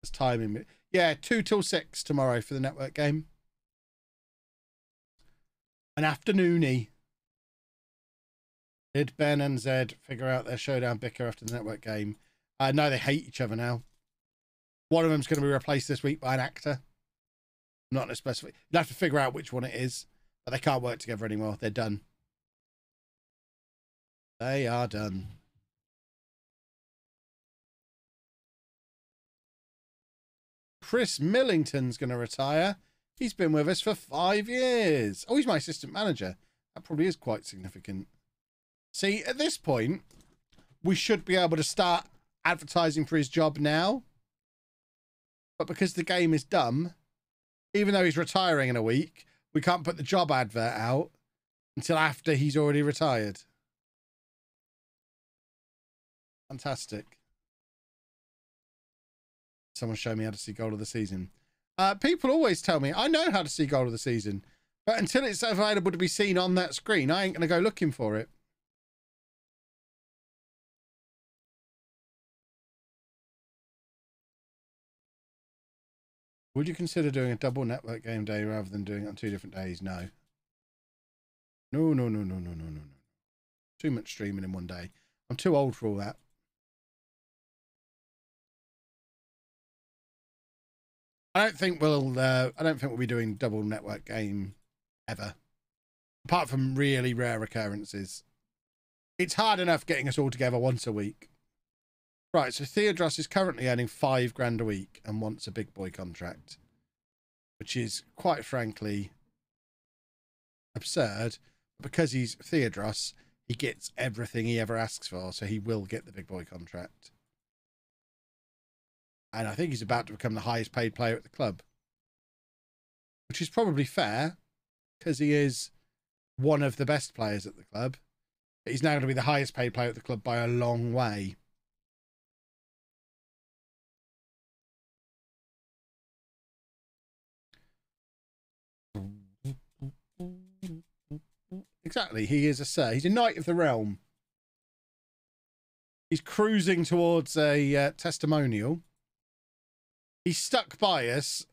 A: There's timing. Yeah, 2 till 6 tomorrow for the network game. An afternoony. Did Ben and Zed figure out their showdown bicker after the network game? No, they hate each other now. One of them's going to be replaced this week by an actor. Not a specific. You'll have to figure out which one it is. But they can't work together anymore. They're done. They are done. Chris Millington's going to retire. He's been with us for 5 years. Oh, he's my assistant manager. That probably is quite significant. See, at this point, we should be able to start advertising for his job now. But because the game is dumb, even though he's retiring in a week, we can't put the job advert out until after he's already retired. Fantastic. Someone show me how to see goal of the season. People always tell me, I know how to see goal of the season. But until it's available to be seen on that screen, I ain't going to go looking for it. Would you consider doing a double network game day rather than doing it on 2 different days? No. No, no, no, no, no, no, no, no. Too much streaming in one day. I'm too old for all that. I don't think we'll be doing double network game ever. Apart from really rare occurrences. It's hard enough getting us all together once a week. Right, so Theodros is currently earning $5 a week and wants a big boy contract, which is quite frankly absurd. Because he's Theodros, he gets everything he ever asks for, so he will get the big boy contract. And I think he's about to become the highest paid player at the club. which is probably fair because he is one of the best players at the club. But he's now going to be the highest paid player at the club by a long way. Exactly. He is a sir. He's a knight of the realm. He's cruising towards a testimonial. He stuck by us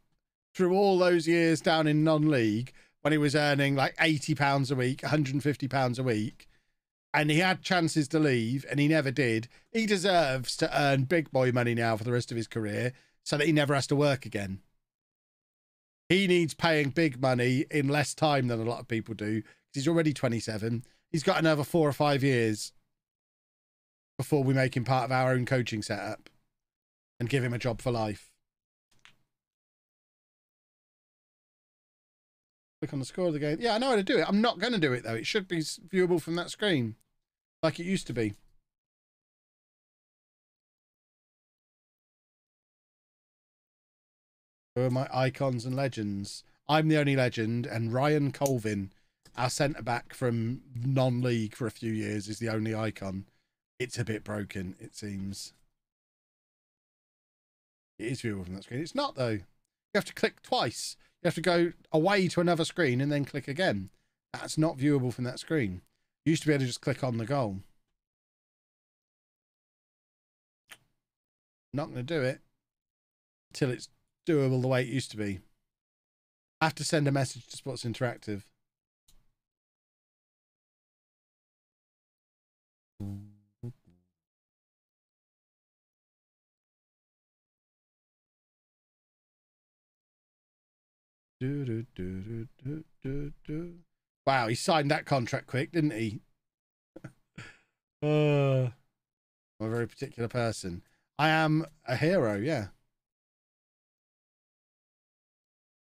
A: through all those years down in non-league when he was earning like £80 a week, £150 a week. And he had chances to leave and he never did. He deserves to earn big boy money now for the rest of his career so that he never has to work again. He needs paying big money in less time than a lot of people do. He's already 27. He's got another 4 or 5 years before we make him part of our own coaching setup and give him a job for life. Click on the score of the game. Yeah, I know how to do it. I'm not going to do it, though. It should be viewable from that screen, like it used to be. Who are my icons and legends? I'm the only legend, and Ryan Colvin, our centre-back from non-league for a few years, is the only icon. It's a bit broken, it seems. It is viewable from that screen. It's not, though. You have to click twice. You have to go away to another screen and then click again. That's not viewable from that screen. You used to be able to just click on the goal. Not going to do it until it's doable the way it used to be. I have to send a message to Sports Interactive. Wow, he signed that contract quick, didn't he? I'm a very particular person. I am a hero, yeah.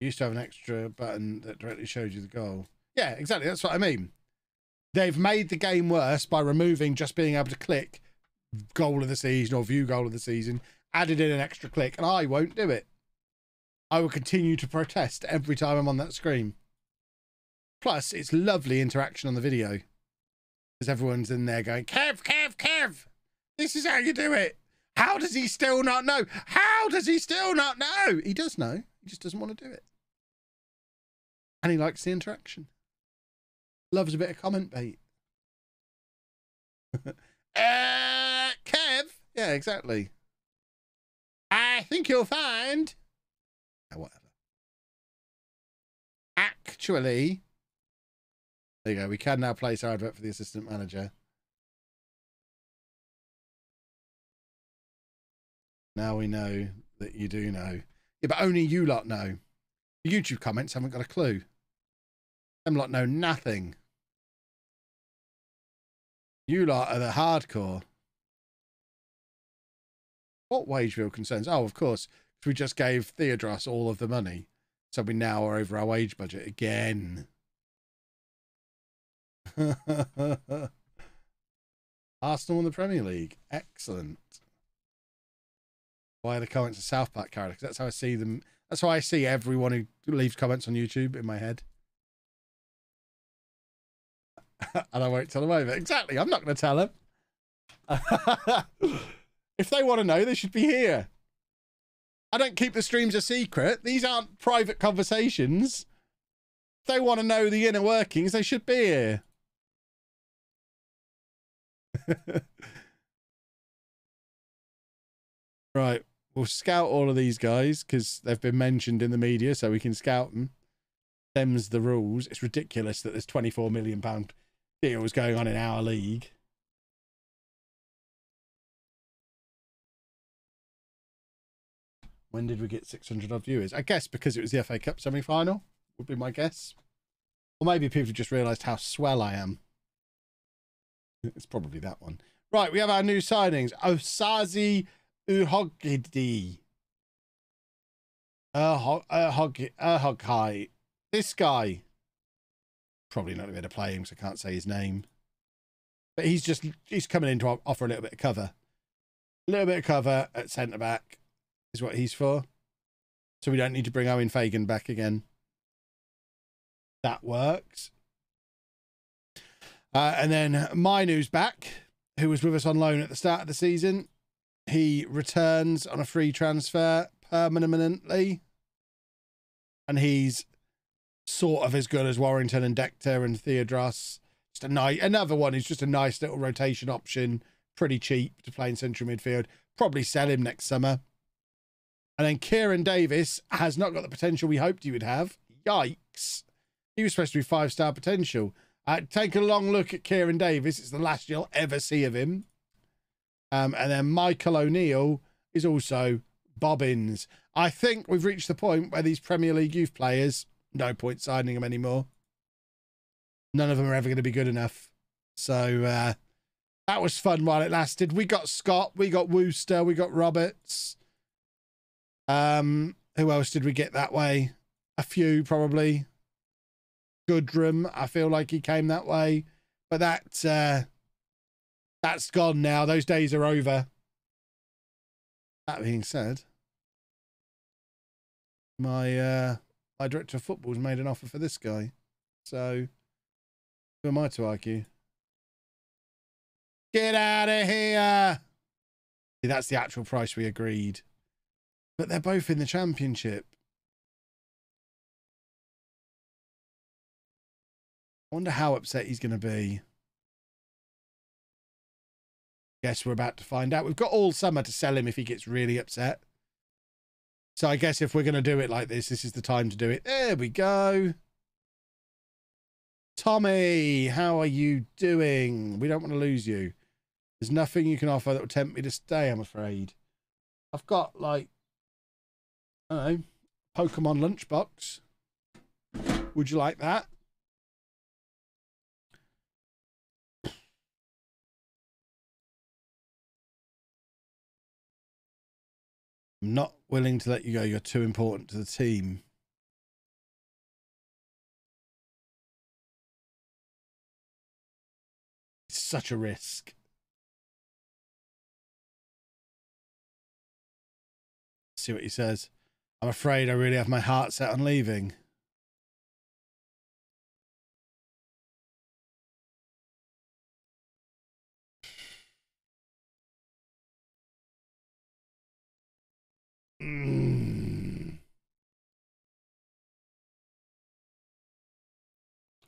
A: You used to have an extra button that directly showed you the goal. Yeah, exactly. That's what I mean. They've made the game worse by removing just being able to click goal of the season or view goal of the season, added in an extra click, and I won't do it. I will continue to protest every time I'm on that screen. Plus, it's lovely interaction on the video. Because everyone's in there going, Kev, Kev, Kev! This is how you do it! How does he still not know? How does he still not know? He does know. He just doesn't want to do it. And he likes the interaction. Loves a bit of comment bait. Kev? Yeah, exactly. I think you'll find... whatever. Actually, there you go. We can now place our advert for the assistant manager. Now we know that you do know. Yeah, but only you lot know. The YouTube comments haven't got a clue. Them lot know nothing. You lot are the hardcore. What wage bill concerns? Oh, of course. We just gave Theodros all of the money. So we now are over our wage budget again. Arsenal in the Premier League. Excellent. Why are the comments of South Park characters? That's how I see them. That's how I see everyone who leaves comments on YouTube in my head. And I won't tell them over. Exactly. I'm not going to tell them. If they want to know, they should be here. I don't keep the streams a secret. These aren't private conversations. If they want to know the inner workings, they should be here. Right. We'll scout all of these guys because they've been mentioned in the media, so we can scout them. Them's the rules. It's ridiculous that there's £24 million deals going on in our league. When did we get 600 odd viewers? I guess because it was the FA Cup semi-final, would be my guess. Or maybe people just realised how swell I am. It's probably that one. Right, we have our new signings. Osazi Uhogidi. Urhoghai. This guy. Probably not going to be able to play him, so I can't say his name. But he's coming in to offer a little bit of cover. A little bit of cover at centre-back is what he's for. So we don't need to bring Owen Fagan back again. that works. And then Mainu's back, who was with us on loan at the start of the season. He returns on a free transfer permanently. And he's sort of as good as Warrington and Decter and Theodros. Just another one who's just a nice little rotation option. Pretty cheap to play in central midfield. Probably sell him next summer. And then Kieran Davis has not got the potential we hoped he would have. Yikes. He was supposed to be 5-star potential. Take a long look at Kieran Davis. It's the last you'll ever see of him. And then Michael O'Neill is also bobbins. I think we've reached the point where these Premier League youth players, no point signing them anymore. None of them are ever going to be good enough. So that was fun while it lasted. We got Scott, we got Wooster, we got Roberts. Who else did we get that way? A few, probably. Goodrum, I feel like he came that way. But that's gone now. Those days are over. That being said, my director of football's made an offer for this guy. So, who am I to argue? Get out of here! See, that's the actual price we agreed. But they're both in the Championship. I wonder how upset he's going to be. Guess we're about to find out. We've got all summer to sell him if he gets really upset. So I guess if we're going to do it like this, this is the time to do it. There we go. Tommy, how are you doing? We don't want to lose you. There's nothing you can offer that will tempt me to stay, I'm afraid. I've got, like, I don't know, Pokemon lunchbox. Would you like that? I'm not willing to let you go. You're too important to the team. It's such a risk. See what he says. I'm afraid I really have my heart set on leaving.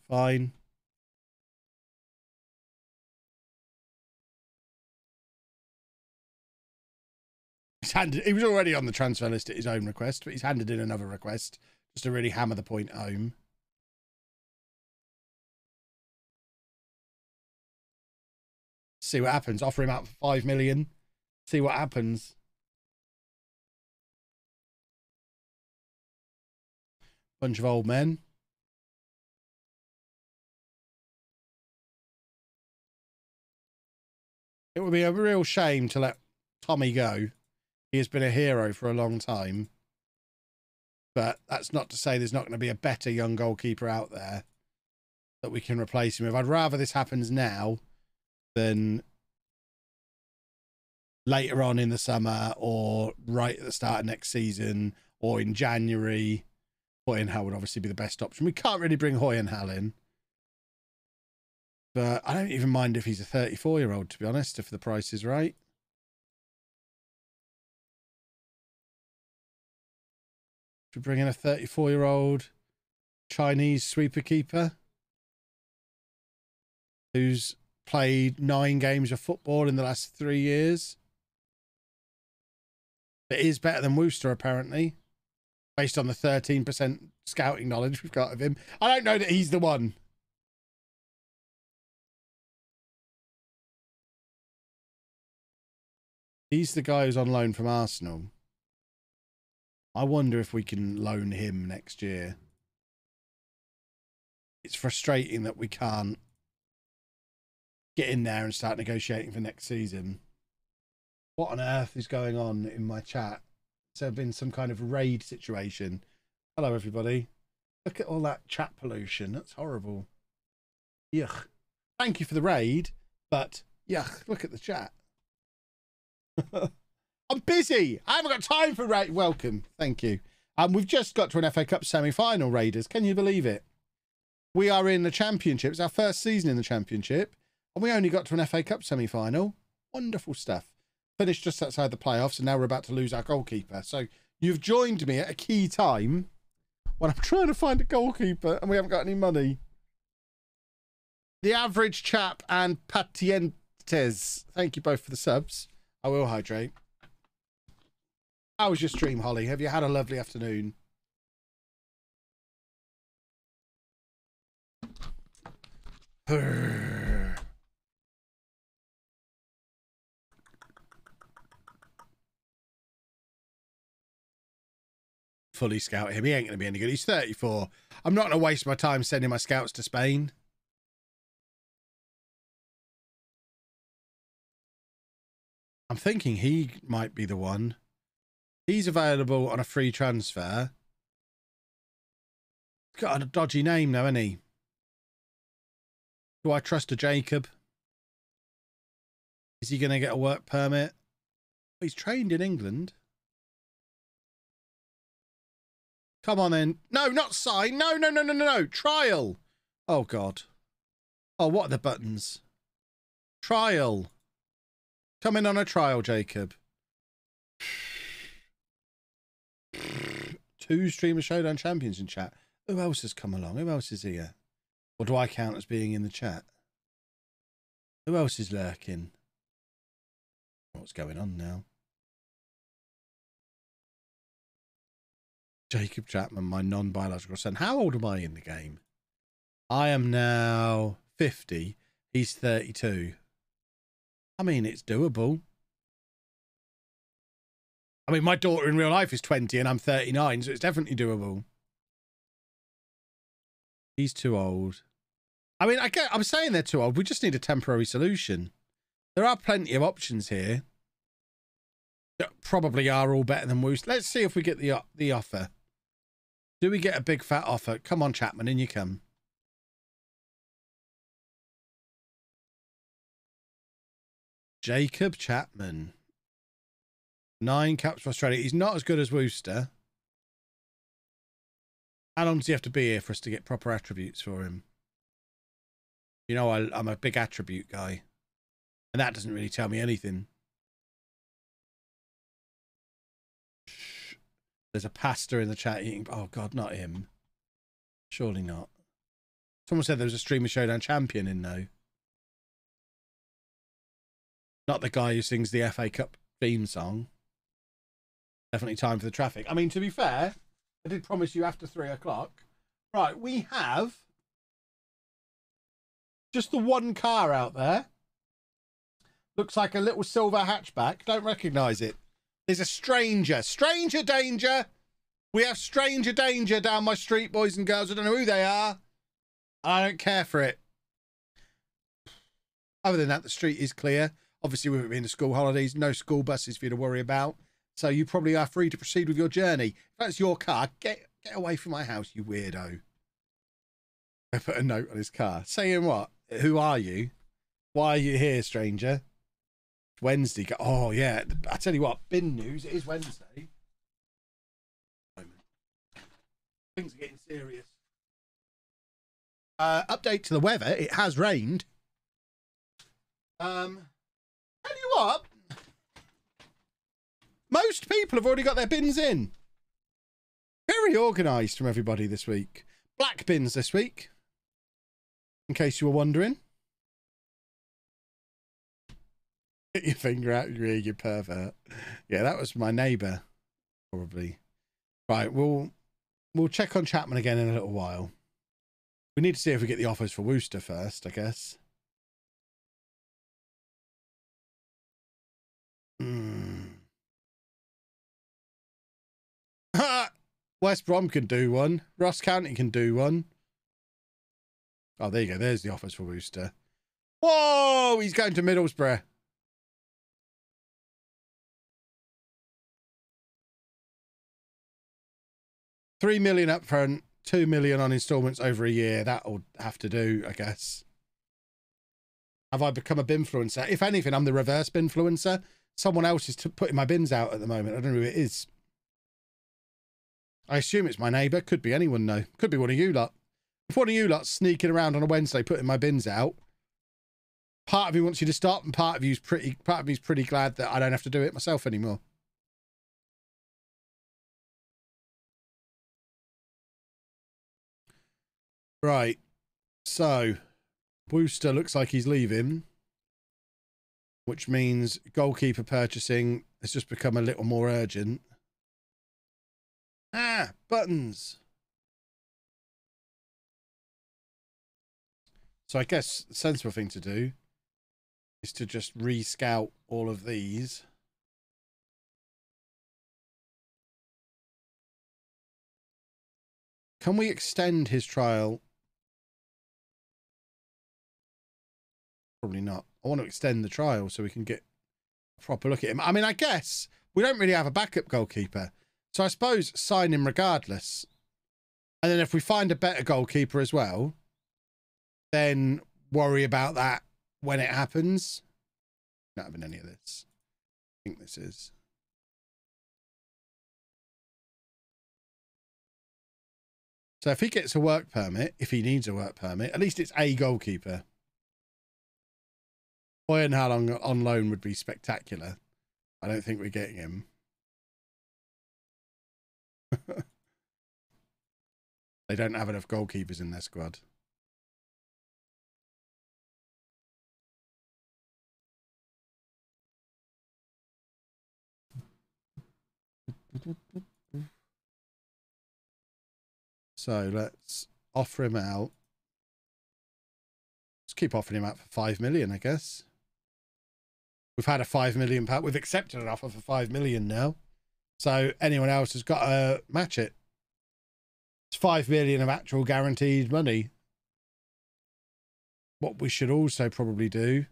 A: Fine. He was already on the transfer list at his own request, but he's handed in another request just to really hammer the point home. See what happens. Offer him out for 5 million. See what happens. Bunch of old men. It would be a real shame to let Tommy go. He has been a hero for a long time. But that's not to say there's not going to be a better young goalkeeper out there that we can replace him with. I'd rather this happens now than later on in the summer or right at the start of next season or in January. Hoy and Hal would obviously be the best option. We can't really bring Hoy and Hal in. But I don't even mind if he's a 34-year-old, to be honest, if the price is right. Should we bring in a 34-year-old Chinese sweeper keeper who's played 9 games of football in the last 3 years? It is better than Wooster, apparently, based on the 13% scouting knowledge we've got of him. I don't know that he's the one. He's the guy who's on loan from Arsenal. I wonder if we can loan him next year. It's frustrating that we can't get in there and start negotiating for next season. What on earth is going on in my chat? Has there been some kind of raid situation? Hello, everybody. Look at all that chat pollution. That's horrible. Yuck. Thank you for the raid, but yuck, look at the chat. I'm busy. I haven't got time for raid. Welcome. Thank you. We've just got to an FA Cup semi-final, Raiders. Can you believe it? We are in the Championship. It's our first season in the Championship. And we only got to an FA Cup semi-final. Wonderful stuff. Finished just outside the playoffs, and now we're about to lose our goalkeeper. So you've joined me at a key time when I'm trying to find a goalkeeper and we haven't got any money. The Average Chap and Patientes. Thank you both for the subs. I will hydrate. How was your stream, Holly? Have you had a lovely afternoon? Fully scout him. He ain't going to be any good. He's 34. I'm not going to waste my time sending my scouts to Spain. I'm thinking he might be the one. He's available on a free transfer. He's got a dodgy name now, hasn't he? Do I trust a Jacob? Is he going to get a work permit? He's trained in England. Come on then. No, not sign. No, no, no, no, no, no. Trial. Oh, God. Oh, what are the buttons? Trial. Come in on a trial, Jacob. 2 Streamer Showdown champions in chat. Who else has come along? Who else is here? Or do I count as being in the chat? Who else is lurking? What's going on now? Jacob Chapman, my non-biological son. How old am I in the game? I am now 50. He's 32. I mean, it's doable. I mean, my daughter in real life is 20 and I'm 39, so it's definitely doable. He's too old. I mean, I'm saying they're too old. We just need a temporary solution. There are plenty of options here that probably are all better than Woos. Let's see if we get the offer. Do we get a big fat offer? Come on, Chapman, in you come. Jacob Chapman. 9 caps for Australia. He's not as good as Wooster. How long does he have to be here for us to get proper attributes for him? You know, I'm a big attribute guy. And that doesn't really tell me anything. Shh. There's a pastor in the chat eating... Oh, God, not him. Surely not. Someone said there was a Streamer Showdown champion in, though. Not the guy who sings the FA Cup theme song. Definitely time for the traffic. I mean, to be fair, I did promise you after 3 o'clock. Right, we have just the one car out there. Looks like a little silver hatchback. Don't recognise it. There's a stranger. Stranger danger. We have stranger danger down my street, boys and girls. I don't know who they are. I don't care for it. Other than that, the street is clear. Obviously, with it being the school holidays, no school buses for you to worry about. So you probably are free to proceed with your journey. If that's your car, get away from my house, you weirdo. I put a note on his car. Saying what? Who are you? Why are you here, stranger? It's Wednesday. Oh, yeah. I tell you what, bin news. It is Wednesday. Things are getting serious. Update to the weather. It has rained. Tell you what. Most people have already got their bins in. Very organised from everybody this week. Black bins this week. In case you were wondering. Get your finger out your ear, you pervert. Yeah, that was my neighbour. Probably. Right, we'll check on Chapman again in a little while. We need to see if we get the offers for Wooster first, I guess. West Brom can do one. Ross County can do one. Oh, there you go. There's the offers for Wooster. Whoa! He's going to Middlesbrough. $3 million up front, $2 million on instalments over a year. That'll have to do, I guess. Have I become a binfluencer? If anything, I'm the reverse binfluencer. Someone else is putting my bins out at the moment. I don't know who it is. I assume it's my neighbour. Could be anyone, though. Could be one of you lot. If one of you lot's sneaking around on a Wednesday putting my bins out, part of me wants you to stop, and part of me's pretty glad that I don't have to do it myself anymore. Right. So, Wooster looks like he's leaving, which means goalkeeper purchasing has just become a little more urgent. Ah, buttons. So I guess the sensible thing to do is to just re-scout all of these. Can we extend his trial? Probably not. I want to extend the trial so we can get a proper look at him. I mean, I guess we don't really have a backup goalkeeper. So I suppose sign him regardless. And then if we find a better goalkeeper as well, then worry about that when it happens. Not having any of this. I think this is. So if he gets a work permit, if he needs a work permit, at least it's a goalkeeper. Boy, and how long on loan would be spectacular. I don't think we're getting him. They don't have enough goalkeepers in their squad. So let's offer him out. Let's keep offering him out for 5 million, I guess. We've had a £5 million. We've accepted an offer for 5 million now. So anyone else has got to match it. It's 5 million of actual guaranteed money. What we should also probably do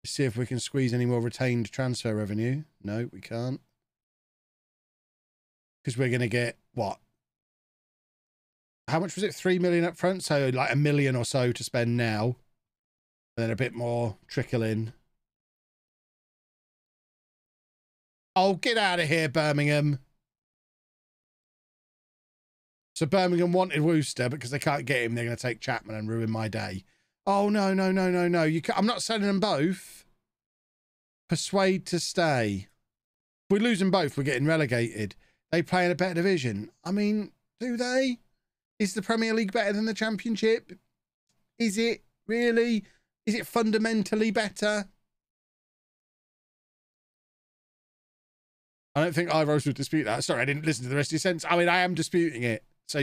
A: is see if we can squeeze any more retained transfer revenue. No, we can't. Because we're going to get, what? How much was it? 3 million up front? So like $1 million or so to spend now. And then a bit more trickle in. Oh, get out of here, Birmingham. So Birmingham wanted Wooster because they can't get him. They're going to take Chapman and ruin my day. Oh, no, no, no, no, no. I'm not selling them both. Persuade to stay. If we lose them both, we're getting relegated. They play in a better division. I mean, do they? Is the Premier League better than the Championship? Is it really? Is it fundamentally better? I don't think either of us would dispute that. Sorry, I didn't listen to the rest of your sentence. I mean, I am disputing it. So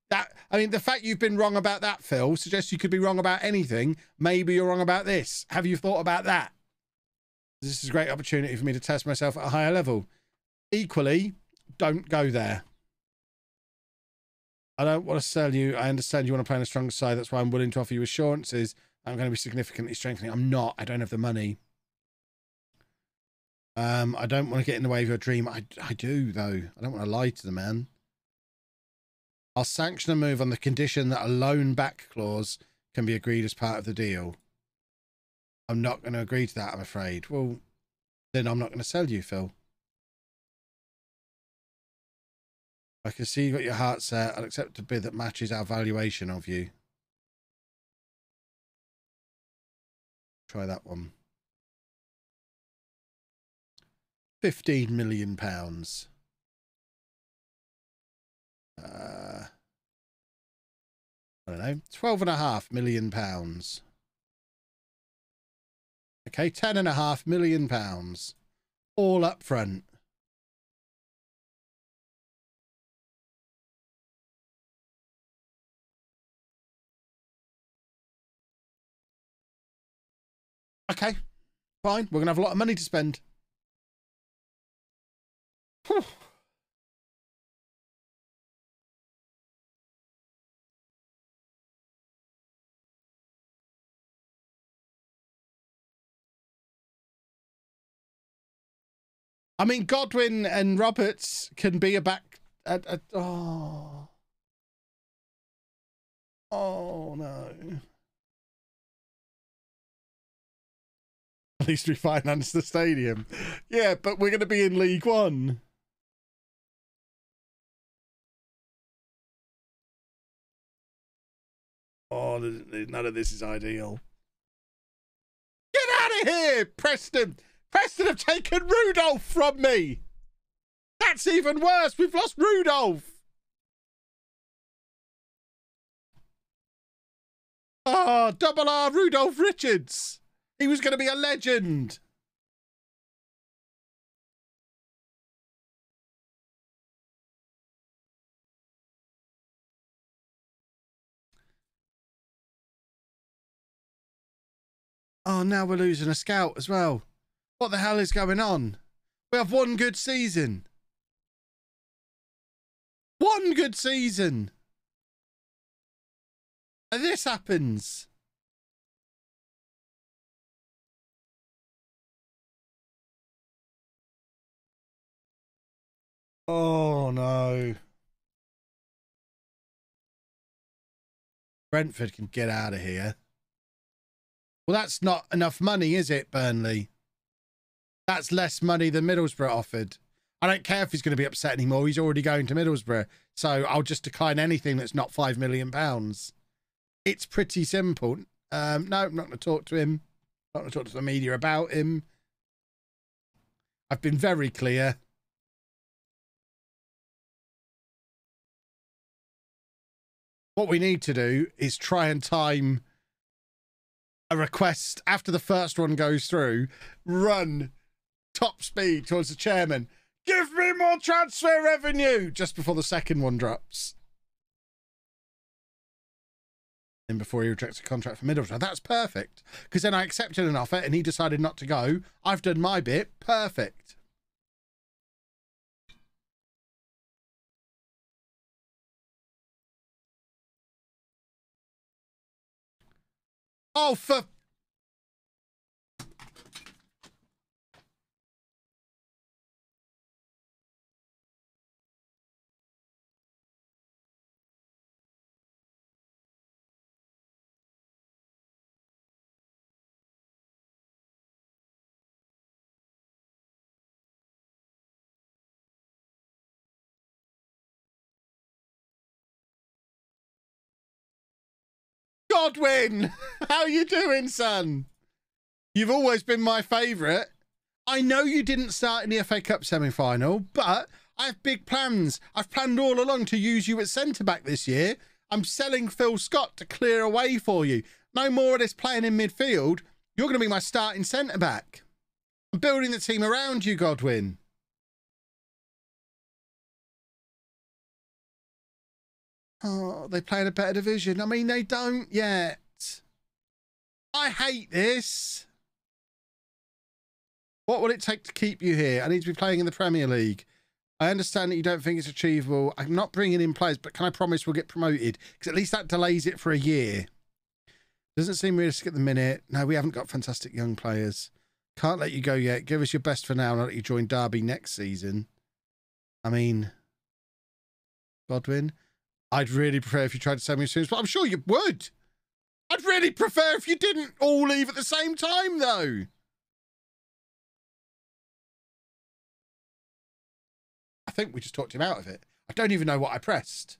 A: that, I mean, the fact you've been wrong about that, Phil, suggests you could be wrong about anything. Maybe you're wrong about this. Have you thought about that? This is a great opportunity for me to test myself at a higher level. Equally, don't go there. I don't want to sell you. I understand you want to play on a stronger side. That's why I'm willing to offer you assurances. I'm going to be significantly strengthening. I'm not. I don't have the money. I don't want to get in the way of your dream. I do, though. I don't want to lie to the man. I'll sanction a move on the condition that a loan back clause can be agreed as part of the deal. I'm not going to agree to that, I'm afraid. Well, then I'm not going to sell you, Phil. I can see you've got your heart set. I'll accept a bid that matches our valuation of you. Try that one. £15 million. I don't know. £12.5 million. Okay, £10.5 million. All up front. Okay, fine. We're going to have a lot of money to spend. Whew. I mean, Godwin and Roberts can be a back. Oh. Oh, no. At least we financed the stadium. Yeah, but we're going to be in League One. Oh, none of this is ideal. Get out of here, Preston. Preston have taken Rudolph from me. That's even worse. We've lost Rudolph. Oh, double R Rudolph Richards. He was going to be a legend. Oh, now we're losing a scout as well. What the hell is going on? We have one good season. One good season. And this happens. Oh, no. Brentford can get out of here. Well, that's not enough money, is it, Burnley? That's less money than Middlesbrough offered. I don't care if he's going to be upset anymore. He's already going to Middlesbrough. So I'll just decline anything that's not £5 million. It's pretty simple. No, I'm not going to talk to him. Not going to talk to the media about him. I've been very clear. What we need to do is try and time a request after the first one goes through, run top speed towards the chairman. Give me more transfer revenue just before the second one drops. And before he rejects a contract for Middlesbrough. That's perfect. Because then I accepted an offer and he decided not to go. I've done my bit. Perfect. Oh, for... Godwin, how you doing, son? You've always been my favourite. I know you didn't start in the FA Cup semi-final, but I have big plans. I've planned all along to use you at centre-back this year. I'm selling Phil Scott to clear a way for you. No more of this playing in midfield. You're going to be my starting centre-back. I'm building the team around you, Godwin. Oh, they play in a better division. I mean, they don't yet. I hate this. What will it take to keep you here? I need to be playing in the Premier League. I understand that you don't think it's achievable. I'm not bringing in players, but can I promise we'll get promoted? Because at least that delays it for a year. Doesn't seem realistic at the minute. No, we haven't got fantastic young players. Can't let you go yet. Give us your best for now and I'll let you join Derby next season. I mean, Godwin, I'd really prefer if you tried to sell me as soon as possible. I'm sure you would. I'd really prefer if you didn't all leave at the same time, though. I think we just talked him out of it. I don't even know what I pressed.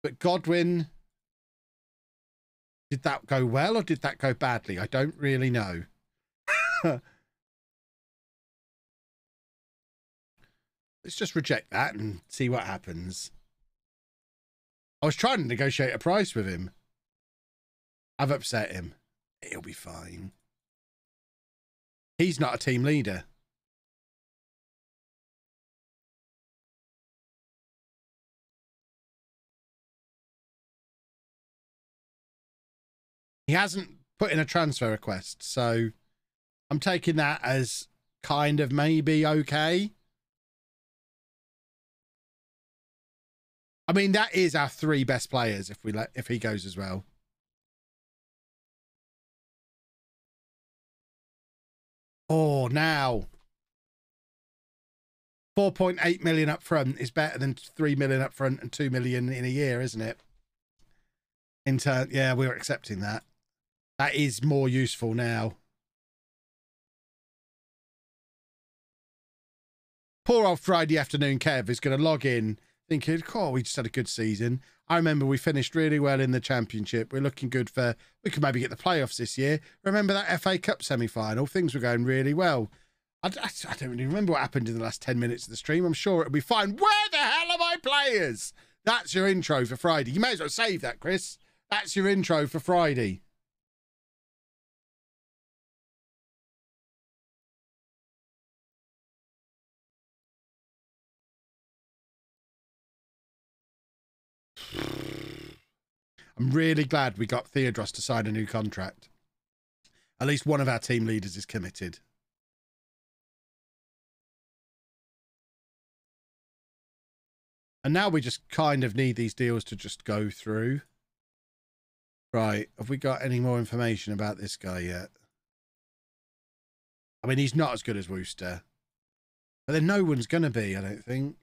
A: But Godwin, did that go well or did that go badly? I don't really know. Let's just reject that and see what happens. I was trying to negotiate a price with him. I've upset him. He'll be fine. He's not a team leader. He hasn't put in a transfer request, so I'm taking that as kind of maybe okay. I mean, that is our three best players if he goes as well. Oh, now 4.8 million up front is better than 3 million up front and 2 million in a year, isn't it? In turn, yeah, we're accepting that. That is more useful now. Poor old Friday afternoon Kev is going to log in, thinking, oh, we just had a good season. I remember we finished really well in the Championship. We're looking good for, we could maybe get the playoffs this year. Remember that FA Cup semi-final? Things were going really well. I don't really remember what happened in the last 10 minutes of the stream. I'm sure it'll be fine. Where the hell are my players? That's your intro for Friday. You may as well save that, Chris. That's your intro for Friday. I'm really glad we got Theodros to sign a new contract. At least one of our team leaders is committed. And now we just kind of need these deals to just go through. Right. Have we got any more information about this guy yet? I mean, he's not as good as Wooster. But then no one's going to be, I don't think.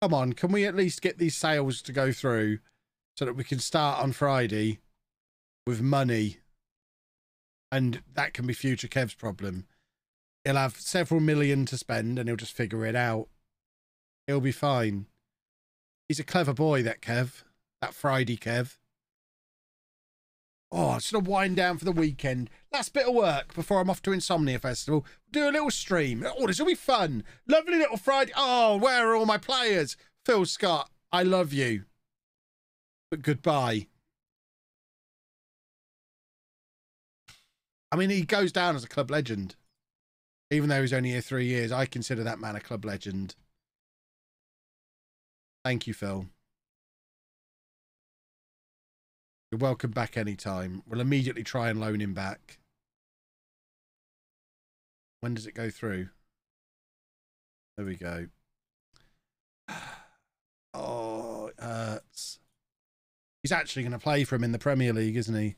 A: Come on, can we at least get these sales to go through so that we can start on Friday with money? And that can be future Kev's problem. He'll have several million to spend and he'll just figure it out. He'll be fine. He's a clever boy, that Kev. That Friday Kev. Oh, it's going to wind down for the weekend. Last bit of work before I'm off to Insomnia Festival. Do a little stream. Oh, this will be fun. Lovely little Friday. Oh, where are all my players? Phil Scott, I love you. But goodbye. I mean, he goes down as a club legend. Even though he's only here 3 years, I consider that man a club legend. Thank you, Phil. You're welcome back anytime. We'll immediately try and loan him back. When does it go through? There we go. Oh, it hurts. He's actually going to play for him in the Premier League, isn't he?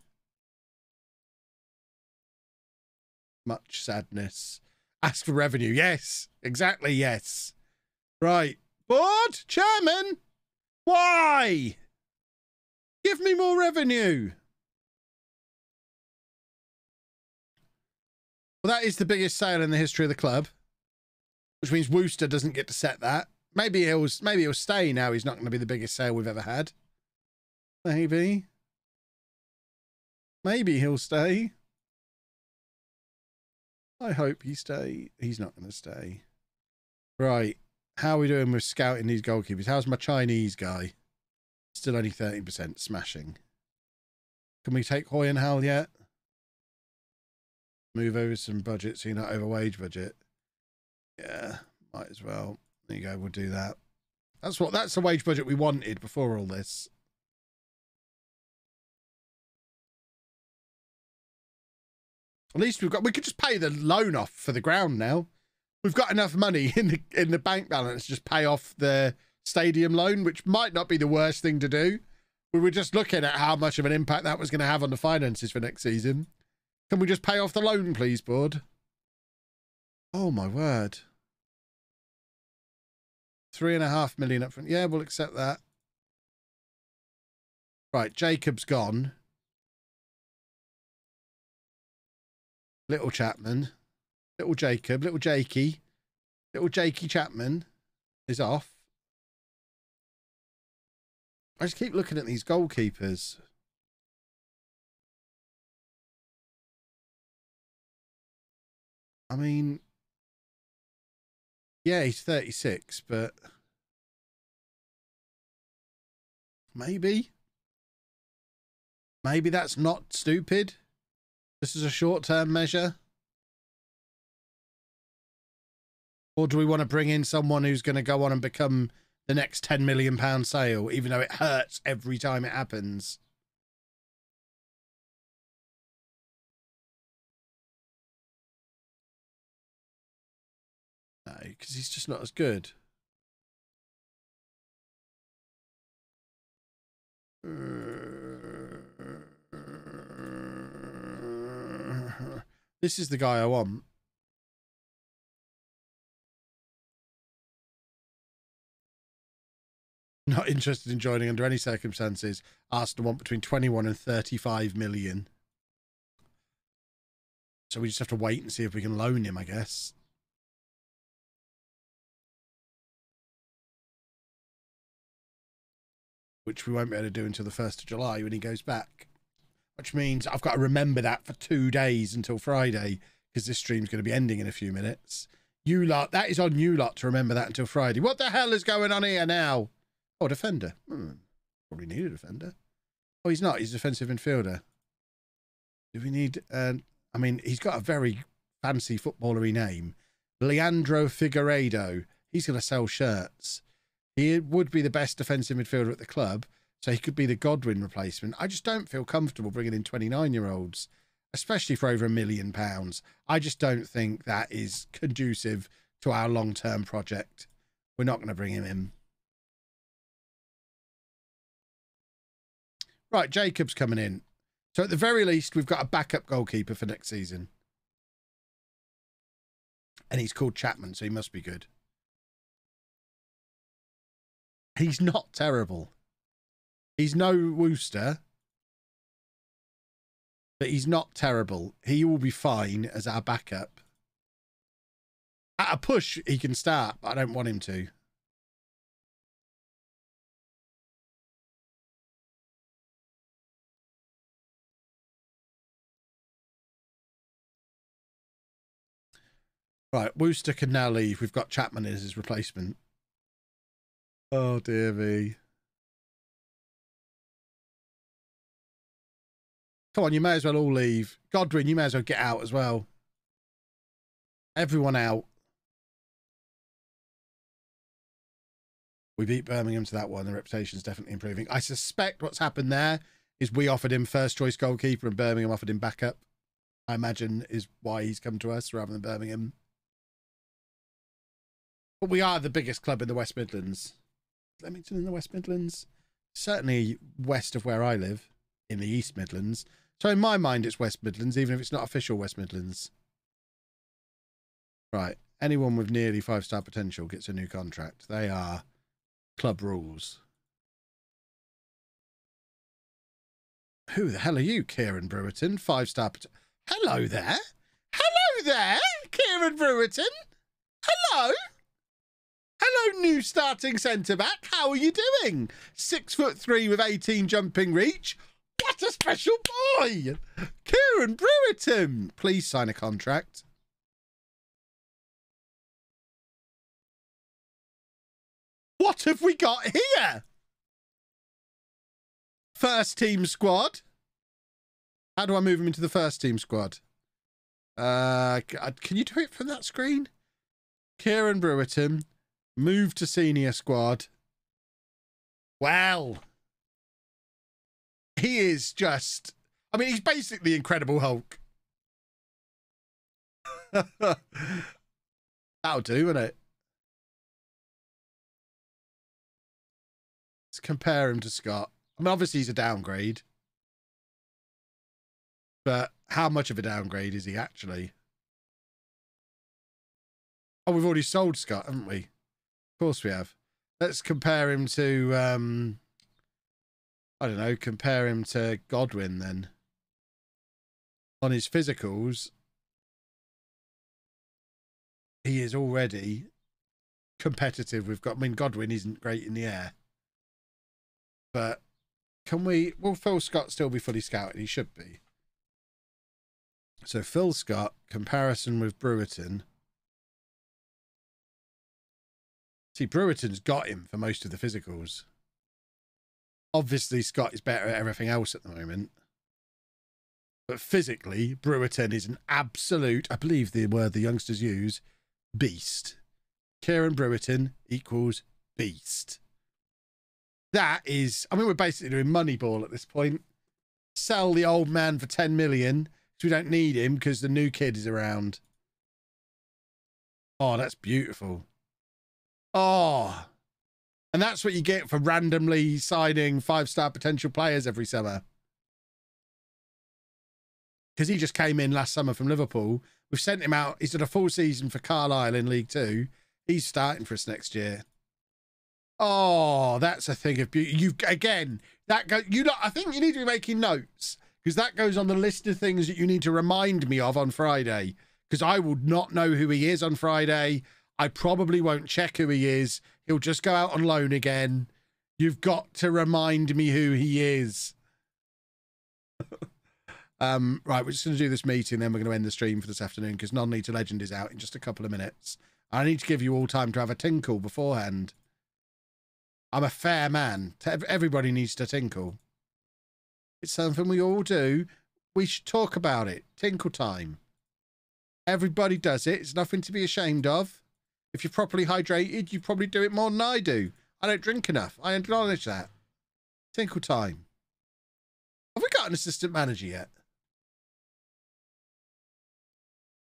A: Much sadness. Ask for revenue. Yes, exactly, yes. Right. Board? Chairman? Why? Give me more revenue. Well, that is the biggest sale in the history of the club, which means Wooster doesn't get to set that. Maybe he'll stay now. He's not going to be the biggest sale we've ever had. Maybe. Maybe he'll stay. I hope he stay. He's not going to stay. Right. How are we doing with scouting these goalkeepers? How's my Chinese guy? Still only 13% smashing. Can we take Hoy and Hal yet? Move over some budget so you're not over wage budget. Yeah, might as well. There you go, we'll do that. That's the wage budget we wanted before all this. At least we could just pay the loan off for the ground now. We've got enough money in the bank balance to just pay off the stadium loan, which might not be the worst thing to do. We were just looking at how much of an impact that was going to have on the finances for next season. Can we just pay off the loan, please, board? Oh, my word. 3.5 million up front. Yeah, we'll accept that. Right, Jacob's gone. Little Chapman. Little Jacob. Little Jakey. Little Jakey Chapman is off. I just keep looking at these goalkeepers. I mean, yeah, he's 36, but maybe that's not stupid. This is a short-term measure. Or do we want to bring in someone who's going to go on and become the next £10 million sale, even though it hurts every time it happens? No, because he's just not as good. This is the guy I want. Not interested in joining under any circumstances. Arsenal want between 21 and 35 million. So we just have to wait and see if we can loan him, I guess. Which we won't be able to do until the 1st of July when he goes back. Which means I've got to remember that for 2 days until Friday, because this stream's going to be ending in a few minutes. You lot, that is on you lot to remember that until Friday. What the hell is going on here now? Oh, defender. Probably need a defender. Oh, he's not. He's a defensive midfielder. Do we need... I mean, he's got a very fancy footballery name. Leandro Figueiredo. He's going to sell shirts. He would be the best defensive midfielder at the club, so he could be the Godwin replacement. I just don't feel comfortable bringing in 29-year-olds, especially for over £1 million. I just don't think that is conducive to our long-term project. We're not going to bring him in. Right, Jacob's coming in. So at the very least, we've got a backup goalkeeper for next season. And he's called Chapman, so he must be good. He's not terrible. He's no Wooster. But he's not terrible. He will be fine as our backup. At a push, he can start, but I don't want him to. Right, Wooster can now leave. We've got Chapman as his replacement. Oh, dear me. Come on, you may as well all leave. Godwin, you may as well get out as well. Everyone out. We beat Birmingham to that one. The reputation's definitely improving. I suspect what's happened there is we offered him first choice goalkeeper and Birmingham offered him backup. I imagine is why he's come to us rather than Birmingham. But we are the biggest club in the West Midlands. Leamington in the West Midlands? Certainly west of where I live, in the East Midlands. So in my mind, it's West Midlands, even if it's not official West Midlands. Right. Anyone with nearly 5-star potential gets a new contract. They are club rules. Who the hell are you, Kieran Brewerton? 5-star potential. Hello there. Hello there, Kieran Brewerton. Hello. Hello, new starting centre-back. How are you doing? 6'3" with 18 jumping reach. What a special boy. Kieran Brewerton. Please sign a contract. What have we got here? First team squad. How do I move him into the first team squad? Can you do it from that screen? Kieran Brewerton. Move to senior squad. Well, he is just... I mean, he's basically the Incredible Hulk. That'll do, won't it? Let's compare him to Scott. I mean, obviously he's a downgrade. But how much of a downgrade is he actually? Oh, we've already sold Scott, haven't we? Of course we have. Let's compare him to, I don't know, compare him to Godwin then. On his physicals, he is already competitive with I mean, Godwin isn't great in the air. But can we... Will Phil Scott still be fully scouted? He should be. So Phil Scott, comparison with Brewerton. See, Brewerton's got him for most of the physicals. Obviously, Scott is better at everything else at the moment. But physically, Brewerton is an absolute, I believe the word the youngsters use, beast. Kieran Brewerton equals beast. That is, I mean, we're basically doing Moneyball at this point. Sell the old man for 10 million, because we don't need him because the new kid is around. Oh, that's beautiful. Oh, and that's what you get for randomly signing 5-star potential players every summer. Because he just came in last summer from Liverpool. We've sent him out. He's done a full season for Carlisle in League Two. He's starting for us next year. Oh, that's a thing of beauty. You've again that go. You know, I think you need to be making notes because that goes on the list of things that you need to remind me of on Friday. Because I would not know who he is on Friday. I probably won't check who he is. He'll just go out on loan again. You've got to remind me who he is. Right, we're just going to do this meeting, then we're going to end the stream for this afternoon because Non-Leader Legend is out in just a couple of minutes. I need to give you all time to have a tinkle beforehand. I'm a fair man. Everybody needs to tinkle. It's something we all do. We should talk about it. Tinkle time. Everybody does it. It's nothing to be ashamed of. If you're properly hydrated, you probably do it more than I do. I don't drink enough. I acknowledge that. Tinkle time. Have we got an assistant manager yet?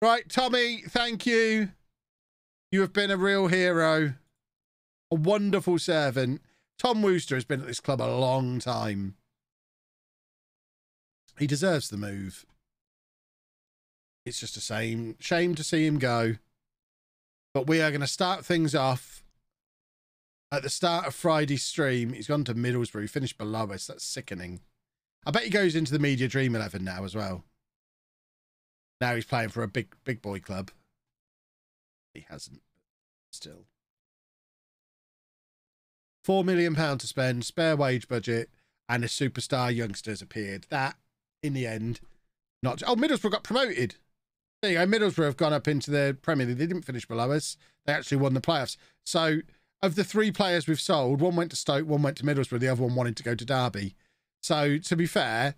A: Right, Tommy, thank you. You have been a real hero. A wonderful servant. Tom Wooster has been at this club a long time. He deserves the move. It's just a shame to see him go. But we are going to start things off at the start of Friday's stream. He's gone to Middlesbrough. He finished below us. That's sickening. I bet he goes into the Media Dream 11 now as well. Now he's playing for a big boy club. He hasn't. Still. £4 million to spend, spare wage budget, and a superstar youngsters appeared. That, in the end, not... Oh, Middlesbrough got promoted. There you go. Middlesbrough have gone up into the Premier League. They didn't finish below us. They actually won the playoffs. So, of the 3 players we've sold, one went to Stoke, one went to Middlesbrough, the other one wanted to go to Derby. So, to be fair,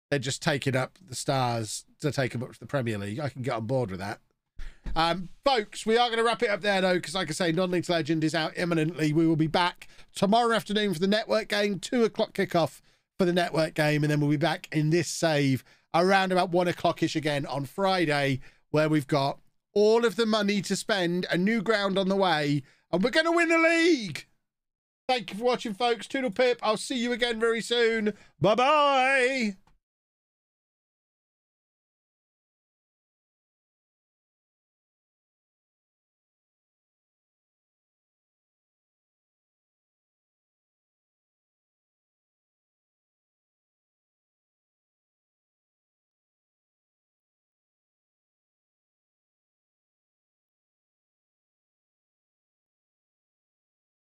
A: they're just taking up the stars to take them up to the Premier League. I can get on board with that. Folks, we are going to wrap it up there, though, because, like I say, Non-League Legend is out imminently. We will be back tomorrow afternoon for the network game, 2 o'clock kickoff for the network game, and then we'll be back in this save around about 1 o'clock-ish again on Friday, where we've got all of the money to spend, a new ground on the way, and we're going to win the league. Thank you for watching, folks. Toodle pip. I'll see you again very soon. Bye-bye.